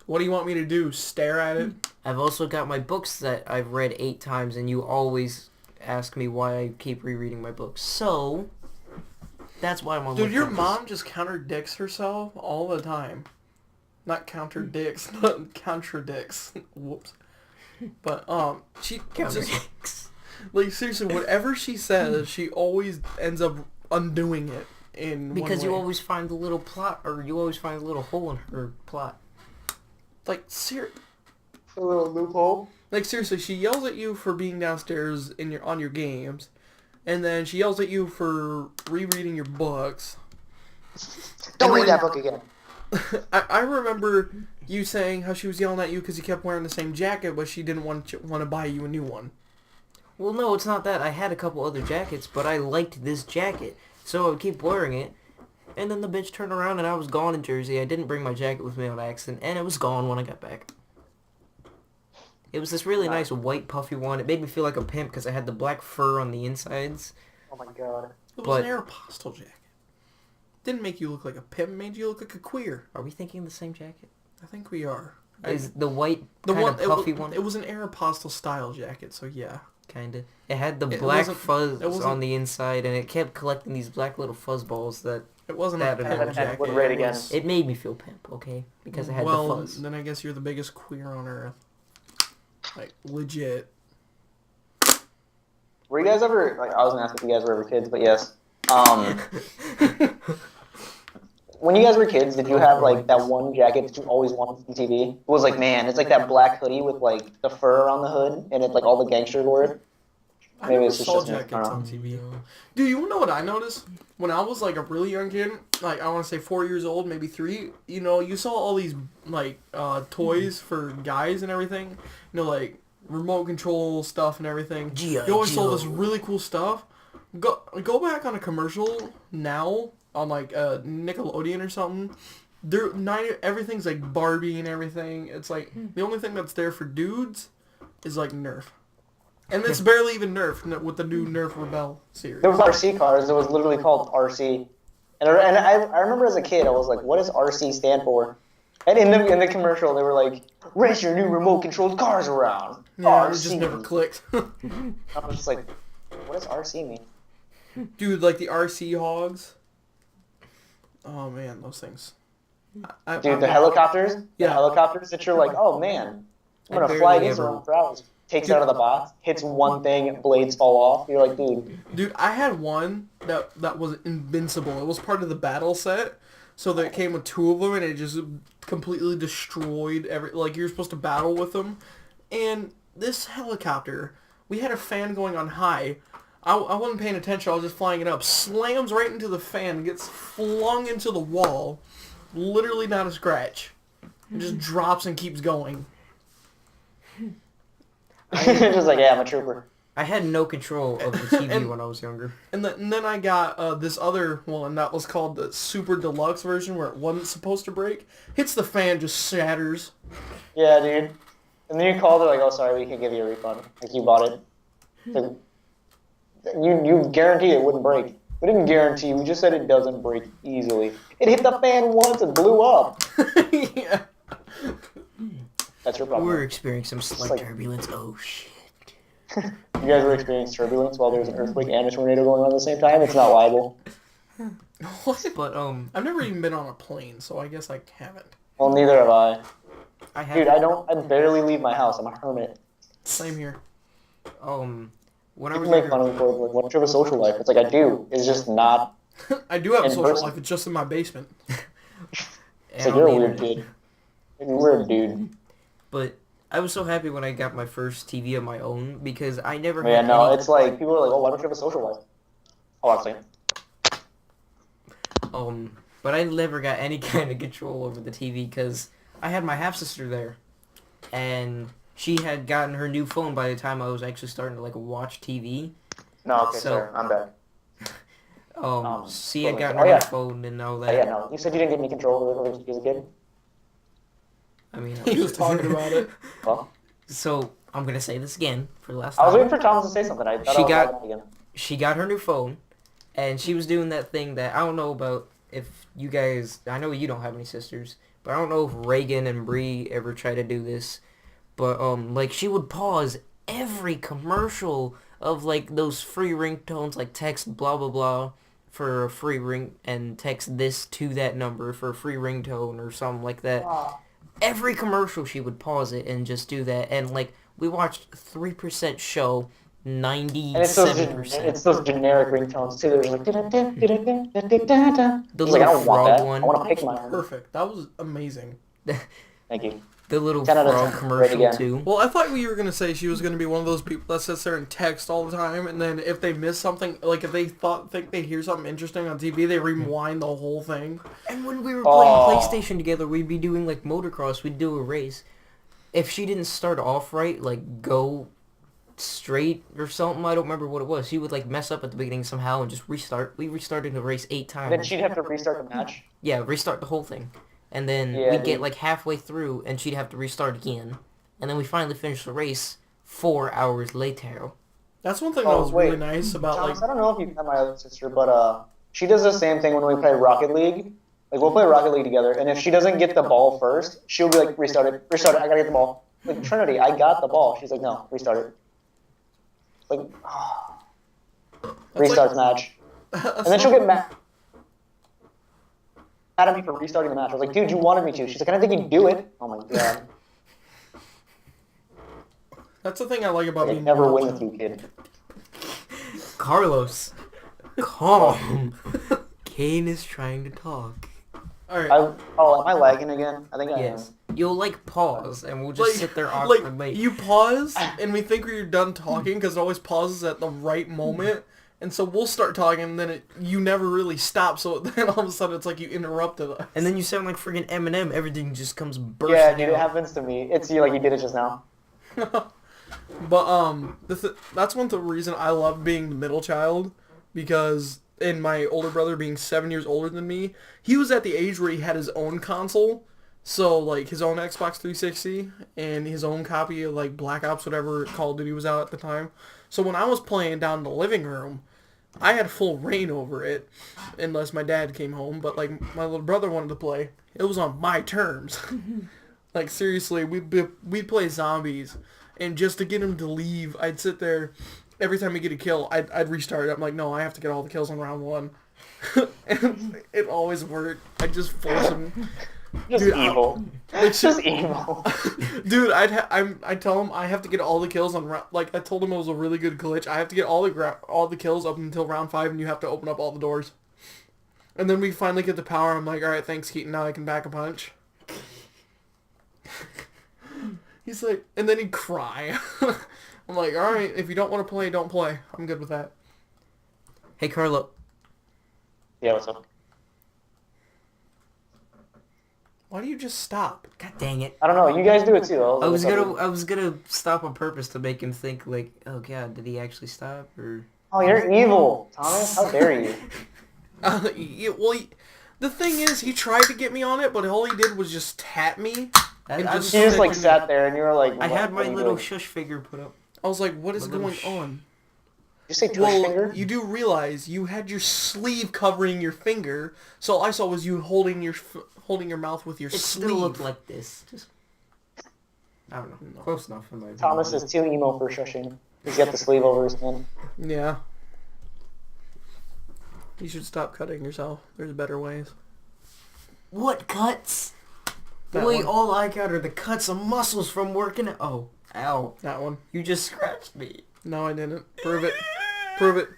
What do you want me to do? Stare at it? I've also got my books that I've read 8 times, and you always ask me why I keep rereading my books. So, that's why I'm on. Dude, your mom just contradicts herself all the time. Not contradicts, not contradicts. Whoops. But she just, like, seriously, whatever she says, she always ends up undoing it in because one way. you always find the little plot, or you always find a little hole in her plot. Like, A little loophole. like seriously, she yells at you for being downstairs on your games, and then she yells at you for rereading your books. Don't read that book again. I remember you saying how she was yelling at you because you kept wearing the same jacket, but she didn't want to buy you a new one. Well, no, it's not that. I had a couple other jackets, but I liked this jacket, so I would keep wearing it. And then the bitch turned around and I was gone in Jersey. I didn't bring my jacket with me on accident, and it was gone when I got back. It was this really nice white puffy one. It made me feel like a pimp because I had the black fur on the insides. Oh my god. It was an Aeropostale jacket. Didn't make you look like a pimp. Made you look like a queer. Are we thinking of the same jacket? I think we are. Is the white puffy one? It was an Aeropostale style jacket, so yeah. Kinda. It had the black fuzz wasn't on the inside, and it kept collecting these black little fuzz balls that... It wasn't That a and pimp it jacket. would rate again. It made me feel pimp, okay? Because it had the fuzz. Then I guess you're the biggest queer on earth. Like, legit. Were you guys ever, like, I was gonna ask if you guys were ever kids, but yes. When you guys were kids, did you have, like, that one jacket that you always wanted from TV? It was like, man, it's like that black hoodie with, like, the fur on the hood, and it's like all the gangsters wore it. I Maybe never it's just saw me. jackets I don't on know. TV. Dude, you know what I noticed? When I was, like, a really young kid, like, I want to say 4 years old, maybe 3, you know, you saw all these, like, toys for guys and everything. You know, like, remote control stuff and everything. G.I. You always saw Joe. this really cool stuff. Go back on a commercial now on, like, Nickelodeon or something. Everything's, like, Barbie and everything. It's, like, the only thing that's there for dudes is, like, Nerf. And it's barely even Nerf with the new Nerf Rebel series. There was RC cars. It was literally called RC. And I remember as a kid, I was like, what does RC stand for? And in the commercial, they were like, race your new remote-controlled cars around. Yeah, RC. it just never clicked. I was just like, what does RC mean? Dude, like the RC hogs. Oh man, those things. Dude, the helicopters? Yeah. The helicopters that you're like, oh man, I'm going to fly these around for hours. Takes it out of the box, hits one thing, blades fall off. You're like, dude. Dude, I had one that was invincible. It was part of the battle set, so that it came with 2 of them, and it just completely destroyed like, you're supposed to battle with them. And this helicopter, we had a fan going on high. I wasn't paying attention. I was just flying it up. Slams right into the fan, gets flung into the wall. Literally not a scratch. It just drops and keeps going. Just like, yeah, I'm a trooper. I had no control of the TV when I was younger. And then I got this other one that was called the Super Deluxe version, where it wasn't supposed to break. Hits the fan, just shatters. Yeah, dude. And then you call, they're like, oh, sorry, we can give you a refund. Like, you bought it. Like, you guarantee it wouldn't break. We didn't guarantee, we just said it doesn't break easily. It hit the fan once and blew up. Yeah. That's your problem. We're experiencing some slight like- turbulence. Oh, shit. You guys were experiencing turbulence while there's an earthquake and a tornado going on at the same time? It's not liable. What? But, I've never even been on a plane, so I guess I haven't. Well, neither have I. I had... Dude, I barely leave my house. I'm a hermit. Same here. When I People was make younger... fun of me for, like, what do you have a social life? It's like, I do. It's just not. I do have a In social person. life. It's just in my basement. It's like, you're a weird kid. You're a weird dude. But I was so happy when I got my first TV of my own because I never Yeah, had no, any... it's like, people are like, oh, why don't you have a social life? Oh, I'll say. But I never got any kind of control over the TV because I had my half-sister there. And she had gotten her new phone by the time I was actually starting to, like, watch TV. No, okay, So- sorry, I'm back. She had gotten oh, her yeah. new phone and all Oh, that. yeah, no. You said you didn't get any control over it as a kid? I mean, He was talking about it. Well, So, I'm going to say this again for the last I was time. waiting for Thomas to say something. I thought She I was got- lying again. She got her new phone, and she was doing that thing that I don't know about if you guys... I know you don't have any sisters, but I don't know if Reagan and Bree ever try to do this. But, like, she would pause every commercial of, like, those free ringtones, like text blah, blah, blah for a free ring, and text this to that number for a free ringtone or something like that. Every commercial she would pause it and just do that. And, like, we watched 3% show, And it's 97%. those generic ringtones, too. There's like... The The like, I little don't want frog that. one. I want to pick my own. Perfect. That was amazing. Thank you. The little 10 out of frog 10. commercial, Right again. too. Well, I thought you were going to say she was going to be one of those people that sits there and text all the time, and then if they miss something, like if they think they hear something interesting on TV, they rewind the whole thing. And when we were playing Oh. PlayStation together, we'd be doing, like, motocross. We'd do a race. If she didn't start off right, like, go straight or something, I don't remember what it was. She would, like, mess up at the beginning somehow and just restart. We restarted the race 8 times. Then she'd have to restart the match. Yeah, restart the whole thing. And then Yeah, we'd get, dude. like, halfway through, and she'd have to restart again. And then we finally finished the race 4 hours later. That's one thing that Oh, was wait. really nice about, like... Thomas, I don't know if you've met my other sister, but she does the same thing when we play Rocket League. Like, we'll play Rocket League together, and if she doesn't get the ball first, she'll be like, restart it, I gotta get the ball. Like, Trinity, I got the ball. She's like, no, restart it. Like, restart the match. And then she'll get mad at me for restarting the match. I was like, dude, you wanted me to. She's like, I didn't think you'd do it. Oh my god. That's the thing I like about I being... never win with you, kid. Carlos, calm. Kane is trying to talk. Alright. Am I lagging again? I think I Yes. am. You'll, like, pause, and we'll just sit there awkwardly. Like, you pause, and we think you're done talking, because it always pauses at the right moment, and so we'll start talking, and then you never really stop, so then all of a sudden it's like you interrupted us. And then you sound like friggin' Eminem. Everything just comes bursting Yeah, dude, it out. happens to me. It's you like you did it just now. But, that's one of the reason I love being the middle child, because... And my older brother being 7 years older than me, he was at the age where he had his own console, so like his own Xbox 360 and his own copy of like Black Ops, whatever Call of Duty was out at the time. So when I was playing down in the living room, I had full reign over it, unless my dad came home. But like my little brother wanted to play, it was on my terms. Like seriously, we'd play zombies, and just to get him to leave, I'd sit there. Every time we get a kill, I'd restart it. I'm like, no, I have to get all the kills on round 1. And it always worked. I just force him. Just Dude, evil. It's just evil. Dude, I'd tell him I have to get all the kills on round... Like, I told him it was a really good glitch. I have to get all the kills up until round 5, and you have to open up all the doors. And then we finally get the power. I'm like, alright, thanks, Keaton. Now I can back a punch. He's like... And then he'd cry. I'm like, alright, if you don't want to play, don't play. I'm good with that. Hey, Carlo. Yeah, what's up? Why do you just stop? God dang it. I don't know. You guys do it too. I was gonna stop on purpose to make him think like, oh god, did he actually stop or? Oh, you're evil, Thomas. How dare you? The thing is, he tried to get me on it, but all he did was just tap me. And I, just- You just like sat there and you were like. I what- had what my are you little doing? shush figure put up. I was like, what is My little going on? Did you say tush Well, finger? you do realize you had your sleeve covering your finger, so all I saw was you holding your mouth with your It sleeve. still looked like this. Just I don't know. Close enough in my opinion. Thomas is too emo for shushing. He's got the sleeve over his chin. Yeah. You should stop cutting yourself. There's better ways. What cuts? That Boy, one. all I got are the cuts of muscles from working. Oh, ow! That one. You just scratched me. No, I didn't. Prove it. Prove it.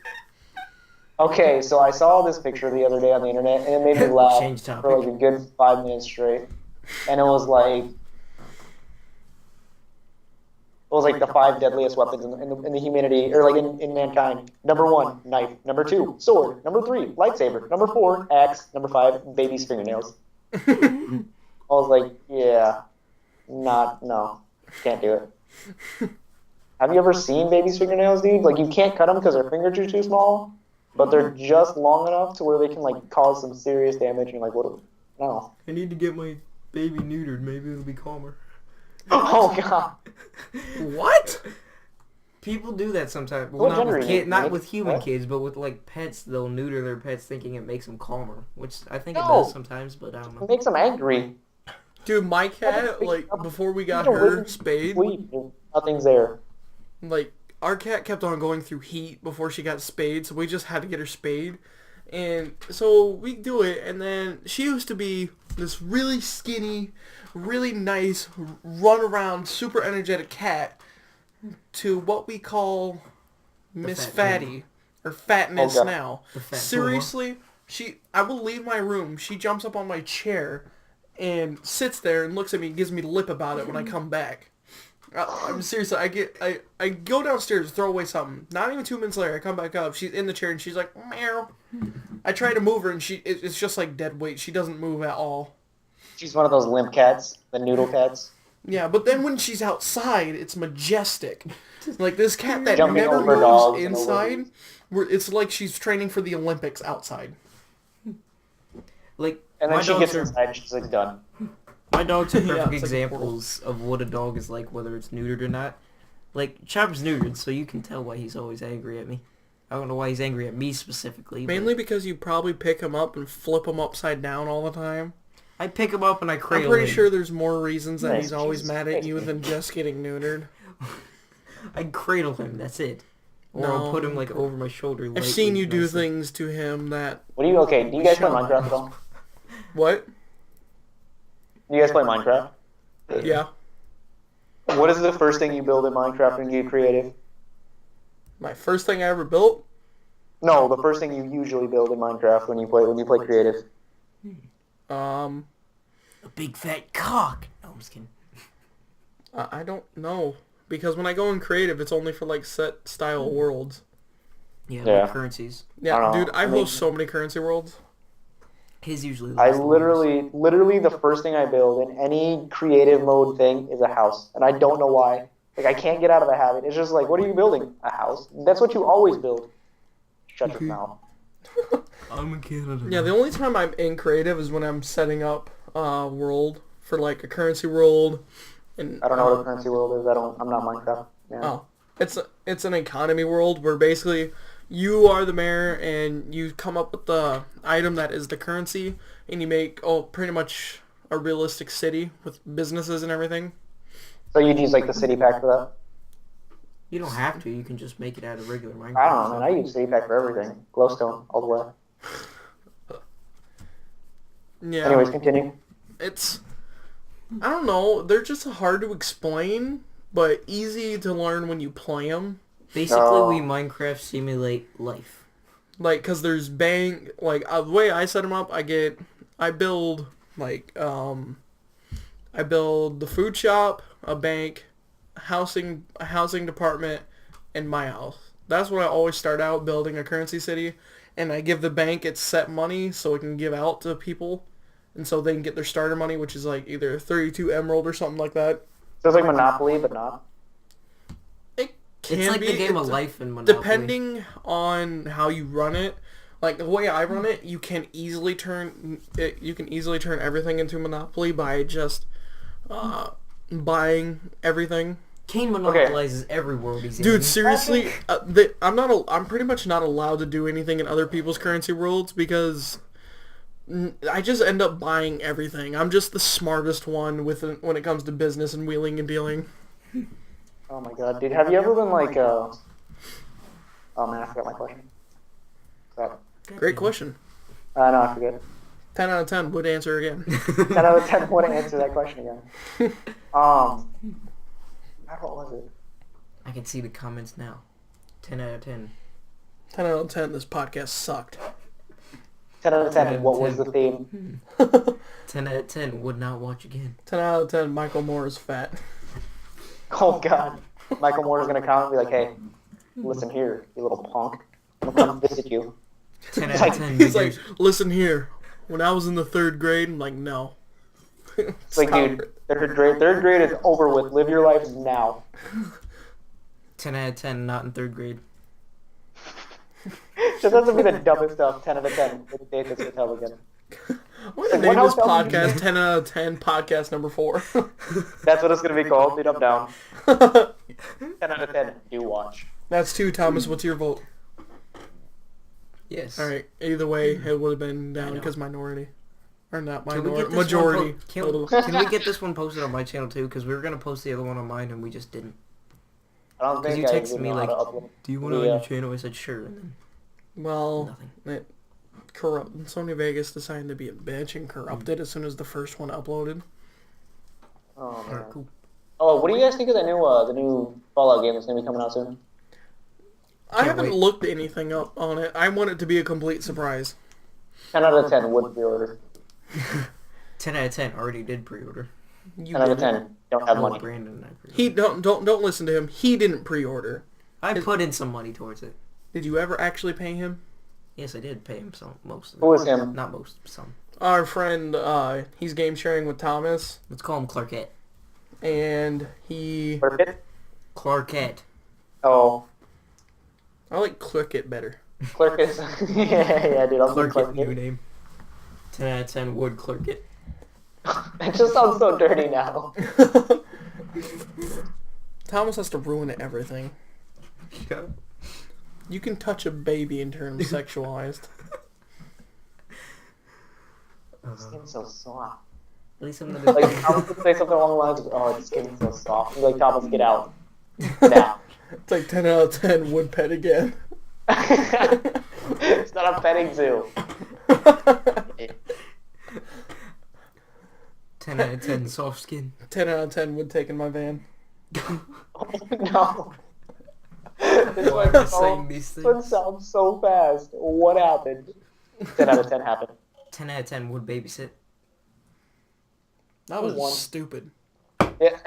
Okay, so I saw this picture the other day on the internet, and it made me laugh Change topic. for like a good 5 minutes straight. And it was was like the 5 deadliest weapons in the humanity, or like in mankind. Number 1, knife. Number 2, sword. Number 3, lightsaber. Number 4, axe. Number 5, baby's fingernails. I was like, yeah, no, can't do it. Have you ever seen baby's fingernails, dude? Like, you can't cut them because their fingers are too small, but they're just long enough to where they can, like, cause some serious damage, and, like, what? No. I need to get my baby neutered. Maybe it'll be calmer. Oh, God. What? People do that sometimes. What Well, gender is it, not Nick? with human What? kids, but with, like, pets. They'll neuter their pets thinking it makes them calmer, which I think it No. does sometimes, but I don't know. It makes them angry. Dude, my cat, like, before we got You don't her really spayed, sleep, and nothing's there. like, our cat kept on going through heat before she got spayed, so we just had to get her spayed. And so we do it, and then she used to be this really skinny, really nice, run around, super energetic cat to what we call Miss fat Fatty, or Fatness Oh, God. now. The fat Seriously, I will leave my room, she jumps up on my chair and sits there and looks at me and gives me the lip about it when I come back. I'm seriously, I go downstairs, throw away something. Not even 2 minutes later, I come back up. She's in the chair and she's like, meow. I try to move her and it's just like dead weight. She doesn't move at all. She's one of those limp cats, the noodle cats. Yeah, but then when she's outside, it's majestic. Like this cat that Jumping never over dogs moves and over inside, it's like she's training for the Olympics outside. Like, And then my she dogs gets are inside and she's like, done. my dogs are Yeah, perfect it's like a portal. examples of what a dog is like, whether it's neutered or not. Like, Chopper's neutered, so you can tell why he's always angry at me. I don't know why he's angry at me specifically. Mainly but because you probably pick him up and flip him upside down all the time. I pick him up and I I'm cradle pretty him. sure there's more reasons that Nice, he's always Jesus mad at Christ, you man. than just getting neutered. I cradle him, that's it. Or No. I'll put him, like, over my shoulder. I've seen lightly, you do nicely. things to him that... Do you guys play Shut up. Minecraft at all? What? Do you guys play Minecraft? Yeah. What is the first thing you build in Minecraft when you get creative? My first thing I ever built? No, the first thing you usually build in Minecraft when you play creative. A big fat cock. No, I'm just kidding. I don't know. Because when I go in creative, it's only for, like, set style worlds. Yeah, Yeah. like currencies. Yeah, I don't know. dude, I I mean- host so many currency worlds. His usually I lasts the longest. literally the first thing I build in any creative mode thing is a house. And I don't know why. Like, I can't get out of the habit. It's just like, what are you building? A house. That's what you always build. Shut your mouth. I'm a Canada. Yeah, the only time I'm in creative is when I'm setting up a world for, like, a currency world. And I don't know what a currency world is. I'm not Minecraft. Yeah. Oh, it's an economy world where basically you are the mayor and you come up with the item that is the currency and you make pretty much a realistic city with businesses and everything. So you'd use like the city pack for that? You don't have to. You can just make it out of regular Minecraft. I don't know, man. I use city pack for everything. Glowstone all the way. Yeah. Anyways, continue. It's I don't know. They're just hard to explain, but easy to learn when you play them. Basically, No. we Minecraft simulate life. Like, cause there's the way I set them up, I build I build the food shop, a bank, a housing department, and my house. That's what I always start out building a currency city, and I give the bank its set money so it can give out to people, and so they can get their starter money, which is like either 32 emerald or something like that. So it's like Monopoly, but not. It can It's like be the game of it's- life in Monopoly. Depending on how you run it, like the way I run it, you can easily turn everything into Monopoly by just buying everything. Kane monopolizes every world he's in. Dude, seriously, I'm pretty much not allowed to do anything in other people's currency worlds because I just end up buying everything. I'm just the smartest one when it comes to business and wheeling and dealing. Oh my god, dude. Have you ever been like, oh man, I forgot my question. Crap. Great question. No, I forget. 10 out of 10 would answer again. 10 out of 10 wouldn't answer that question again. What was it? I can see the comments now. 10 out of 10. 10 out of 10, this podcast sucked. 10 out of 10, 10 what out was of the theme? 10 out of 10 would not watch again. 10 out of 10, Michael Moore is fat. Oh god. Michael Moore's gonna come and be like, "Hey, listen here, you little punk. I'm gonna come visit you." 10 It's out like- of 10. He's like, listen here. When I was in the 3rd grade, I'm like, no. It's like, dude, third grade is over with. Live your life now. 10 out of 10, not in 3rd grade. Just has to be the dumbest stuff. 10 out of 10. With Davis Patel again. We're gonna Like, name this what else- podcast 10 out of 10 podcast number 4. That's what it's gonna be called. Beat up down. 10 out of 10. Do watch. That's 2, Thomas. What's your vote? Yes. Alright, either way, it would have been down I know. because minority. Or not Can we minority, get this majority. one can we get this one posted on my channel too? Because we were going to post the other one on mine and we just didn't. I don't Because think you I texted even me know like, how to upload. do you want it on your channel? I said, sure. And then Well, nothing. Sony Vegas decided to be a bitch and corrupted as soon as the first one uploaded. Oh, man. Alright, cool. Oh, what do you guys think of the new Fallout game that's gonna be coming out soon? I Can't haven't wait. looked anything up on it. I want it to be a complete surprise. 10 out of 10 would pre-order. 10 out of 10 already did pre-order. You 10 out of didn't. 10 don't have No, money. Brandon and I pre-ordered. He don't listen to him. He didn't pre-order. I put in some money towards it. Did you ever actually pay him? Yes, I did pay him most of it. Who is him? Not most, some. Our friend, he's game sharing with Thomas, Let's call him Clarkette. and he. Clarkette? Clarkette. Oh, I like Click It better. Clark is. yeah, dude. I'll say Clarkette, new Clarkette. name. 10 out of 10 would Clarkette. It just sounds so dirty now. Thomas has to ruin everything. Yeah. You can touch a baby and turn him sexualized. Skin's so soft. At least I'm gonna Like, Thomas would say something along the lines of, "Oh, its skin's so soft." He's like, "Thomas, get out now." It's like 10 out of 10 would pet again. It's not a petting zoo. 10 out of 10 soft skin. 10 out of 10 would take in my van. Oh, no. This Why am I one saying these This things? sounds so fast. What happened? 10 out of 10 happened. 10 out of 10 would babysit. That was One. stupid. Yeah.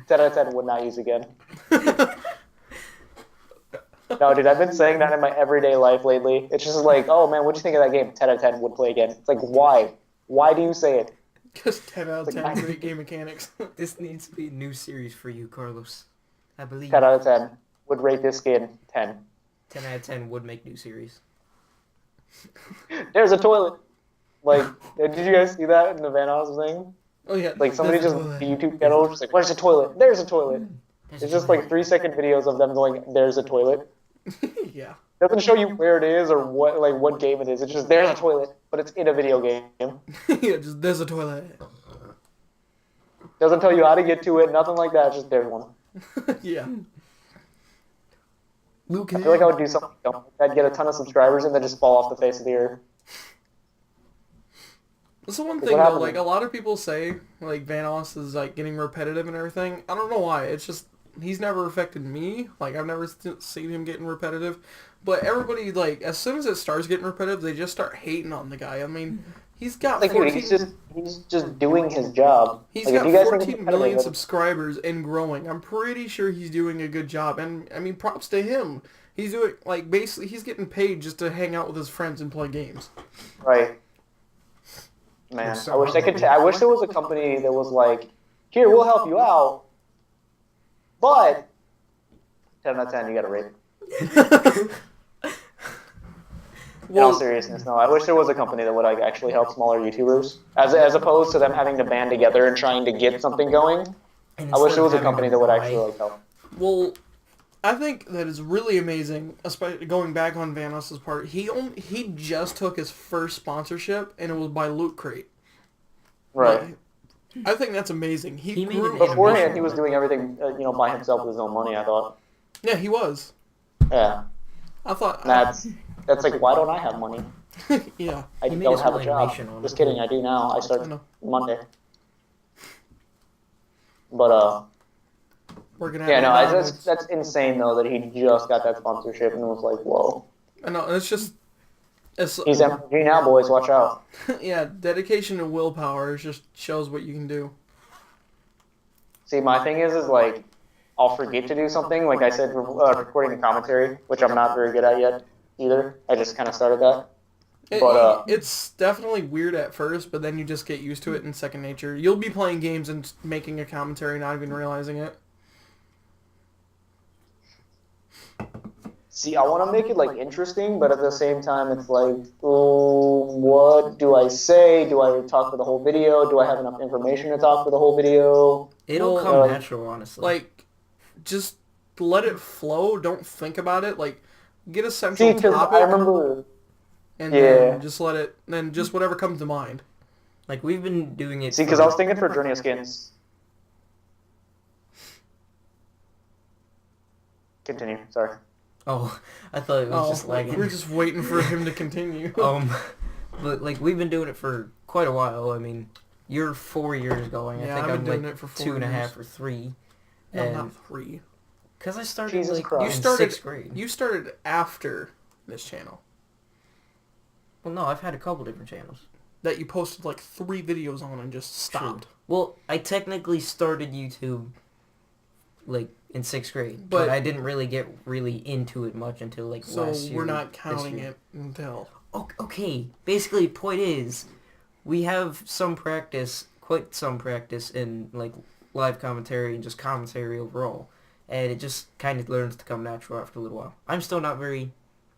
10 out of 10 would not use again. No, dude, I've been saying that in my everyday life lately. It's just like, oh man, what'd you think of that game? 10 out of 10 would play again. It's like, why? Why do you say it? Just 10 out of It's 10 like- great game mechanics. This needs to be a new series for you, Carlos. I believe 10 out of 10 would rate this skin 10. 10 out of 10 would make new series. There's a toilet. Like, did you guys see that in the Van Oz thing? Oh yeah. Like, somebody There's just, a toilet. the YouTube channel was just like, where's a toilet? There's a toilet. There's It's a just toilet. like 3-second videos of them going, there's a toilet. Yeah. It doesn't show you where it is or what game it is. It's just, there's a toilet, but it's in a video game. Yeah, just there's a toilet. Doesn't tell you how to get to it, nothing like that, just there's one. Yeah. Luke, I feel like I would do something dumb. I'd get a ton of subscribers and then just fall off the face of the earth. That's the one What thing though, happened? like a lot of people say, like Vanoss is like getting repetitive and everything. I don't know why. It's just he's never affected me. Like I've never seen him getting repetitive. But everybody like as soon as it starts getting repetitive, they just start hating on the guy. I mean, he's got Like, dude, 14. he's just doing his job. He's Like, if got you guys think 14 it's million repetitive, subscribers and growing. I'm pretty sure he's doing a good job. And I mean, props to him. He's doing like basically he's getting paid just to hang out with his friends and play games. right? Man, So I wish I wish there was a company that was like, here, we'll help you out, but 10 out of 10, you gotta rate. In all seriousness, no. I wish there was a company that would like actually help smaller YouTubers, as opposed to them having to band together and trying to get something going. And I wish instead there was a of company having that would to actually lie- like help. Well, I think that is really amazing, especially going back on Vanoss's part. He just took his first sponsorship, and it was by Loot Crate. Right. Like, I think that's amazing. He made grew- an Beforehand, animation he was doing everything, by himself with his own money. I thought. Yeah, he was. Yeah. I thought. That's like, why don't I have money? Yeah. I He made don't his have own a job. animation on Just it. kidding, I do now. I I start know. Monday. But We're gonna. yeah, have no, McDonald's. that's insane though that he just got that sponsorship and was like, whoa. I know. It's just. It's He's MG now, boys. Watch out. yeah. Dedication and willpower just shows what you can do. See, my thing is like, I'll forget to do something. Like I said, recording the commentary, which I'm not very good at yet either. I just kind of started that. But It's definitely weird at first, but then you just get used to it in second nature. You'll be playing games and making a commentary, not even realizing it. see, I want to make it like interesting, but at the same time, it's like, oh, what do I say? Do I talk for the whole video? Do I have enough information to talk for the whole video? It'll come natural, honestly. Like, just let it flow. Don't think about it. Like, get a See, central because topic, I remember, and yeah. then just let it. Then just whatever comes to mind. Like, we've been doing it. See, because I was thinking for Journey of Skins. Continue. Sorry. Oh, I thought it was just lagging. We're just waiting for him to continue. But like we've been doing it for quite a while. I mean, you're 4 years going. Yeah, I think I've I'm been doing like it for 4 2.5 or 3. No, And not 3. because I started Jesus like Christ. in 6th grade. You started after this channel. Well, no, I've had a couple different channels. That you posted like 3 videos on and just stopped. True. Well, I technically started YouTube like in 6th grade, but I didn't really get really into it much until like last year. So we're not counting it until. Okay, basically, point is, we have quite some practice in like live commentary and just commentary overall, and it just kind of learns to come natural after a little while. I'm still not very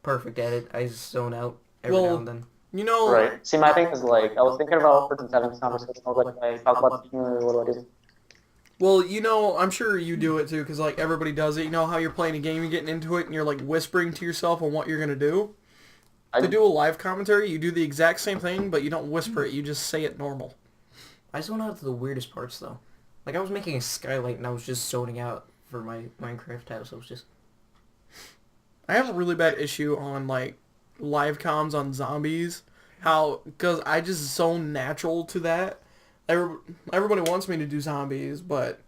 perfect at it. I zone out every now and then. You know, Right. See, my thing is like, I was thinking about for having this conversation. I was like, I talk about the community, what do I do? well, you know, I'm sure you do it too, because like everybody does it. You know how you're playing a game, you're getting into it, and you're like whispering to yourself on what you're gonna do. To do a live commentary, you do the exact same thing, but you don't whisper it. You just say it normal. I zone out to the weirdest parts though. Like I was making a skylight and I was just zoning out for my Minecraft house. I was just. I have a really bad issue on like live comms on zombies. Because I just zone natural to that. Everybody wants me to do zombies, but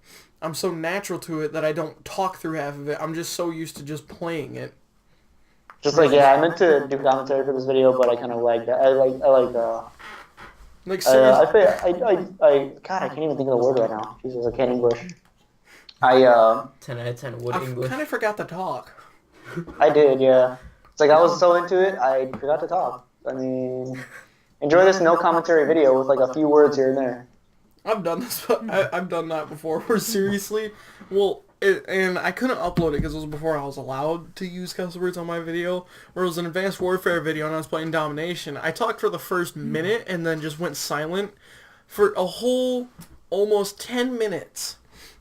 I'm so natural to it that I don't talk through half of it. I'm just so used to just playing it. Just like, yeah, I meant to do commentary for this video, but I kind of lagged. Like seriously. God, I can't even think of the word right now. Jesus, I can't English. 10 out of 10 wood I English. kind of forgot to talk. I did, yeah. It's like I was so into it, I forgot to talk. I mean, enjoy this no commentary video with like a few words here and there. I've done this. I've done that before. Where seriously, and I couldn't upload it because it was before I was allowed to use cuss words on my video. Where it was an Advanced Warfare video and I was playing Domination. I talked for the first minute and then just went silent for a whole almost 10 minutes.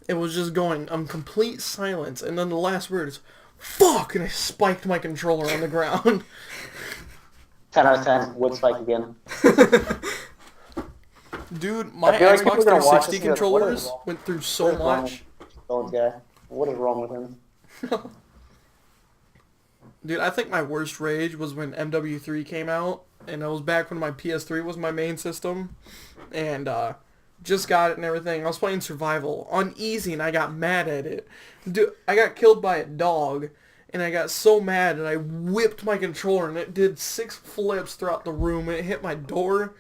It was just going complete silence, and then the last word is "fuck," and I spiked my controller on the ground. 10 out of 10, wood spike again. Dude, my like Xbox people are gonna watch 360 this and be like, controllers went through so much. Bones guy. What is wrong with him? Dude, I think my worst rage was when MW3 came out, and it was back when my PS3 was my main system, and just got it and everything. I was playing Survival on easy, and I got mad at it. Dude, I got killed by a dog, and I got so mad, and I whipped my controller, and it did 6 flips throughout the room, and it hit my door,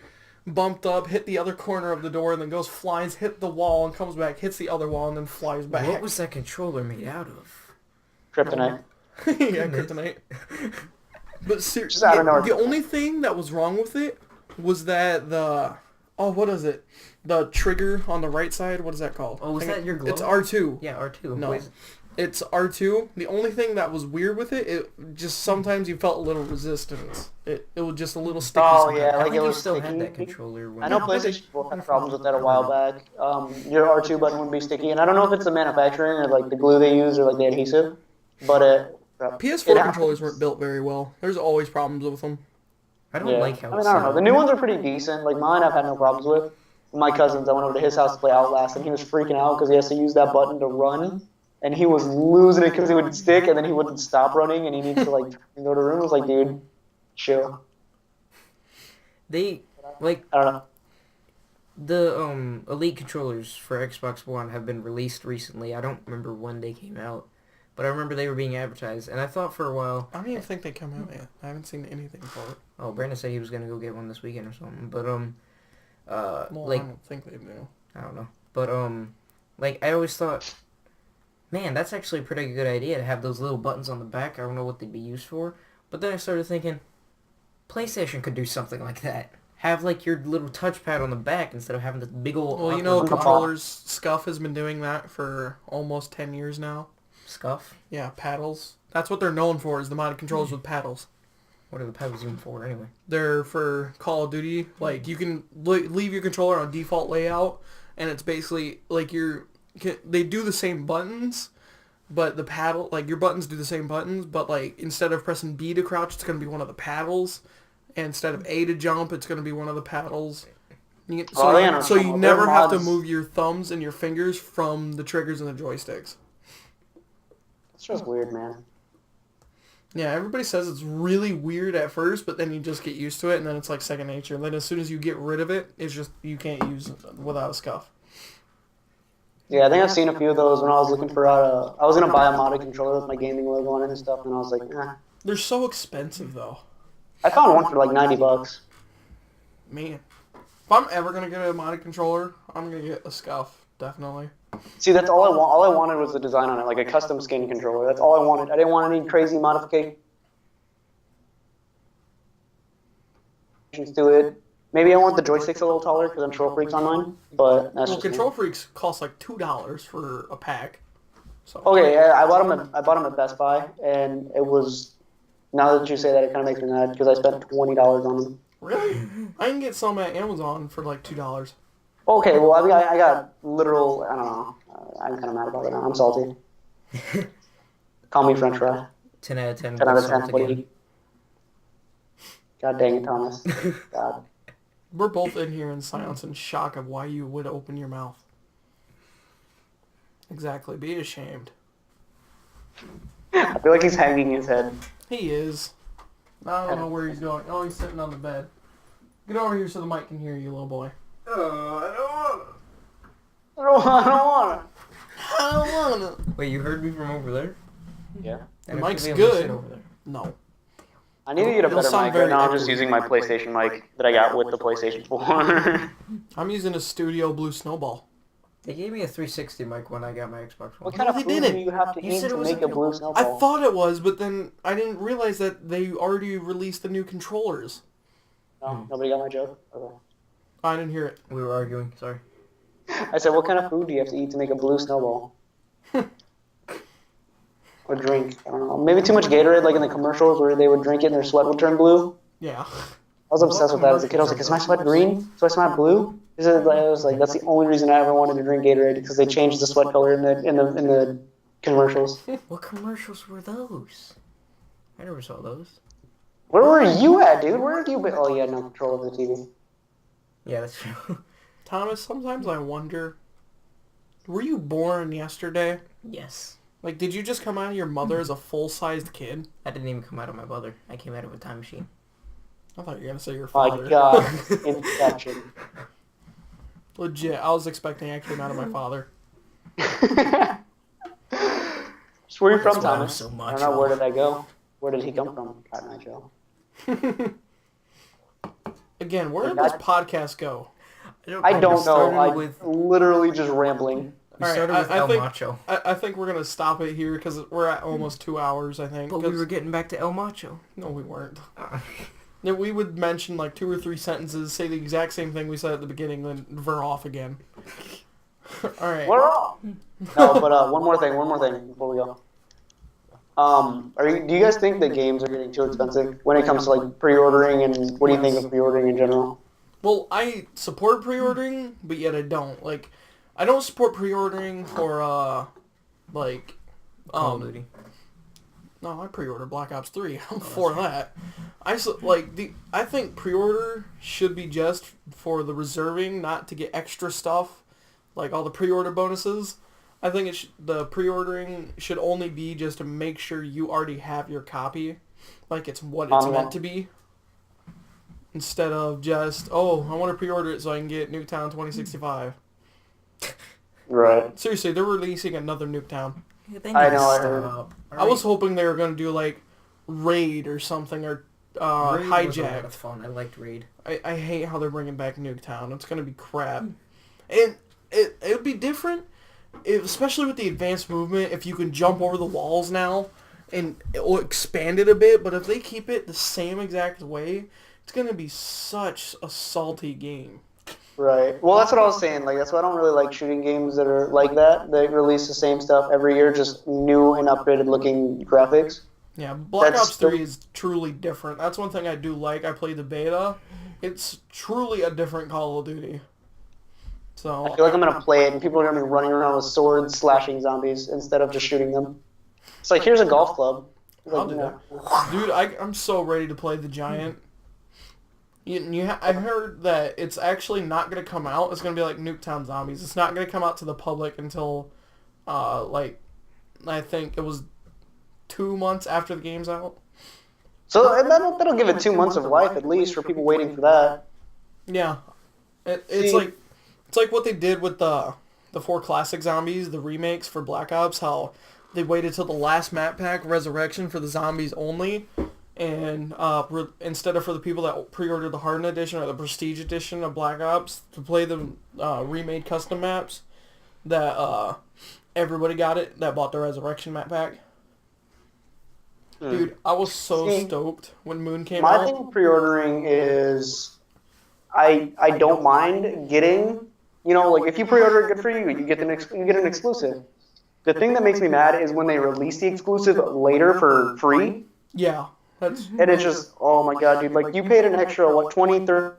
bumped up, hit the other corner of the door, and then goes flies, hit the wall, and comes back, hits the other wall, and then flies back. What was that controller made out of? Kryptonite. Yeah, kryptonite. But seriously, I don't know. the only thing that was wrong with it was that what is it? The trigger on the right side, what is that called? Oh, was that your glow? It's R2. Yeah, R2. No, it's R2. The only thing that was weird with it just sometimes you felt a little resistance. It was just a little sticky. Oh, sometimes. yeah, I like think it you was still sticky. had that controller. When I know PlayStation 4 had problems with that a while back. Your R2 button would be sticky, and I don't know if it's the manufacturing or like the glue they use or like the adhesive, but PS4 controllers weren't built very well. There's always problems with them. I don't like how I mean, I don't know. The new ones are pretty decent. Like mine, I've had no problems with. My cousins, I went over to his house to play Outlast, and he was freaking out because he has to use that button to run, and he was losing it because he would stick, and then he wouldn't stop running, and he needs to like go to the room. I was like, dude, chill. They like I don't know. the Elite controllers for Xbox One have been released recently. I don't remember when they came out, but I remember they were being advertised, and I thought for a while. I don't even think they come out yet. I haven't seen anything for it. Oh, Brandon said he was gonna go get one this weekend or something, but Well, like I don't think they do. I don't know, but like I always thought man, that's actually a pretty good idea to have those little buttons on the back. I don't know what they'd be used for. But then I started thinking, PlayStation could do something like that. Have like your little touchpad on the back instead of having this big old Well, you awkward know, button. controllers, Scuff has been doing that for almost 10 years now. Scuff? Yeah, paddles. That's what they're known for, is the modded controllers with paddles. What are the paddles even for anyway? They're for Call of Duty. Like, you can leave your controller on default layout, and it's basically like they do the same buttons, but the paddle, like your buttons do the same buttons, but like instead of pressing B to crouch, it's going to be one of the paddles. And instead of A to jump, it's going to be one of the paddles. So you never have to move your thumbs and your fingers from the triggers and the joysticks. It's just weird, man. Yeah, everybody says it's really weird at first, but then you just get used to it, and then it's like second nature. And then as soon as you get rid of it, it's just, you can't use it without a Scuff. Yeah, I think I've seen a few of those when I was looking for I was going to buy a modded controller with my gaming logo on it and stuff, and I was like, eh. They're so expensive, though. I found one for like $90. Man. If I'm ever going to get a modded controller, I'm going to get a Scuff, definitely. See, that's all I want. All I wanted was the design on it, like a custom skin controller. That's all I wanted. I didn't want any crazy modifications to it. Maybe I want the joysticks a little taller because I'm Control Freaks on mine, but that's just Control me. Freaks cost like $2 for a pack. So. Okay, I bought them at Best Buy, and it was. Now that you say that, it kind of makes me mad because I spent $20 on them. Really? I can get some at Amazon for like $2. Okay, well, I mean, I got literal. I don't know. I'm kind of mad about it now. I'm salty. Call me French fry. 10 out of 10. 10 out of 10. What do you? God dang it, Thomas. God. We're both in here in silence and shock of why you would open your mouth. Exactly. Be ashamed. I feel like he's hanging his head. He is. I don't know where he's going. Oh, he's sitting on the bed. Get over here so the mic can hear you, little boy. I don't want to. Wait, you heard me from over there? Yeah. The mic's good. No. I need to get a better sound mic. very Right now I'm just echoey. using my PlayStation mic that I got with the PlayStation 4. I'm using a Studio Blue Snowball. They gave me a 360 mic when I got my Xbox One. What kind of they food do didn't. you have to You eat said to it was make a blue I snowball? thought it was, but then I didn't realize that they already released the new controllers. No, nobody got my joke? Okay. I didn't hear it. We were arguing, sorry. I said, what kind of food do you have to eat to make a blue snowball? Or drink? I don't know. Maybe too much Gatorade, like in the commercials where they would drink it and their sweat would turn blue. Yeah. I was obsessed with that as a kid. I was like, is my sweat green? So I smell blue? I was like, that's the only reason I ever wanted to drink Gatorade because they changed the sweat color in the commercials. What commercials were those? I never saw those. Where were you at, dude? Where have you been? Oh, you had no control of the TV. Yeah, that's true. Thomas, sometimes I wonder, were you born yesterday? Yes. Like, did you just come out of your mother as a full-sized kid? I didn't even come out of my mother. I came out of a time machine. I thought you were going to say your My father. God, infection. Legit, I was expecting I came out of my father. So where are you from, That's why I'm Thomas? so I don't know. Where did I go? Where did he come from? Cotton Eye Joe. Again, where did this podcast go? I don't know. started I'm with- literally just rambling. We All right, started with I El think- Macho. I think we're going to stop it here because we're at almost 2 hours, I think. But we were getting back to El Macho. No, we weren't. Yeah, we would mention like 2 or 3 sentences, say the exact same thing we said at the beginning, then veer off again. All right. We're off. No, but one more thing before we go. Do you guys think that games are getting too expensive when it comes to like pre-ordering, and what do you think of pre-ordering in general? Well, I support pre-ordering, but yet I don't. Like, I don't support pre-ordering for, like, Call of Duty. No, I pre-ordered Black Ops 3. I'm for that. I think pre-order should be just for the reserving, not to get extra stuff, like all the pre-order bonuses. I think the pre-ordering should only be just to make sure you already have your copy, like it's what it's meant to be, instead of just, oh, I want to pre-order it so I can get Nuketown 2065. Right. Seriously, they're releasing another Nuketown. Yeah, they I need know, to I heard. stop. I was hoping they were going to do, like, Raid or something, or Raid was a lot Hijack. of fun. I liked Raid. I hate how they're bringing back Nuketown. It's going to be crap. And it would be different especially with the advanced movement, if you can jump over the walls now, and it will expand it a bit, but if they keep it the same exact way, it's going to be such a salty game. Right. Well, that's what I was saying. Like, that's why I don't really like shooting games that are like that. They release the same stuff every year, just new and upgraded looking graphics. Yeah, Black Ops 3 is truly different. That's one thing I do like. I played the beta. It's truly a different Call of Duty. So I feel like I'm going to play it, and people are going to be running around with swords slashing zombies instead of just shooting them. It's like, here's a golf club. I'll do that. Dude, I'm so ready to play the Giant. I heard that it's actually not going to come out. It's going to be like Nuketown Zombies. It's not going to come out to the public until, I think it was 2 months after the game's out. So that'll give it 2 months of life at least for people waiting for that. Yeah, it's like what they did with the 4 classic zombies, the remakes for Black Ops. How they waited till the last map pack, Resurrection, for the zombies only, and instead of for the people that pre-ordered the Hardened Edition or the Prestige Edition of Black Ops to play the remade custom maps, that everybody got it that bought the Resurrection map pack. Dude, I was so stoked when Moon came out. My thing with pre-ordering is I don't mind getting, like if you pre-order it, good for you. You get an exclusive. The thing that makes me mad is when they release the exclusive later for free. Yeah. And it's just, oh my god, dude. Like, you paid an extra, what, $20,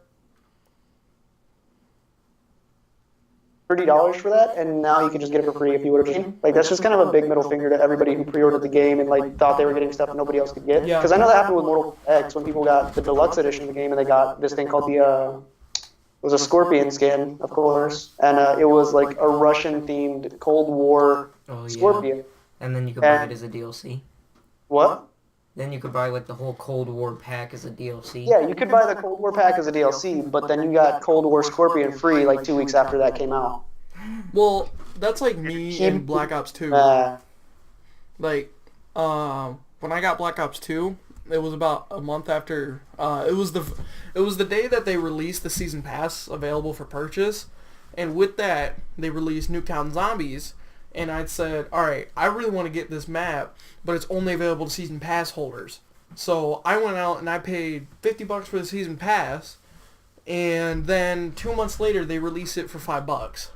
$30 for that, and now you can just get it for free if you would have been. Like, that's just kind of a big middle finger to everybody who pre-ordered the game and, like, thought they were getting stuff nobody else could get. Yeah. Because I know that happened with Mortal X when people got the deluxe edition of the game and they got this thing called it was a Scorpion skin, of course, and it was like a Russian-themed Cold War Scorpion. And then you could buy it as a DLC. What? Then you could buy like the whole Cold War pack as a DLC. Yeah, you could buy the Cold War pack as a DLC, but then you got Cold War Scorpion free like 2 weeks after that came out. Well, that's like me in Black Ops 2. Like, when I got Black Ops 2, it was about a month after. It was the day that they released the season pass available for purchase, and with that they released Nuketown Zombies. And I'd said, all right, I really want to get this map, but it's only available to season pass holders. So I went out and I paid $50 for the season pass, and then 2 months later they released it for $5.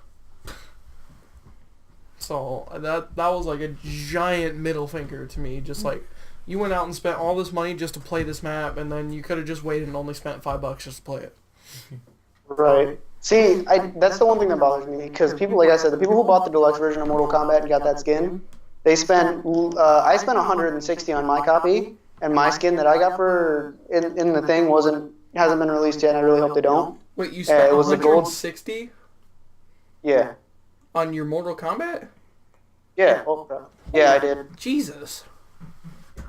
So that was like a giant middle finger to me. Just like, you went out and spent all this money just to play this map, and then you could have just waited and only spent $5 just to play it. Right. See, that's the one thing that bothers me, because people, like I said, the people who bought the deluxe version of Mortal Kombat and got that skin, I spent $160 on my copy, and my skin that I got in the thing hasn't been released yet, and I really hope they don't. Wait, you spent it was the gold. $160? Yeah. On your Mortal Kombat? Yeah. Yeah, I did. Jesus.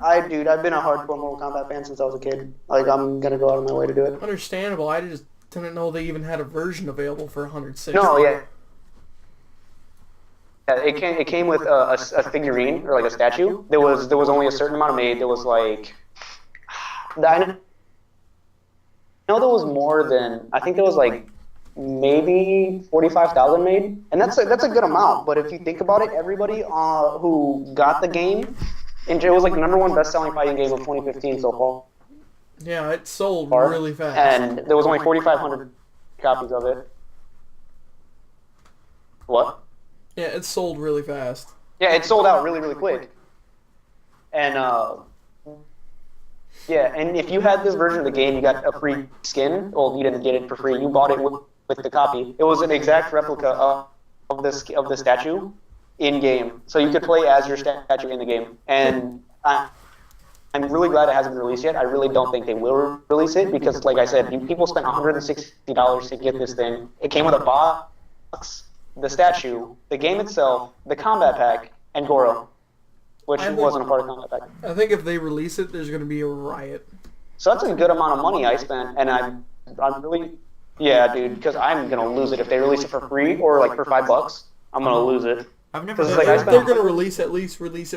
I've been a hardcore Mortal Kombat fan since I was a kid. Like, I'm gonna go out of my way to do it. Understandable. I just didn't know they even had a version available for $160. No, yeah. Yeah, it came with a figurine or like a statue. There was only a certain amount made. There was like, I know there was more than, I think there was like maybe 45,000 made, and that's a good amount. But if you think about it, everybody who got the game, and it was like the #1 best-selling fighting game of 2015 so far. Yeah, it sold really fast. And there was only 4,500 copies of it. What? Yeah, it sold really fast. Yeah, it sold out really, really quick. And, yeah, and if you had this version of the game, you got a free skin. Well, you didn't get it for free. You bought it with the copy. It was an exact replica of the statue in-game. So you could play as your statue in the game. And I'm really glad it hasn't been released yet. I really don't think they will release it because, like I said, people spent $160 to get this thing. It came with a box, the statue, the game itself, the combat pack, and Goro, which wasn't a part of the combat pack. I think if they release it, there's going to be a riot. So that's a good amount of money I spent, and I'm really, yeah, dude, because I'm going to lose it if they release it for free or like for $5. I'm going to lose it. I've never. They're going to release it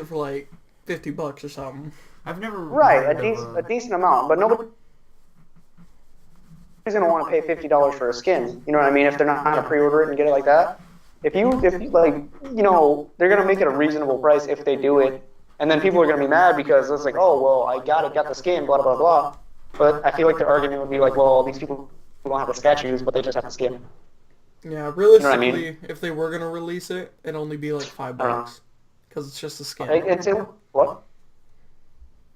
for like $50 or something. I've never. A decent amount, but nobody's going to want to pay $50 for a skin. You know what I mean? If they're not going to pre-order it and get it like that. if you like, they're gonna make it a reasonable price if they do it, and then people are gonna be mad because it's like, oh well, I got the skin, blah blah blah. But I feel like the argument would be like, well, these people don't have the statues, but they just have the skin. Yeah, You know what I mean? realistically, if they were gonna release it, it'd only be like I don't know. $5 because it's just a skin. What?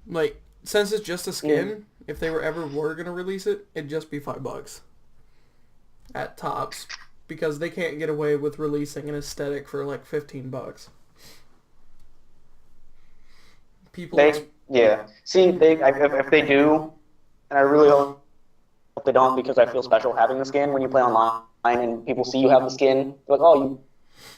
Like, since it's just a skin, if they were gonna release it, it'd just be $5 at tops, because they can't get away with releasing an aesthetic for like $15. People, See, if they do, and I really hope they don't, because I feel special having the skin when you play online and people see you have the skin. They're like, oh, you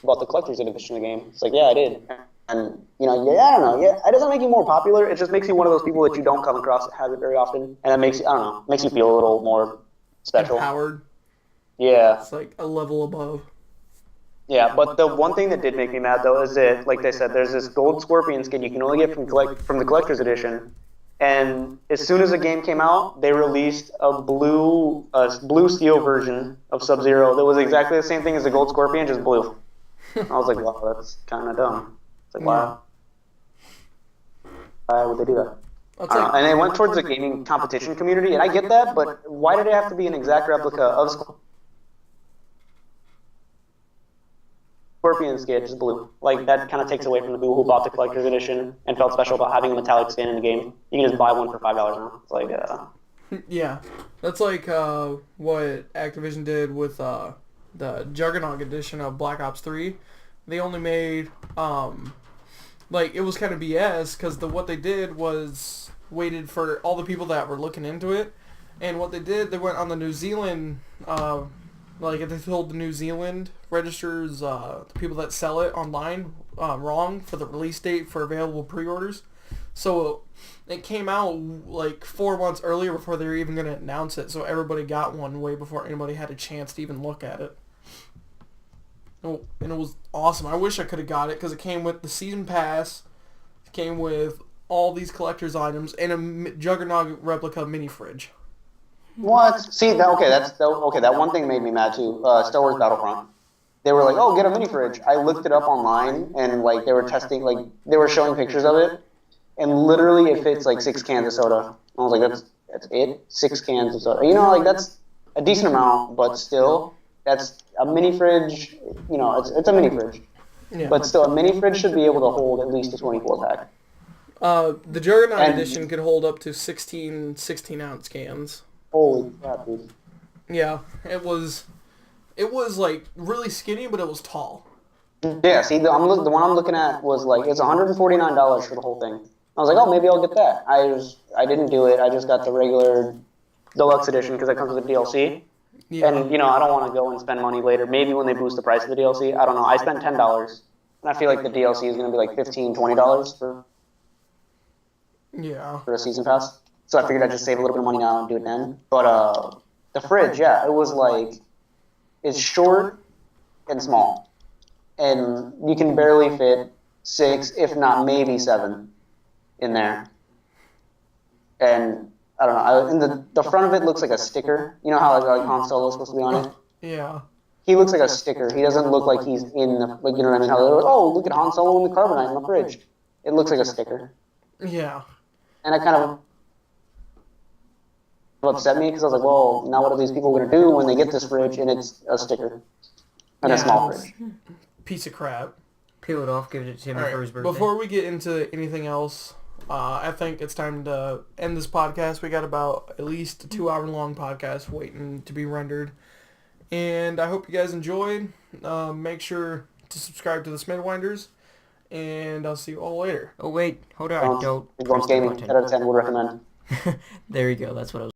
bought the collector's edition of the game. It's like, yeah, I did. And, I don't know. Yeah, it doesn't make you more popular. It just makes you one of those people that you don't come across that has it very often. And it makes you, I don't know, makes you feel a little more special. empowered. Yeah. It's like a level above. Yeah, but the one thing that did make me mad, though, is that, like they said, there's this gold scorpion skin you can only get from the collector's edition. And as soon as the game came out, they released a blue steel version of Sub-Zero that was exactly the same thing as the gold scorpion, just blue. I was like, wow, that's kind of dumb. It's like, wow. Why would they do that? I don't know. And they went towards the gaming competition community, and I get that, but why did it have to be an exact replica of Scorpion skin, just blue? Like, that kind of takes away from the people who bought the collector's edition and felt special about having a metallic skin in the game. You can just buy one for $5 now. It's like, Yeah, that's like what Activision did with the Juggernaut edition of Black Ops 3. They only made like, it was kind of BS, because what they did was waited for all the people that were looking into it, and what they did, they went on the New Zealand, like, they told the New Zealand registers, the people that sell it online, wrong for the release date for available pre-orders. So it came out like 4 months earlier before they were even going to announce it, so everybody got one way before anybody had a chance to even look at it. Oh, and it was awesome. I wish I could have got it, because it came with the season pass, it came with all these collector's items, and a Juggernaut replica mini fridge. what? See, that one thing made me mad too. Star Wars Battlefront. They were like, oh, get a mini fridge. I looked it up online, and like they were testing, like they were showing pictures of it, and literally it fits like 6 cans of soda. I was like, that's it? 6 cans of soda. Like, that's a decent amount, but still, that's a mini fridge. It's a mini fridge. Yeah. But still, a mini fridge should be able to hold at least a 24-pack. The Juggernaut edition could hold up to 16-ounce cans. Holy crap, dude. Yeah, it was like really skinny, but it was tall. Yeah, see, the one I'm looking at was like, it's $149 for the whole thing. I was like, oh, maybe I'll get that. I didn't do it. I just got the regular deluxe edition because it comes with the DLC. Yeah. And, I don't want to go and spend money later. Maybe when they boost the price of the DLC. I don't know. I spent $10. And I feel like the DLC is going to be like $15, $20 for a season pass. So I figured I'd just save a little bit of money now and do it then. But the fridge, yeah, it was like, it's short and small. And you can barely fit 6, if not maybe 7 in there. And I don't know, and the front of it looks like a sticker. You know how like Han Solo's supposed to be on it? Yeah. He looks like a sticker. He doesn't look like he's in the, like, you know what I mean? How they're like, oh, look at Han Solo in the carbonite in the fridge. It looks like a sticker. Yeah. And it kind of upset me because I was like, well, now what are these people going to do when they get this fridge and it's a sticker and a small fridge? Piece of crap. Peel it off, give it to him for his birthday. Before we get into anything else, I think it's time to end this podcast. We got about at least a 2-hour-long podcast waiting to be rendered. And I hope you guys enjoyed. Make sure to subscribe to the Smidwinders. And I'll see you all later. Oh, wait. Hold on. Don't. JuGGs Gaming, 10 out of 10 would recommend. There you go. That's what I was